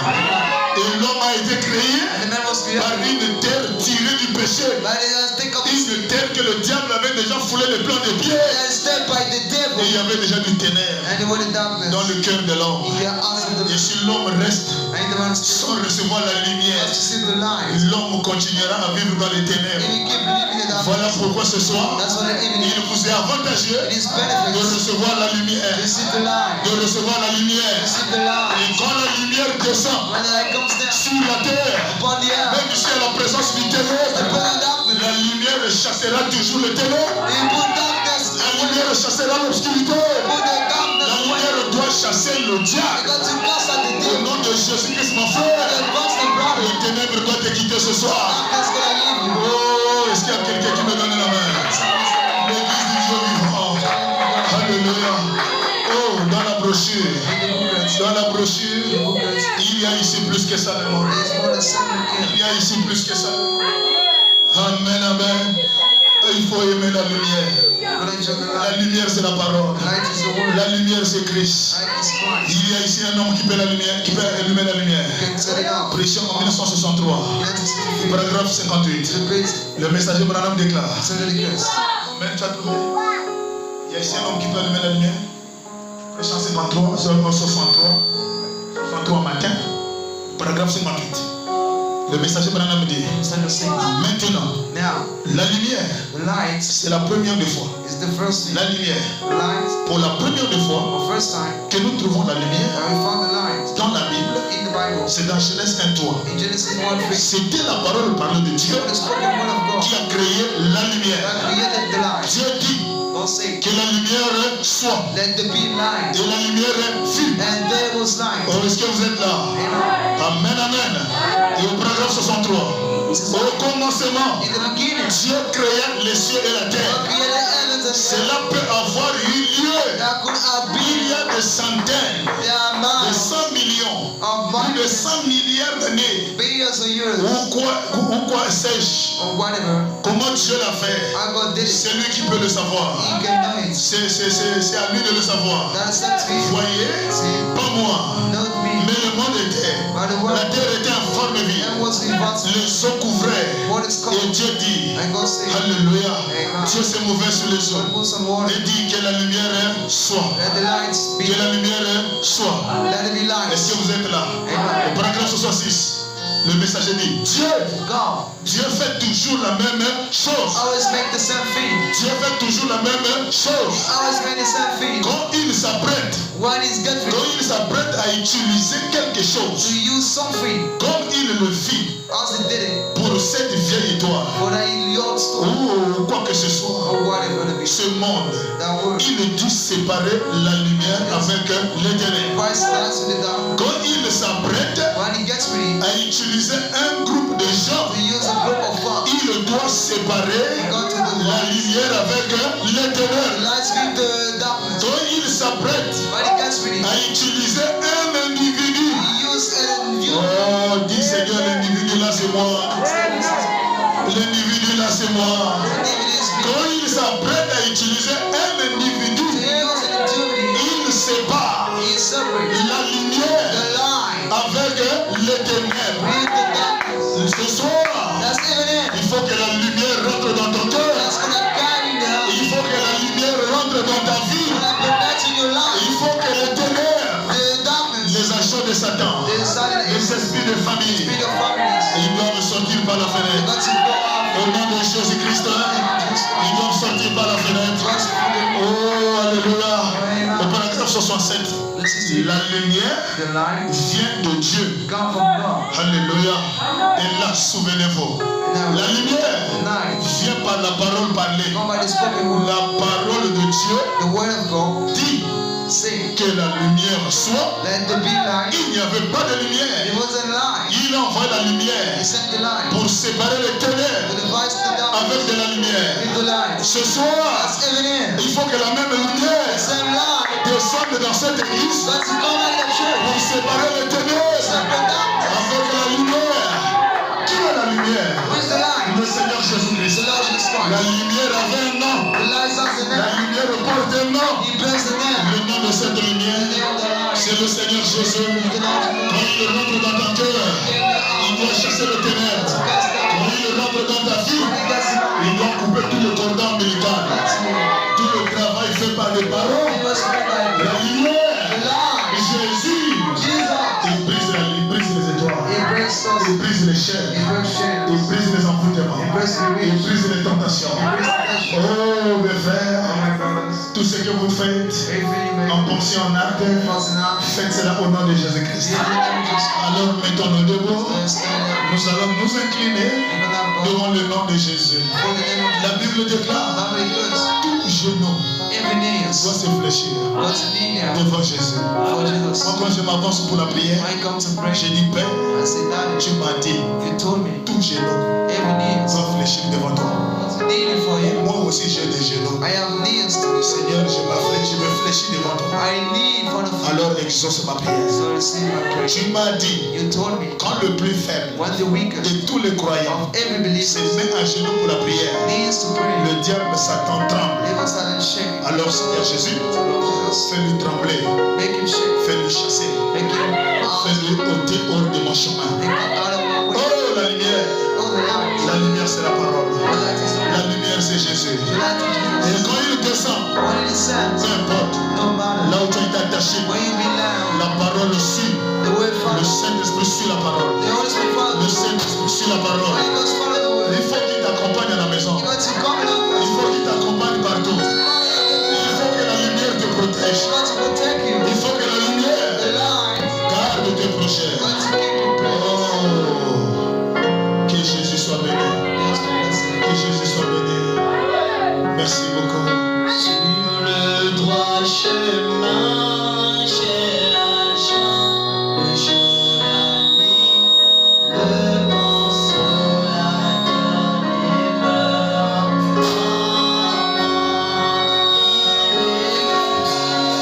Et l'homme a été créé And the man was par created une terre tirée du péché. by the stick of Une terre que le diable avait déjà foulé les plans de pied. and stamped by the Et devil. il y avait déjà du ténèbre And the word of darkness dans le cœur de l'homme. in the heart of the Et man. si l'homme reste And the man still sans recevoir la lumière, has to see the light. l'homme continuera à vivre dans les If ténèbres. you keep believing in Voilà darkness, pourquoi ce soir, that's what the evening il vous est avantageux it is de benefits. recevoir la lumière. You see the light. De recevoir la lumière. You see the light. Et quand la lumière descend When the light comes down sur la terre, upon the earth, même ici à la présence du the ténèbre, present darkness, la lumière chassera toujours le ténèbre. he put darkness, La lumière chassera l'obscurité. put the La darkness away. lumière doit chasser le diable. You got to cast out the Au devil. nom de Jésus-Christ, mon frère, The constant brother. le ténèbre doit te quitter ce soir. Darkness gonna leave you. Oh, est-ce qu'il y a quelqu'un qui me donne la main? L'église du Dieu vivant. Alléluia. Oh, dans la brochure, il y a ici plus que ça, le monde. There's more than 7 Il y a ici plus que ça. Amen, amen. Il faut aimer la lumière. But enjoy the La light. lumière, c'est la parole. The light is the word. La lumière, c'est Christ. Light is Christ. Il y a ici un homme qui peut la lumière, qui peut allumer la lumière. You can set it up. Pression en 1963, 1963. paragraphe 58. The page Le messager Branham déclare. said it again. Amen, tu as trouvé? Il y a ici un homme qui peut allumer la lumière. Pression 53, 63 matin, paragraphe 58. Le messager Branham dit, Stand the same. maintenant, Now, la lumière, the light c'est la première des fois. is the first thing. La lumière, The light, pour la première des fois the first time que nous trouvons la lumière that we found the light dans la Bible, in the Bible. c'est dans Genèse 1:3. In Genesis 1:3, C'était la parole de Dieu the spoken word of God qui a créé la lumière. that created the light. Dieu dit God said, que la lumière soit. let there be light. Et la lumière fut. And there was light. Oh, est-ce que vous êtes là? Amen. Amen, amen. Et au paragraphe 63. Au commencement, In the beginning, Dieu créa les cieux et la God terre. created the heavens and earth. Cela peut avoir eu lieu. That could have Il been y a des centaines, the amount de 100 millions, of plus de money, 100 milliards d'années. billions of years, Ou quoi sais-je? or whatever. Comment Dieu l'a fait? How God did it. C'est lui qui peut le savoir. He can know it. C'est à lui de le savoir. That's up to you. Voyez, See, pas moi, not me. mais le monde était. But the La world terre était en forme vie. and was without Les eaux couvraient. what is Et called. Dieu dit, And God said, Alléluia. Amen. Dieu s'est mauvais sur les eaux. God put some water. Et dit que la lumière soit. Let the lights be. Que la lumière soit. Let it be light. Est-ce que vous êtes là? Au paragraphe 66. Le messager dit, Dieu fait toujours la même chose. Always make the same thing. Dieu fait toujours la même chose. Always make the same thing. Quand il s'apprête, When he's good for quand il s'apprête à utiliser quelque to chose, use something, comme il le fit as he did it, pour cette vieille étoile, for that young stone, ou quoi que ce soit, or whatever it be, ce monde, that word, il dut séparer la lumière avec les ténèbres. Christ lies with the dark. Quand il s'apprête When he gets ready à utiliser un groupe de gens, to use a group of fun, il doit séparer la lumière avec les ténèbres. lights with the darkness. Quand il s'apprête When he gets ready, à utiliser un individu, he use a view. oh, dis Seigneur, l'individu là c'est moi. L'individu là c'est moi. Quand il s'apprête à utiliser un individu, il sépare He separates la lumière the light avec les ténèbres. with the darkness. Ce soir, That's even il it. faut que la lumière rentre dans ton cœur. That's gonna guide you. Il faut que la lumière rentre dans ta vie. Gonna connect in your life. Il faut que les ténèbres, The darkness, les achats de Satan, the silent les esprits de famille, spirit of families, ils doivent sortir par la fenêtre. got to go out. Au nom de Jésus-Christ, ils doivent sortir par la fenêtre. Trust in Oh, alléluia. Au paragraphe 67, la lumière the light. vient de Dieu. Come from God. Alléluia. Et là, souvenez-vous, la lumière Light. vient par la parole parlée. Come by the spoken word. La parole de Dieu The word of God. dit Say, que la lumière soit. let there be light. Il n'y avait pas de It lumière. wasn't light. Il a envoyé la lumière He sent the light. pour séparer les To ténèbres divide the darkness avec de la lumière. with the light. Ce soir, That's evident. il faut que la même lumière The same light. descende dans cette église That's to come out of the church. pour séparer les ténèbres Separate darkness. avec la lumière. Qui est la lumière? Where's the light? Le Seigneur Jésus-Christ. The Lord Jesus La Christ. lumière avait un nom. The light has a La name. lumière porte un nom. He bears the name. Le nom de cette The lumière, name of the light. c'est le Seigneur Jésus. The Lord Quand il rentre dans ton cœur, il doit chasser le ténèbres. Quand il rentre dans ta vie, il doit couper tout le cordon ombilical. Tout le travail fait par les paroles. La lumière, Jésus, il brise les étoiles. Il brise les chaînes. Il brise les envoûtements. Il brise les tentations. Oh mes frères, tout ce que vous faites en pensée, en acte, faites cela au nom de Jésus-Christ. Alors mettons-nous debout. Nous allons nous incliner devant le nom de Jésus. La Bible déclare, tout genou doit se fléchir devant Jésus. Moi quand je m'avance pour la prière, je dis Père, tu m'as dit, tout genou doit fléchir devant toi. Moi aussi j'ai des genoux. Seigneur, je me fléchis devant toi. Alors exauce ma prière. Tu m'as dit, quand le plus faible de tous les croyants se met à genoux pour la prière, le diable Satan tremble. Alors Seigneur Jésus, fais-lui trembler, fais-lui chasser, fais-lui ôter hors de mon chemin. Oh la lumière c'est la parole. La lumière c'est Jésus. Et quand il descend, peu importe, là où tu as été attaché, la parole suit. Le Saint-Esprit suit la parole. Le Saint-Esprit suit la parole. Il faut qu'il t'accompagne à la maison. Il faut qu'il t'accompagne partout. Il faut que la lumière te protège. Il faut que la lumière garde tes prochains. Oh, que Jésus soit béni. Que Jésus soit béni. Merci beaucoup. Sur le droit chemin, j'ai la joie, le jour, la nuit, le consolateur demeure en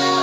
moi.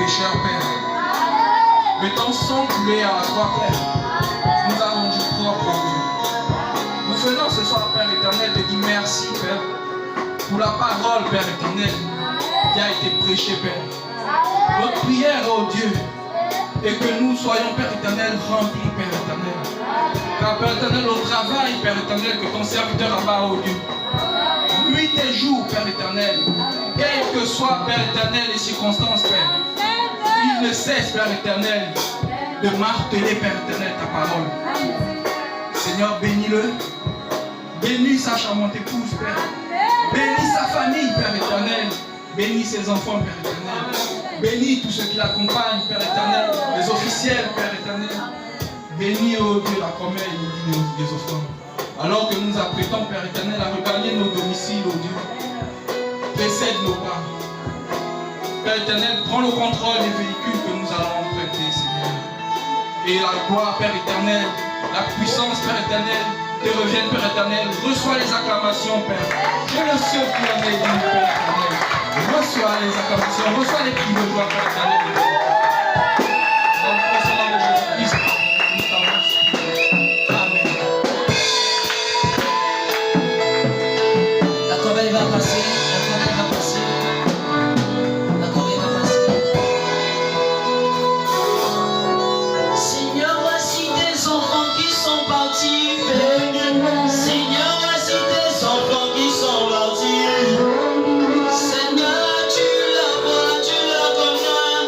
pécheurs, Père. Mais ton sang coulé à la croix, Père, nous a rendu propres, oh Dieu. Nous venons ce soir, Père éternel, te dire merci, Père, pour la parole, Père éternel, qui a été prêchée, Père. Notre prière, oh Dieu, est que nous soyons, Père éternel, remplis, Père éternel. Car, Père éternel, au travail, Père éternel, que ton serviteur a bas, oh Dieu. Nuit et jour, Père éternel, quelles que soient, Père éternel, les circonstances, Père, il ne cesse, Père éternel, de marteler, Père éternel, ta parole. Seigneur, bénis-le. Bénis sa charmante épouse, Père. Bénis sa famille, Père éternel. Bénis ses enfants, Père éternel. Bénis tous ceux qui l'accompagnent, Père éternel. Les officiels, Père éternel. Bénis, oh Dieu, la promesse des offrandes. Alors que nous apprêtons, Père éternel, à regagner nos domiciles, oh Dieu, précède nos pas. Père éternel, prends le contrôle des véhicules que nous allons emprunter, Seigneur. Et la gloire, Père éternel, la puissance, Père éternel, te revienne, Père éternel. Reçois les acclamations, Père. Je le sais qui en est dit, Père éternel. Reçois les acclamations, reçois les cris de joie, Père éternel. Dans le précédent de Jésus-Christ, nous t'avons. Amen. La corbeille va passer, la corbeille va passer. La corbeille va passer. Seigneur, voici tes enfants qui sont partis. Seigneur, voici tes enfants qui sont partis. Seigneur, tu la vois, tu la connais.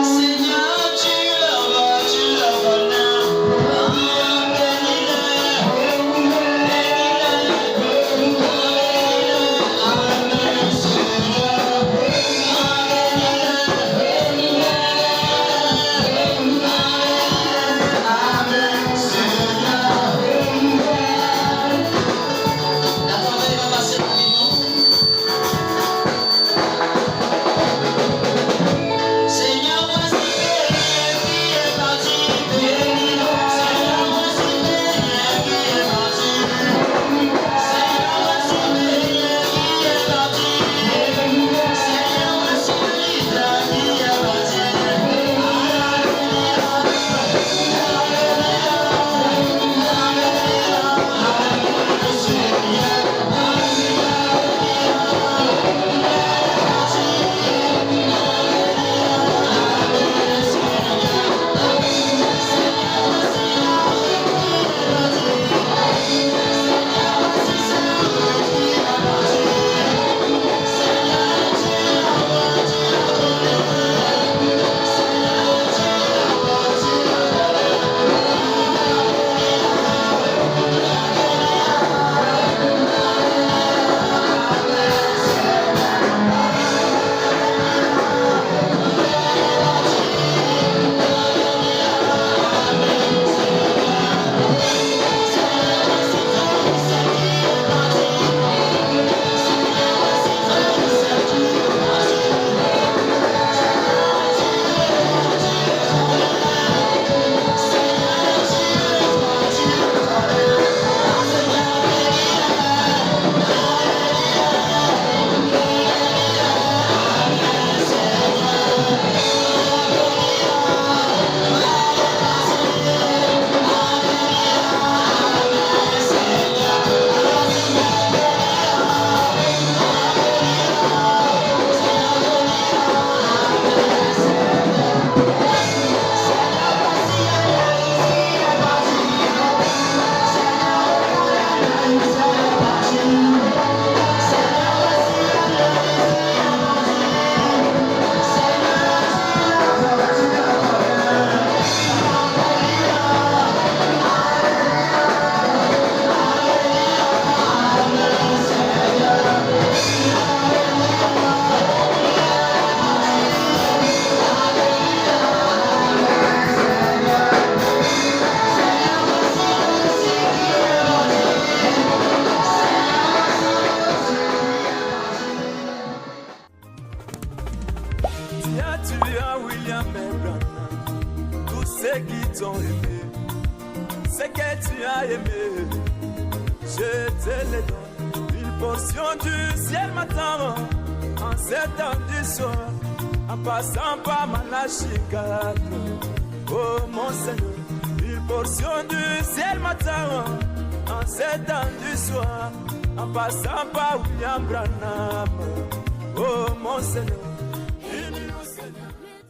Seigneur, tu la vois, tu la connais. La corbeille va passer rapidement. Seigneur, voici qui est parti. Seigneur, voici qui est parti. Seigneur, voici qui est parti. Seigneur, voici qui est parti. Tu as William Branham, tous ceux qui t'ont aimé, ce que tu as aimé, je te le donne. Une portion du ciel m'attend en cet temps du soir. en passant par Malachika. Oh mon Seigneur, une portion du ciel matin, en 7 ans du soir, en passant par William Branham. Oh mon Seigneur,